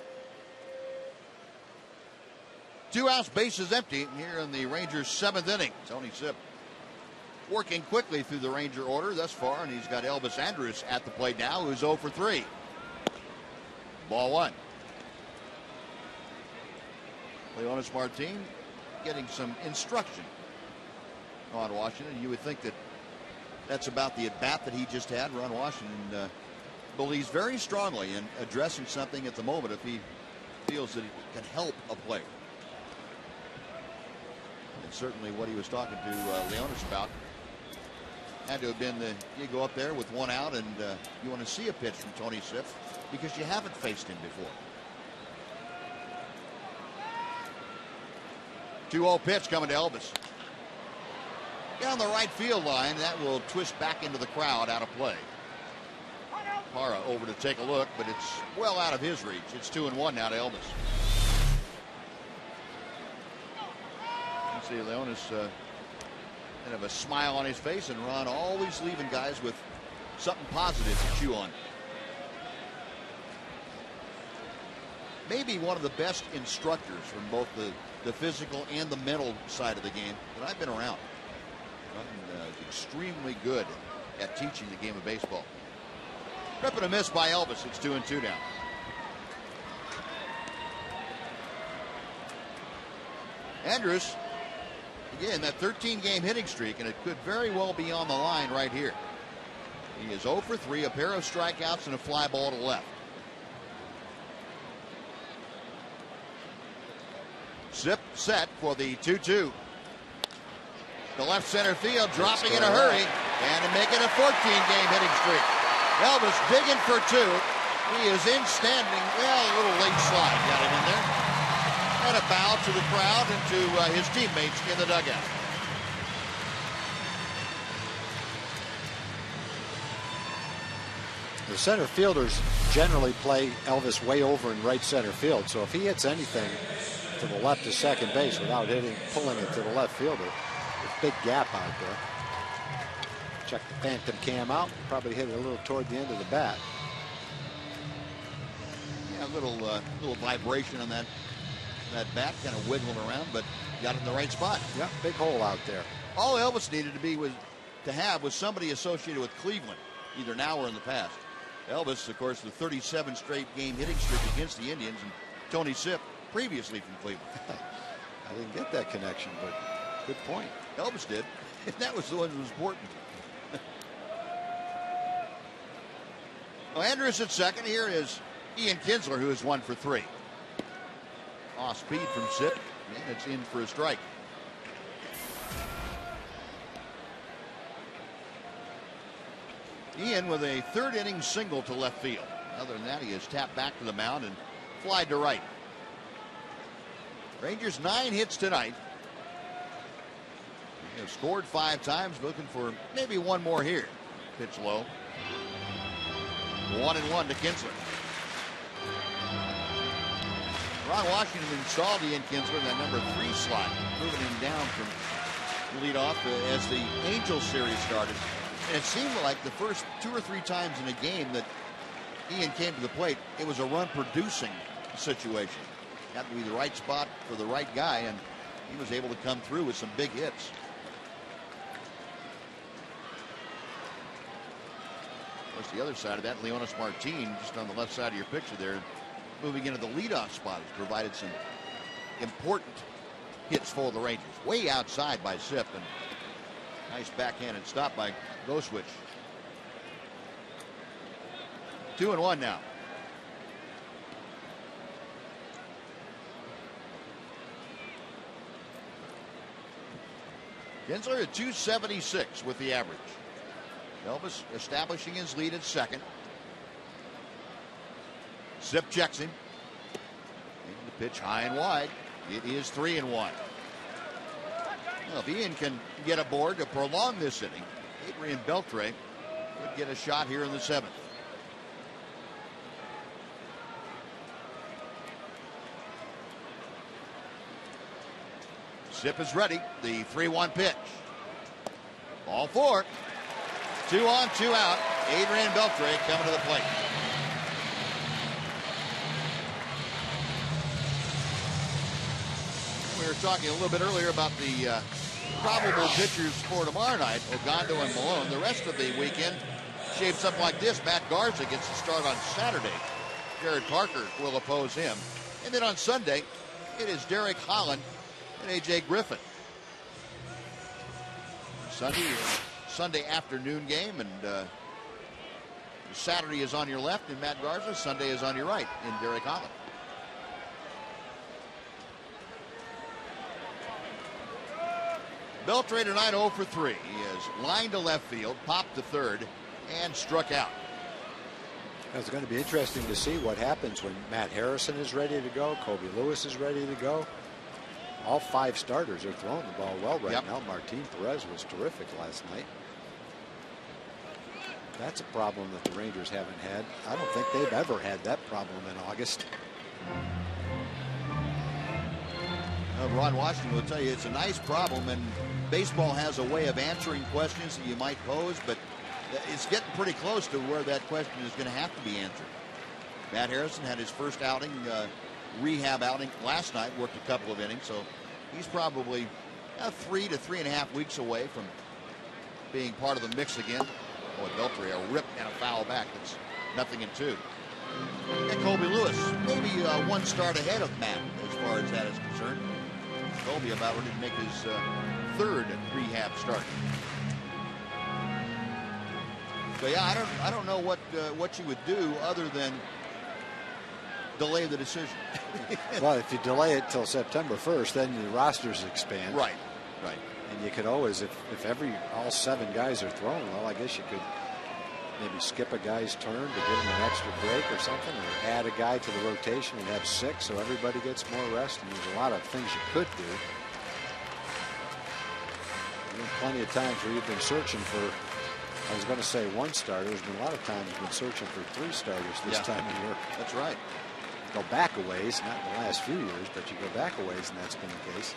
2 outs, bases empty here in the Rangers' 7th inning. Tony Sipp working quickly through the Ranger order thus far, and he's got Elvis Andrus at the plate now, who's 0 for 3. Ball 1. Leonis Martin getting some instruction on Washington. You would think that that's about the at-bat that he just had. Ron Washington believes very strongly in addressing something at the moment if he feels that it can help a player. And certainly what he was talking to Leonis about had to have been you go up there with 1 out and you want to see a pitch from Tony Sipp because you haven't faced him before. 2-0 pitch coming to Elvis. Down the right field line, that will twist back into the crowd out of play. Parra over to take a look, but it's well out of his reach. It's 2-1 now to Elvis. You see Leonis kind of a smile on his face, and Ron always leaving guys with something positive to chew on. Maybe one of the best instructors from both the physical and the mental side of the game that I've been around. Ron is extremely good at teaching the game of baseball. Rip and a miss by Elvis. It's 2-2 now. Andrus, again, that 13-game hitting streak, and it could very well be on the line right here. He is 0 for 3, a pair of strikeouts and a fly ball to left. Zip set for the 2-2. The left center field dropping in a hurry and to make it a 14-game hitting streak. Elvis digging for 2. He is in standing. Well, a little late slide got him in there. And a bow to the crowd and to his teammates in the dugout. The center fielders generally play Elvis way over in right center field. So if he hits anything to the left of second base without pulling it to the left fielder, there's a big gap out there. Check the phantom cam out. Probably hit it a little toward the end of the bat. Yeah, a little vibration on that bat, kind of wiggling around, but got it in the right spot. Yeah, big hole out there. All Elvis needed to have was somebody associated with Cleveland, either now or in the past. Elvis, of course, the 37 straight game hitting streak against the Indians, and Tony Sipp previously from Cleveland. I didn't get that connection, but good point. Elvis did. That was the one that was important. Well, Andrus at second. Here is Ian Kinsler, who is 1 for 3. Off speed from Sipp, and it's in for a strike. Ian with a third inning single to left field. Other than that, he has tapped back to the mound and flied to right. Rangers 9 hits tonight. They have scored 5 times, looking for maybe one more here. Pitch low. 1-1 to Kinsler. Ron Washington installed Ian Kinsler in that number 3 slot, moving him down from leadoff as the Angels series started. And it seemed like the first 2 or 3 times in a game that Ian came to the plate, it was a run-producing situation. Got to be the right spot for the right guy, and he was able to come through with some big hits. Of course, the other side of that, Leonis Martin, just on the left side of your picture there, moving into the leadoff spot, has provided some important hits for the Rangers. Way outside by Sipp, and nice backhanded stop by Goswitch. 2-1 now. Kinsler at 276 with the average. Elvis establishing his lead at second. Sipp checks him. And the pitch high and wide. It is 3-1. Well, if Ian can get aboard to prolong this inning, Adrian Beltre could get a shot here in the 7th. Sipp is ready. The 3-1 pitch. Ball 4. 2 on, 2 out. Adrian Beltre coming to the plate. We were talking a little bit earlier about the probable pitchers for tomorrow night, Ogando and Malone. The rest of the weekend shapes up like this. Matt Garza gets to start on Saturday. Jared Parker will oppose him. And then on Sunday, it is Derek Holland and A.J. Griffin. Sunday afternoon game, and Saturday is on your left in Matt Garza. Sunday is on your right in Derek Holland. Beltre tonight 0 for 3. He has lined to left field, popped to third, and struck out. It's going to be interesting to see what happens when Matt Harrison is ready to go, Kobe Lewis is ready to go. All 5 starters are throwing the ball well right now. Martin Perez was terrific last night. That's a problem that the Rangers haven't had. I don't think they've ever had that problem in August. Ron Washington will tell you it's a nice problem, and baseball has a way of answering questions that you might pose, but it's getting pretty close to where that question is going to have to be answered. Matt Harrison had his first outing, rehab outing last night, worked a couple of innings, so he's probably 3 to 3.5 weeks away from being part of the mix again. Boy, Beltre, a rip and a foul back. That's 0-2. And Kobe Lewis, maybe 1 start ahead of Matt as far as that is concerned. Colby about ready to make his third rehab start. So yeah, I don't know what you would do other than delay the decision. Well, if you delay it till September 1st, then the rosters expand. Right. And you could always, if all 7 guys are thrown, well, I guess you could maybe skip a guy's turn to give him an extra break or something, or add a guy to the rotation and have 6 so everybody gets more rest. And there's a lot of things you could do. There's been plenty of times where you've been searching for, I was going to say 1 starter. There's been a lot of times you've been searching for 3 starters this time of year. That's right. Go back a ways, not in the last few years, but you go back a ways, and that's been the case.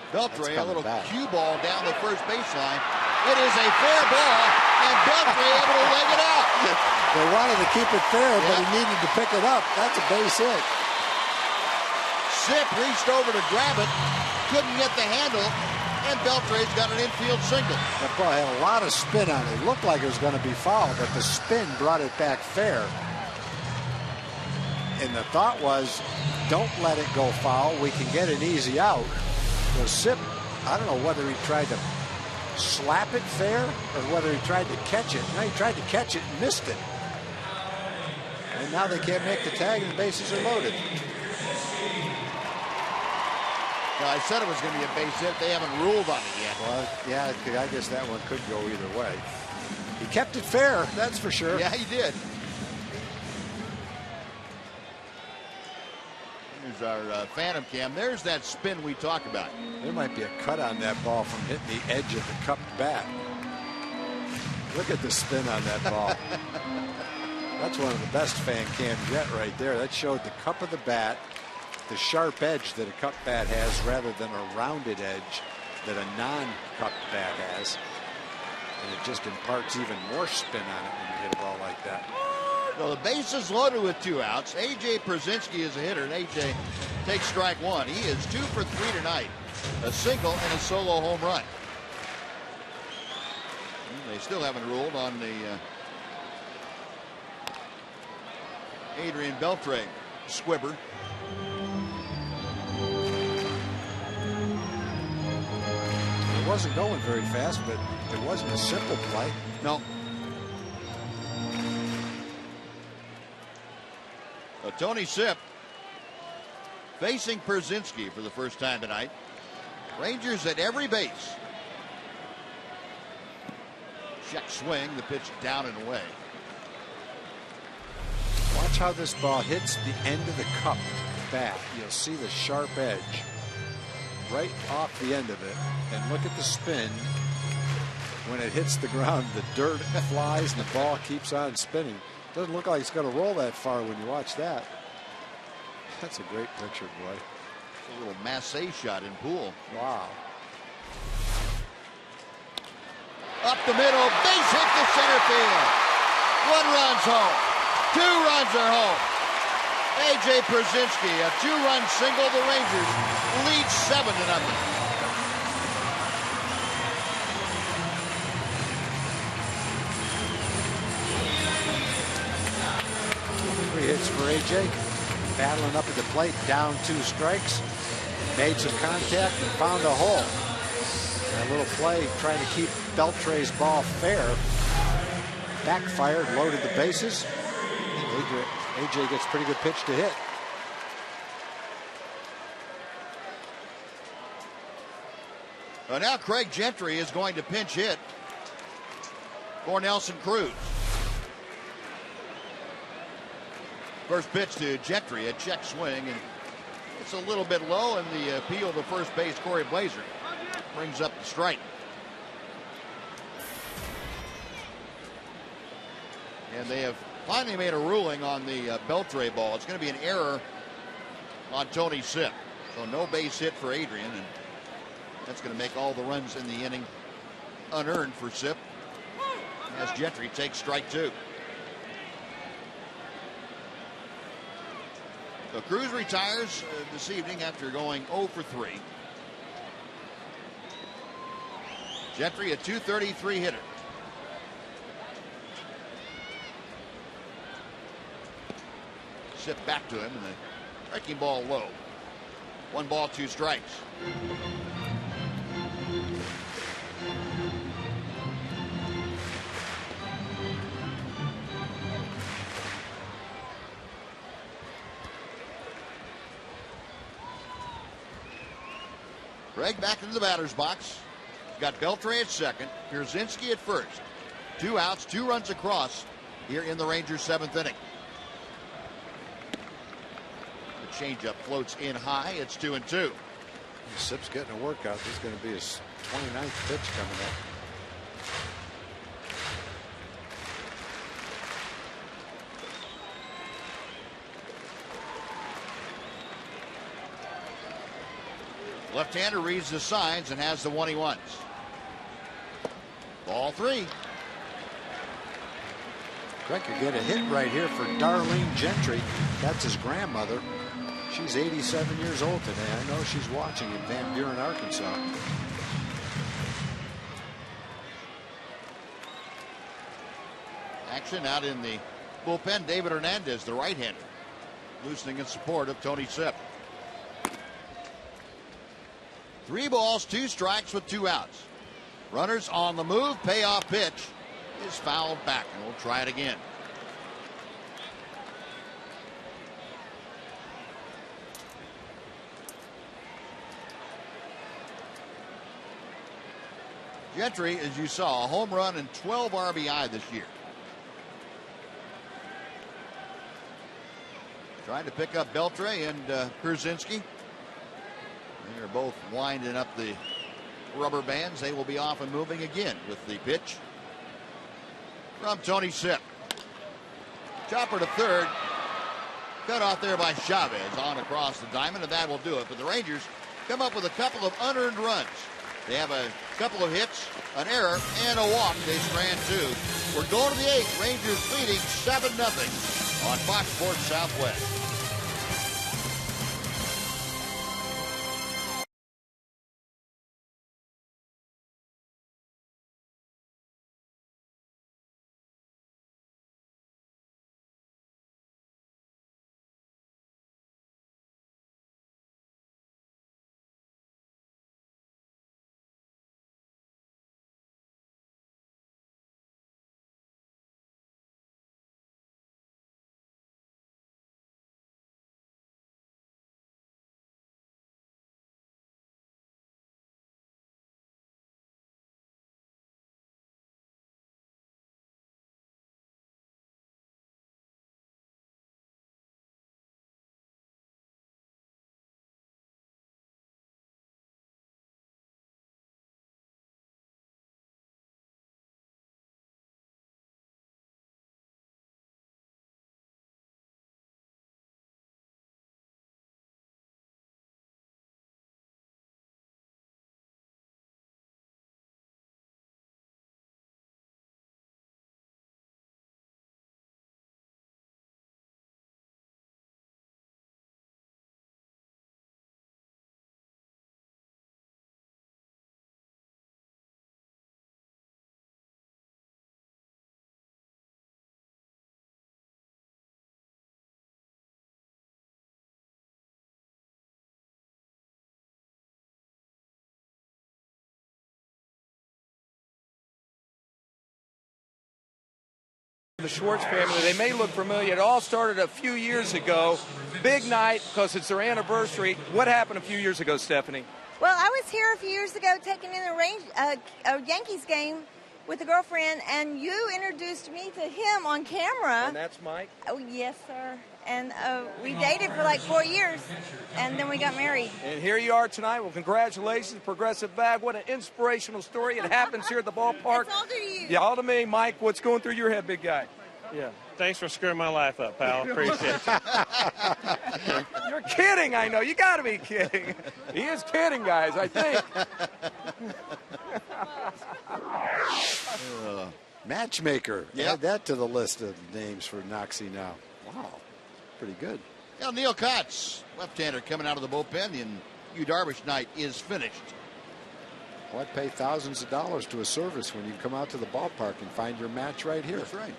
Beltre, a little cue ball down the first baseline. It is a fair ball, and Beltre able to leg it out. They wanted to keep it fair, but he needed to pick it up. That's a base hit. Sip reached over to grab it, couldn't get the handle, and Beltre's got an infield single. That ball had a lot of spin on it. It looked like it was going to be foul, but the spin brought it back fair. And the thought was, don't let it go foul. We can get an easy out. Well, Sip, I don't know whether he tried to slap it fair or whether he tried to catch it. No, he tried to catch it and missed it. And now they can't make the tag and the bases are loaded. Well, I said it was going to be a base hit. They haven't ruled on it yet. Well, yeah, I guess that one could go either way. He kept it fair, that's for sure. Yeah, he did. Here's our Phantom Cam. There's that spin we talk about. There might be a cut on that ball from hitting the edge of the cupped bat. Look at the spin on that ball. That's one of the best fan cams yet right there. That showed the cup of the bat, the sharp edge that a cupped bat has rather than a rounded edge that a non-cupped bat has. And it just imparts even more spin on it when you hit a ball like that. So the base is loaded with 2 outs. A.J. Pierzynski is a hitter, and A.J. takes strike 1. He is 2 for 3 tonight. A single and a solo home run. They still haven't ruled on the Adrian Beltre squibber. It wasn't going very fast, but it wasn't a simple play. No. So Tony Sip facing Pierzynski for the first time tonight. Rangers at every base. Check swing, the pitch down and away. Watch how this ball hits the end of the cup bat. You'll see the sharp edge right off the end of it. And look at the spin. When it hits the ground, the dirt flies and the ball keeps on spinning. Doesn't look like it's going to roll that far when you watch that. That's a great picture, boy. A little Massey shot in pool. Wow. Up the middle, base hit to center field. 1 run's home. 2 runs are home. A.J. Pierzynski, a 2-run single. The Rangers lead 7-0. 3 hits for A.J. Battling up at the plate, down 2 strikes. Made some contact and found a hole. And a little play trying to keep Beltre's ball fair. Backfired, loaded the bases. A.J. gets a pretty good pitch to hit. Well, now Craig Gentry is going to pinch hit for Nelson Cruz. First pitch to Gentry, a check swing, and it's a little bit low, and the appeal to first base, Corey Blazer, brings up the strike. And they have finally made a ruling on the Beltre ball. It's going to be an error on Tony Sip. So no base hit for Adrian, and that's going to make all the runs in the inning unearned for Sip as Gentry takes strike 2. So Cruz retires this evening after going 0 for 3. Gentry, a .233 hitter. Sip back to him, and the breaking ball low. 1 ball, 2 strikes. Greg back into the batter's box. He's got Beltre at second, Pierzynski at first. 2 outs, 2 runs across here in the Rangers' 7th inning. The changeup floats in high. It's 2-2. Sip's getting a workout. This is going to be his 29th pitch coming up. Left-hander reads the signs and has the one he wants. Ball 3. Greg could get a hit right here for Darlene Gentry. That's his grandmother. She's 87 years old today. I know she's watching in Van Buren, Arkansas. Action out in the bullpen. David Hernandez, the right-hander, loosening in support of Tony Sip. 3 balls, 2 strikes with 2 outs. Runners on the move. Payoff pitch is fouled back, and we'll try it again. Gentry, as you saw, a home run and 12 RBI this year. Trying to pick up Beltre and Pierzynski. They're both winding up the rubber bands. They will be off and moving again with the pitch from Tony Sip. Chopper to third. Cut off there by Chavez on across the diamond, and that will do it. But the Rangers come up with a couple of unearned runs. They have a couple of hits, an error, and a walk. They strand 2. We're going to the 8th. Rangers leading 7-0 on Fox Sports Southwest. The Schwartz family, they may look familiar. It all started a few years ago. Big night because it's their anniversary. What happened a few years ago, Stephanie? Well, I was here a few years ago taking in a Yankees game with a girlfriend, and you introduced me to him on camera. And that's Mike? Oh, yes, sir. And we dated for like 4 years, and then we got married. And here you are tonight. Well, congratulations, Progressive Bag. What an inspirational story. It happens here at the ballpark. It's all to you. Yeah, all to me. Mike, what's going through your head, big guy? Yeah, thanks for screwing my life up, pal. Appreciate it. You're kidding, I know. You got to be kidding. He is kidding, guys, I think. Matchmaker. Yep. Add that to the list of names for Noxie now. Wow, pretty good. Now Neil Kotz, left-hander coming out of the bullpen, and Yu Darvish night is finished. Well, I'd pay thousands of dollars to a service when you come out to the ballpark and find your match right here. That's right.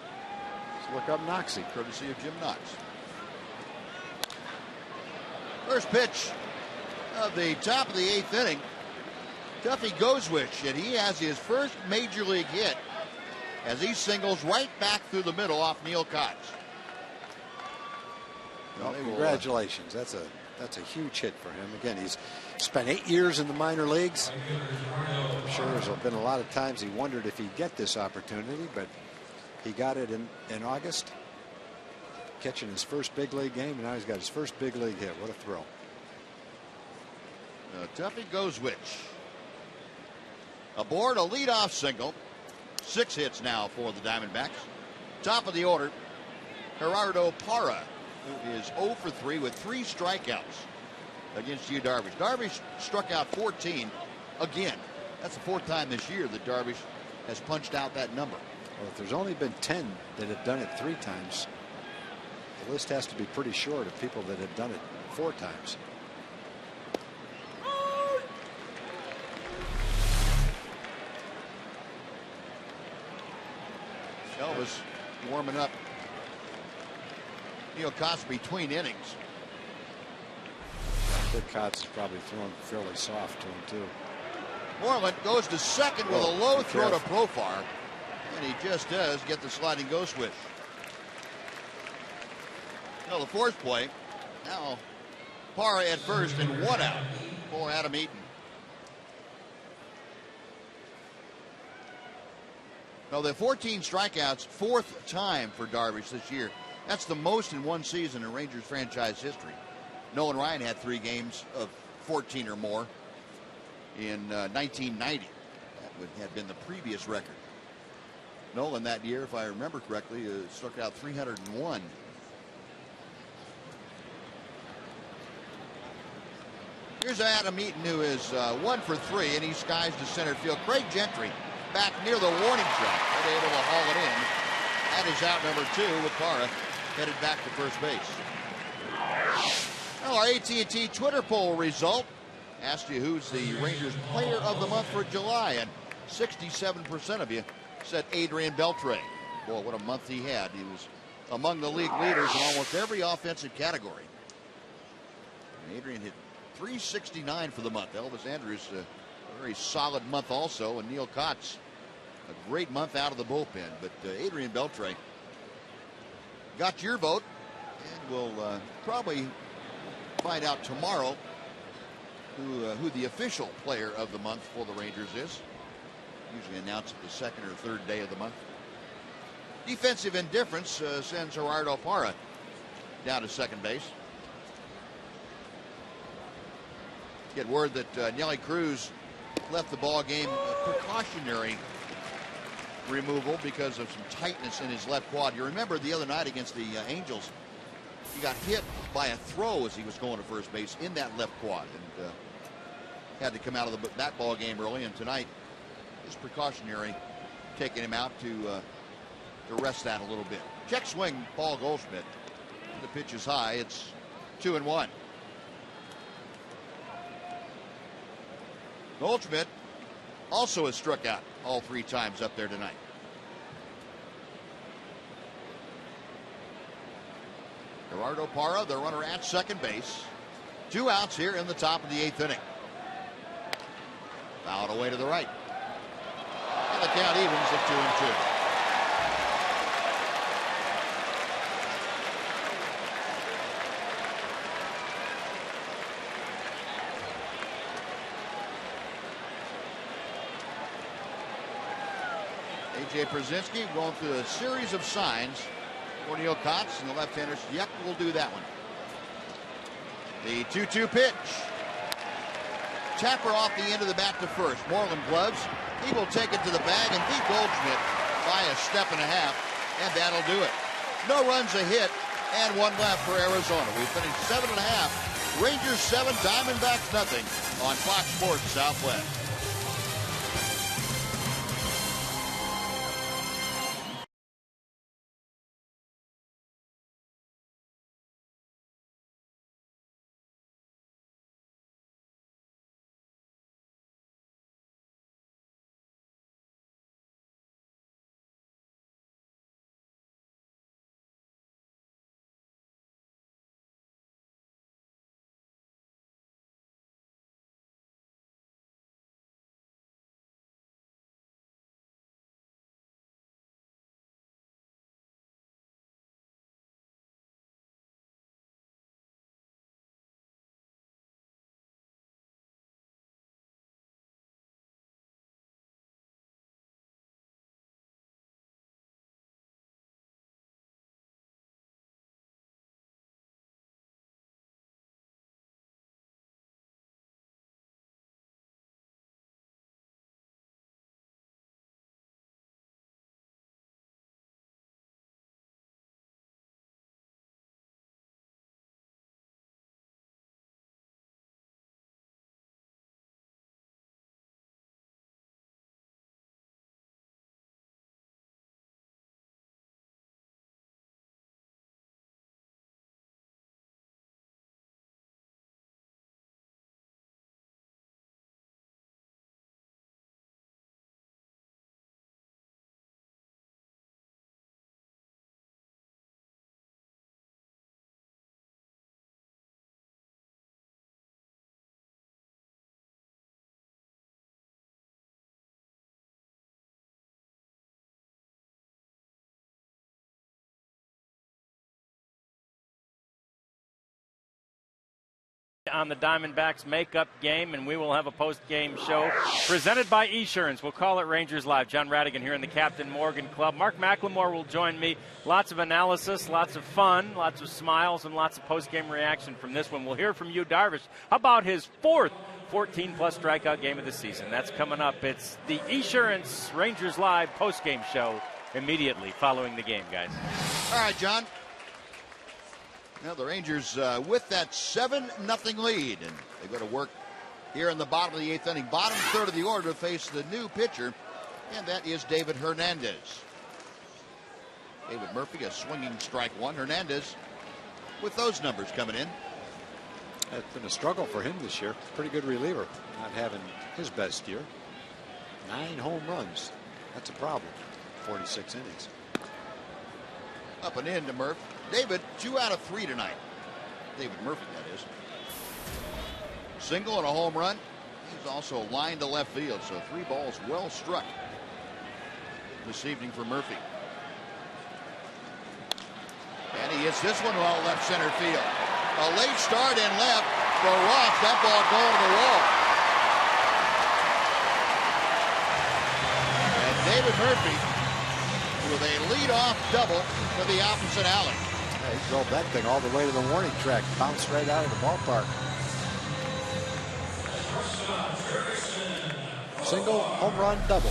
Let's look up Noxie. Courtesy of Jim Knox. First pitch of the top of the 8th inning. Tuffy Goswich, and he has his first major league hit as he singles right back through the middle off Neil Cox. Well, congratulations. That's a huge hit for him. Again, he's spent 8 years in the minor leagues. I'm sure there's been a lot of times he wondered if he'd get this opportunity, but he got it in August, catching his first big league game, and now he's got his first big league hit. What a thrill. Tuffy Goswich aboard a leadoff single. 6 hits now for the Diamondbacks. Top of the order, Gerardo Parra, who is 0 for 3 with 3 strikeouts against Yu Darvish. Darvish struck out 14 again. That's the 4th time this year that Darvish has punched out that number. Well, if there's only been 10 that have done it 3 times, the list has to be pretty short of people that have done it 4 times. Elvis warming up Neil Cox between innings. Big Cox is probably throwing fairly soft to him, too. Moreland goes to second with a low throw to Profar, and he just does get the sliding go switch. Now the 4th play. Now Parra at first and 1 out for Adam Eaton. Now the 14 strikeouts, 4th time for Darvish this year. That's the most in one season in Rangers franchise history. Nolan Ryan had 3 games of 14 or more in 1990. That had been the previous record. Nolan that year, if I remember correctly, struck out 301. Here's Adam Eaton, who is 1 for 3, and he skies to center field. Craig Gentry back near the warning track, but able to haul it in. That is out number 2 with Parra headed back to first base. Well, our AT&T Twitter poll result asked you who's the Rangers player of the month for July, and 67% of you said Adrian Beltre. Boy, what a month he had. He was among the league leaders in almost every offensive category. And Adrian hit .369 for the month. Elvis Andrus, a very solid month also, and Neil Cox, a great month out of the bullpen. But Adrian Beltre got your vote, and we'll probably find out tomorrow who the official player of the month for the Rangers is. Usually announced at the 2nd or 3rd day of the month. Defensive indifference sends Gerardo Parra down to second base. Get word that Nelly Cruz left the ball game precautionary removal because of some tightness in his left quad. You remember the other night against the Angels, he got hit by a throw as he was going to first base in that left quad, and had to come out of that ball game early. And tonight, is precautionary, taking him out to rest that a little bit. Check swing, Paul Goldschmidt. The pitch is high. It's 2-1. Goldschmidt also has struck out all 3 times up there tonight. Gerardo Parra, the runner at second base. 2 outs here in the top of the 8th inning. Fouled away to the right. And the count evens at 2-2. A.J. Pierzynski going through a series of signs for Neil Cox, and the left-hander, yep, we'll do that one. The 2-2 pitch. Tapper off the end of the bat to first. Moreland gloves. He will take it to the bag and beat Goldschmidt by a step and a half, and that'll do it. No runs, a hit, and 1 left for Arizona. We finished 7.5. Rangers 7, Diamondbacks nothing on Fox Sports Southwest. on the Diamondbacks makeup game, and we will have a post-game show presented by Esurance. We'll call it Rangers Live. John Radigan here in the Captain Morgan Club. Mark McLemore will join me. Lots of analysis, lots of fun, lots of smiles, and lots of post-game reaction from this one. We'll hear from you, Darvish. How about his fourth 14-plus strikeout game of the season? That's coming up. It's the Esurance Rangers Live post-game show immediately following the game, guys. All right, John. Now the Rangers with that 7-0 lead, and they go to work here in the bottom of the 8th inning, bottom third of the order to face the new pitcher, and that is David Hernandez. David Murphy, a swinging strike one. Hernandez with those numbers coming in. It's been a struggle for him this year. Pretty good reliever, not having his best year. 9 home runs. That's a problem. 46 innings. Up and in to Murph. David, 2 out of 3 tonight. David Murphy, that is. Single and a home run. He's also lined to left field, so 3 balls well struck this evening for Murphy. And he hits this one well left center field. A late start in left for Ross. That ball going to the wall. And David Murphy with a leadoff double to the opposite alley. Yeah, he drove that thing all the way to the warning track. Bounced right out of the ballpark. Single, home run, double.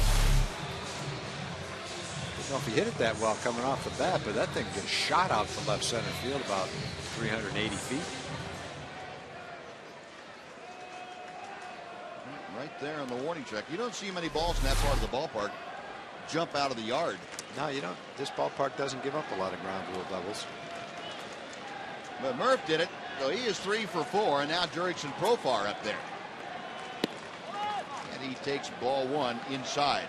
I don't know if he hit it that well coming off the bat, but that thing just shot out to left center field about 380 feet. Right there on the warning track. You don't see many balls in that part of the ballpark jump out of the yard. No, you don't. This ballpark doesn't give up a lot of ground rule doubles. But Murph did it, so he is 3 for 4, and now Jurickson Profar up there. And he takes ball 1 inside.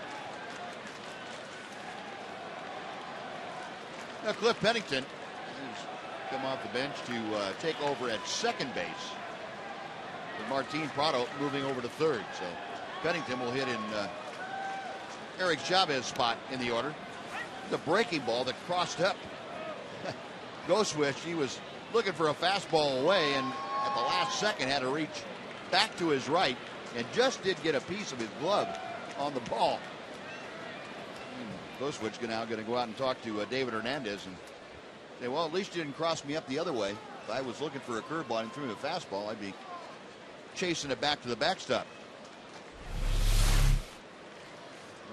Now Cliff Pennington has come off the bench to take over at second base. With Martin Prado moving over to third. So Pennington will hit in Eric Chavez's spot in the order. The breaking ball that crossed up. Goswitch, he was looking for a fastball away, and at the last second had to reach back to his right and just did get a piece of his glove on the ball. Goswitch now going to go out and talk to David Hernandez and say, well, at least you didn't cross me up the other way. If I was looking for a curveball and threw me a fastball, I'd be chasing it back to the backstop.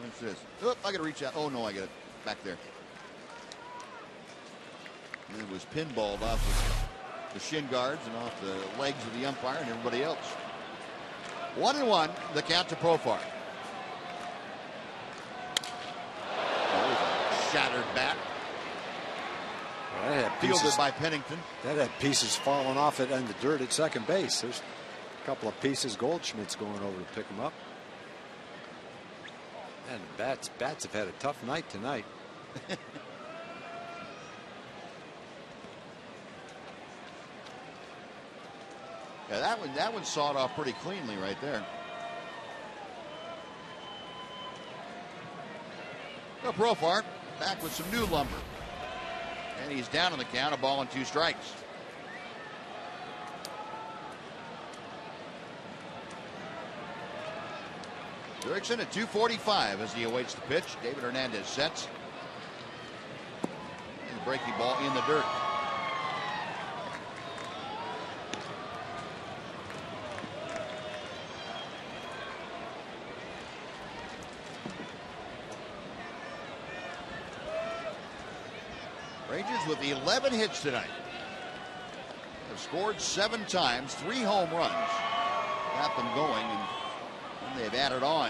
What's this? Oh, I got to reach out. Oh, no, I got it back there. And it was pinballed off the shin guards and off the legs of the umpire and everybody else. 1-1, the count to Profar. Oh, shattered bat. Well, that had pieces, fielded by Pennington. That had pieces falling off it in the dirt at second base. There's a couple of pieces. Goldschmidt's going over to pick them up. And the bats have had a tough night tonight. Yeah, that one sawed off pretty cleanly right there. So Profar back with some new lumber. And he's down on the count, 1 and 2 strikes. Jurickson at 245 as he awaits the pitch. David Hernandez sets. And the breaking ball in the dirt. Rangers with 11 hits tonight. Have scored 7 times, 3 home runs. Got them going, and they've added on.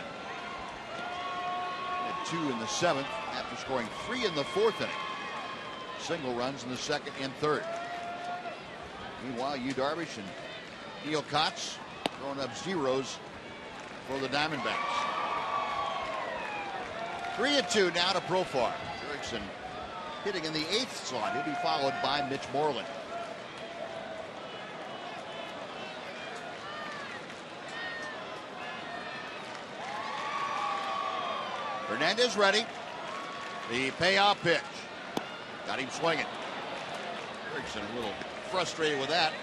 Had 2 in the 7th after scoring 3 in the 4th inning. Single runs in the 2nd and 3rd. Meanwhile, Yu Darvish and Neil Kotz throwing up zeros for the Diamondbacks. 3-2 now to Profar. Jurickson hitting in the 8th slot. He'll be followed by Mitch Moreland. Hernandez ready. The payoff pitch. Got him swinging. Jurickson a little frustrated with that.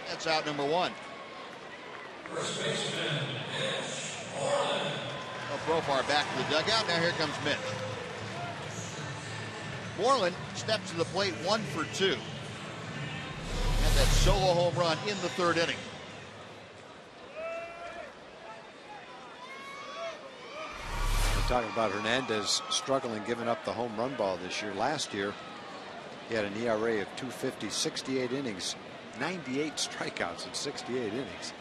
That's out number 1. First baseman, Mitch Moreland. A Profar back to the dugout. Now here comes Mitch. Moreland steps to the plate 1 for 2. And that solo home run in the 3rd inning. We're talking about Hernandez struggling giving up the home run ball this year. Last year, he had an ERA of 2.50, 68 innings, 98 strikeouts in 68 innings,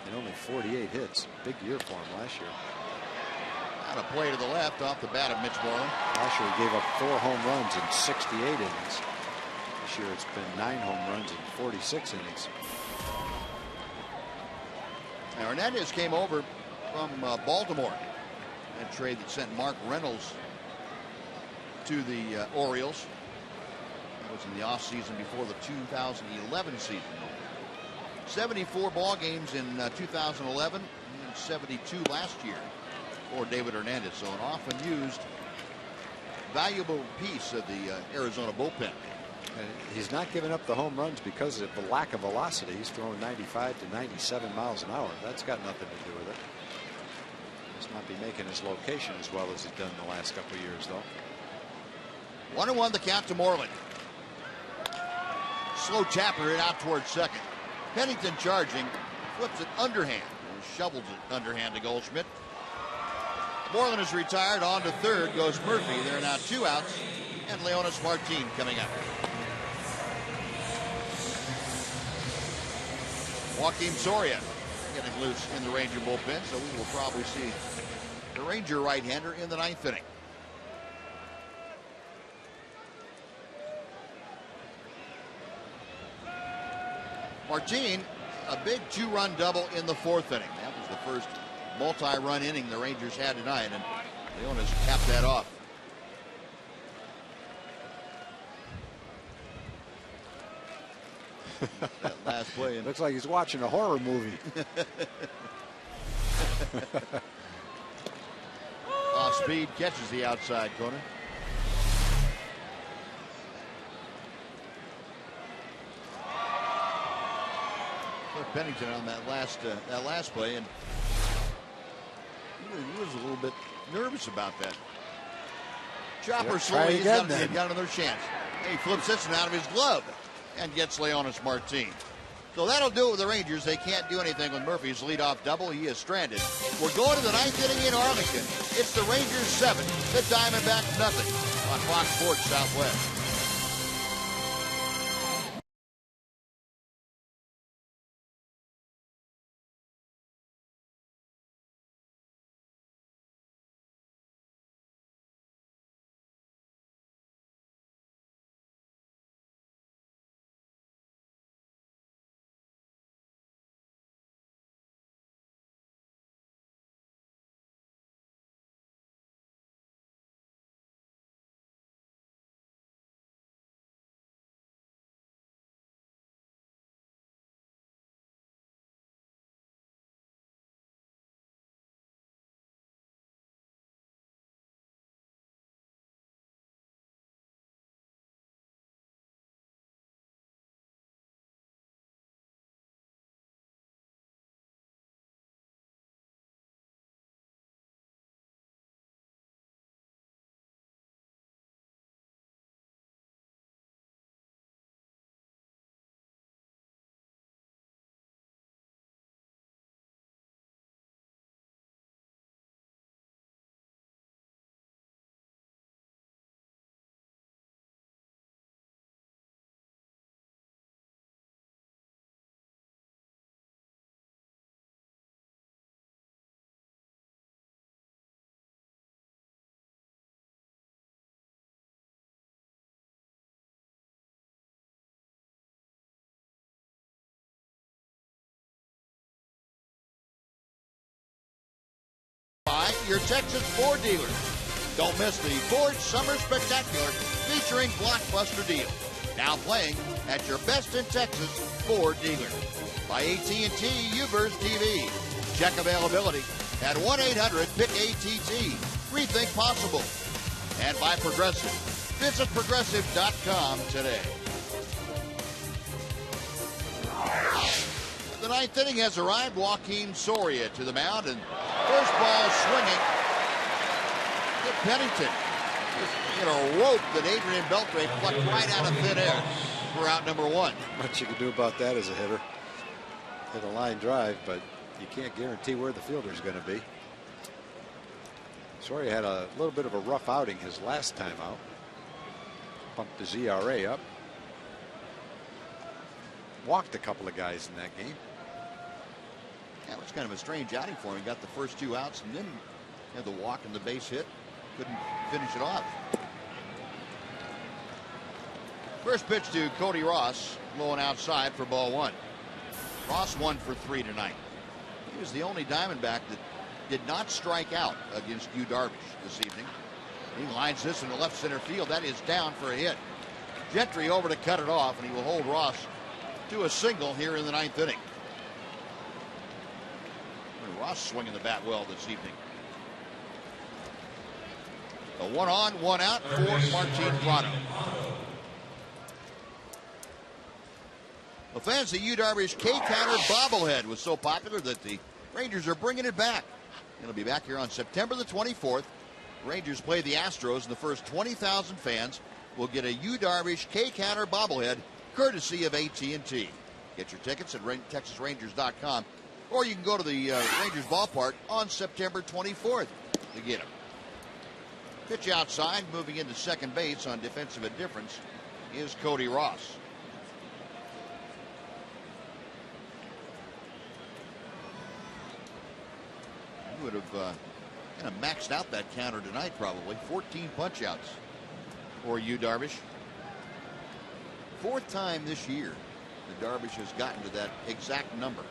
and only 48 hits. Big year for him last year. On a play to the left off the bat of Mitch Moreland. Last year he gave up 4 home runs in 68 innings. This year it's been 9 home runs in 46 innings. Now Hernandez came over from Baltimore. That trade that sent Mark Reynolds to the Orioles. That was in the offseason before the 2011 season. 74 ball games in 2011 and 72 last year for David Hernandez. So an often used, valuable piece of the Arizona bullpen. And he's not giving up the home runs because of the lack of velocity. He's throwing 95 to 97 miles an hour. That's got nothing to do with it. He's not be making his location as well as he's done the last couple of years, though. 1-1 the count to Moreland. Slow tapper it out towards second. Pennington charging, flips it underhand, shovels it underhand to Goldschmidt. Moreland is retired. On to third goes Murphy. There are now 2 outs, and Leonis Martin coming up. Joaquim Soria getting loose in the Ranger bullpen, so we will probably see the Ranger right-hander in the 9th inning. Martin, a big 2-run double in the 4th inning. That was the first multi-run inning the Rangers had tonight, and Leonis capped that off. That last play. Looks like he's watching a horror movie. Off speed, catches the outside corner. Pennington on that last play, and he was a little bit nervous about that. Chopper slowly, he's got another chance. He flips this one out of his glove and gets Leonis Martin. So that'll do it with the Rangers. They can't do anything with Murphy's leadoff double. He is stranded. We're going to the 9th inning in Arlington. It's the Rangers 7, the Diamondbacks nothing on Fox Sports Southwest. Your Texas Ford dealers. Don't miss the Ford Summer Spectacular featuring blockbuster deals. Now playing at your best in Texas Ford dealer. By AT&T UVerse TV. Check availability at 1-800-PIC-ATT. Rethink possible. And by Progressive. Visit Progressive.com today. The ninth inning has arrived. Joaquin Soria to the mound, and first ball swinging. Hit Pennington. In a rope that Adrian Beltre plucked right out of thin air for out number 1. What you can do about that as a hitter. Hit a line drive, but you can't guarantee where the fielder's going to be. Soria had a little bit of a rough outing his last time out. Bumped his ERA up. Walked a couple of guys in that game. That was kind of a strange outing for him. He got the first 2 outs and then had the walk and the base hit. Couldn't finish it off. First pitch to Cody Ross, low and outside for ball 1. Ross 1 for 3 tonight. He was the only Diamondback that did not strike out against Yu Darvish this evening. He lines this in the left center field. That is down for a hit. Gentry over to cut it off, and he will hold Ross to a single here in the 9th inning. And Ross swinging the bat well this evening. A 1 on, 1 out for Martin Prado. The fans, the Yu Darvish K-counter bobblehead was so popular that the Rangers are bringing it back. It'll be back here on September the 24th. Rangers play the Astros, and the first 20,000 fans will get a Yu Darvish K-counter bobblehead courtesy of AT&T. Get your tickets at TexasRangers.com, or you can go to the Rangers ballpark on September 24th to get them. Pitch outside, moving into second base on defensive indifference is Cody Ross. He would have kind of maxed out that counter tonight, probably. 14 punch-outs for Yu Darvish. 4th time this year that Darvish has gotten to that exact number.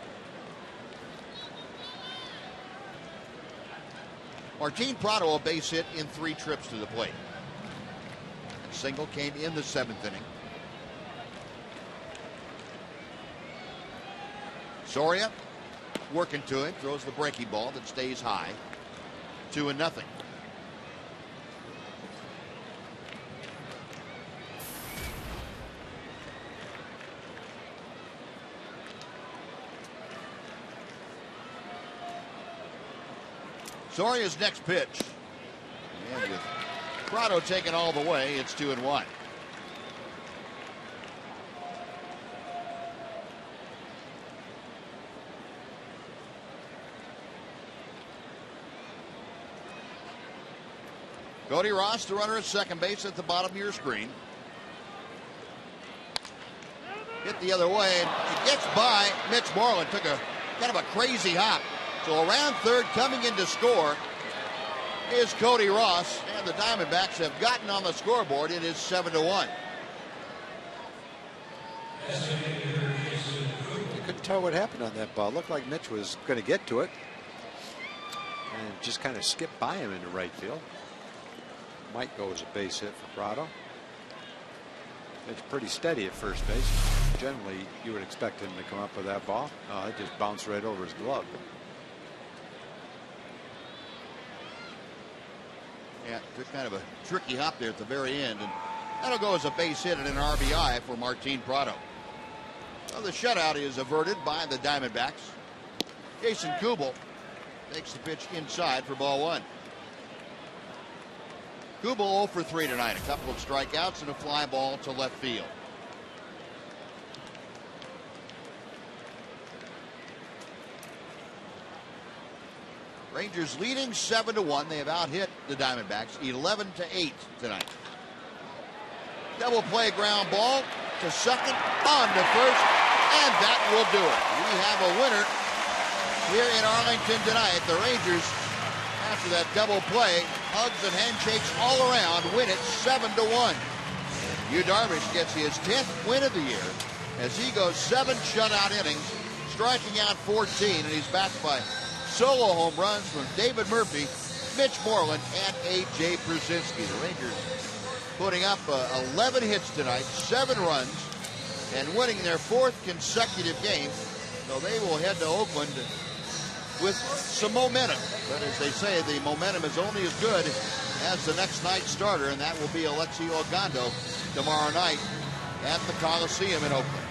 Martin Prado a base hit in 3 trips to the plate. A single came in the 7th inning. Soria working to him, throws the breaking ball that stays high. 2-0. Soria's next pitch. And with Prado taking all the way, it's 2-1. Cody Ross, the runner at second base at the bottom of your screen. Hit the other way, and it gets by Mitch Moreland. Took a kind of a crazy hop. So around third, coming in to score is Cody Ross, and the Diamondbacks have gotten on the scoreboard. It is 7-1. You couldn't tell what happened on that ball. It looked like Mitch was going to get to it and just kind of skipped by him into right field. Might go as a base hit for Prado. It's pretty steady at first base. Generally, you would expect him to come up with that ball. It just bounced right over his glove. Yeah, took kind of a tricky hop there at the very end, and that'll go as a base hit and an RBI for Martin Prado. Well, the shutout is averted by the Diamondbacks. Jason Kubel takes the pitch inside for ball 1. Kubel 0 for 3 tonight. A couple of strikeouts and a fly ball to left field. Rangers leading 7-1. They have out-hit the Diamondbacks 11-8 tonight. Double play ground ball to second, on to first, and that will do it. We have a winner here in Arlington tonight. The Rangers, after that double play, hugs and handshakes all around, win it 7-1. Yu Darvish gets his 10th win of the year as he goes 7 shutout innings, striking out 14, and he's backed by solo home runs from David Murphy, Mitch Moreland, and A.J. Pierzynski. The Rangers putting up 11 hits tonight, 7 runs, and winning their 4th consecutive game. So they will head to Oakland with some momentum. But as they say, the momentum is only as good as the next night's starter, and that will be Alexi Ogando tomorrow night at the Coliseum in Oakland.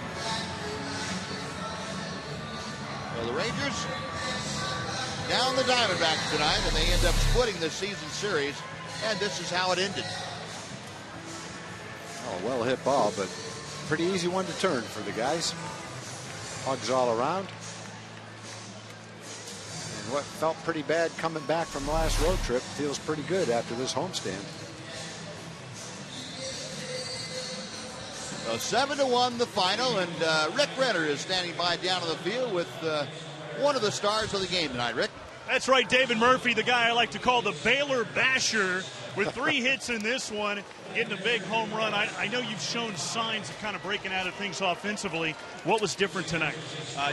So the Rangers down the Diamondbacks tonight, and they end up splitting the season series, and this is how it ended. Oh, well hit ball, but pretty easy one to turn for the guys. Hugs all around. And what felt pretty bad coming back from the last road trip feels pretty good after this homestand. So 7-1 the final, and Rick Renner is standing by down on the field with one of the stars of the game tonight. Rick? That's right, David Murphy, the guy I like to call the Baylor Basher, with 3 hits in this one, getting a big home run. I know you've shown signs of kind of breaking out of things offensively. What was different tonight?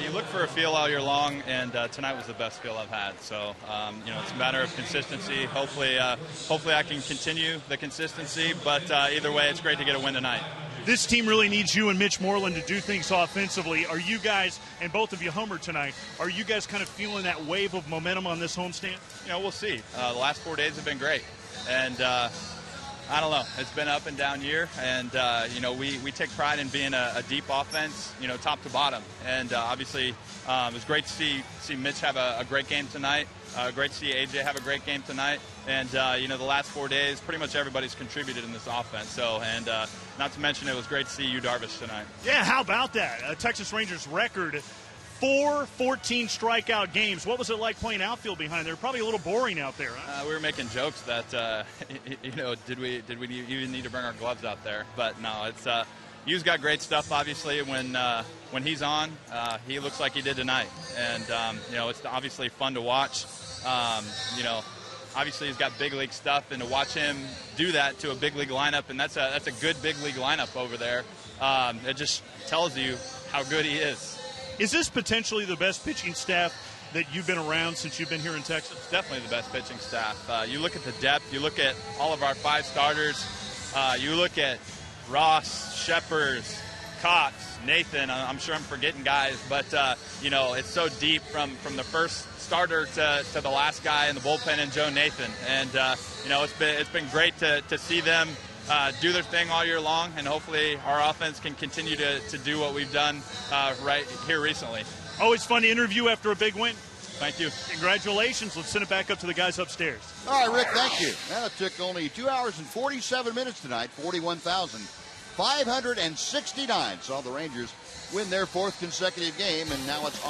You look for a feel all year long, and tonight was the best feel I've had. So, it's a matter of consistency. Hopefully I can continue the consistency, but either way, it's great to get a win tonight. This team really needs you and Mitch Moreland to do things offensively. Are you guys, and both of you homer tonight, are you guys kind of feeling that wave of momentum on this homestand? We'll see. The last 4 days have been great. And I don't know. It's been up and down year. And, we take pride in being a deep offense, top to bottom. And obviously it was great to see Mitch have a great game tonight. Great to see AJ have a great game tonight. And, the last 4 days, pretty much everybody's contributed in this offense. So, and not to mention it was great to see you, Darvish, tonight. Yeah, how about that? Texas Rangers record 4 14 strikeout games. What was it like playing outfield behind there? Probably a little boring out there, huh? We were making jokes that, did we even need to bring our gloves out there? But no, it's Yu's got great stuff. Obviously, when he's on, he looks like he did tonight, and it's obviously fun to watch. Obviously he's got big league stuff, and to watch him do that to a big league lineup, and that's a good big league lineup over there. It just tells you how good he is. Is this potentially the best pitching staff that you've been around since you've been here in Texas? It's definitely the best pitching staff. You look at the depth, you look at all of our 5 starters, you look at Ross, Sheppers, Cox, Nathan. I'm sure I'm forgetting guys, but it's so deep from the first starter to the last guy in the bullpen, and Joe Nathan. And it's been great to see them do their thing all year long, and hopefully our offense can continue to do what we've done right here recently. Always fun to interview after a big win. Thank you. Congratulations. Let's send it back up to the guys upstairs. All right, Rick, thank you. Well, it took only 2 hours and 47 minutes tonight, 41,569. Saw the Rangers win their 4th consecutive game, and now it's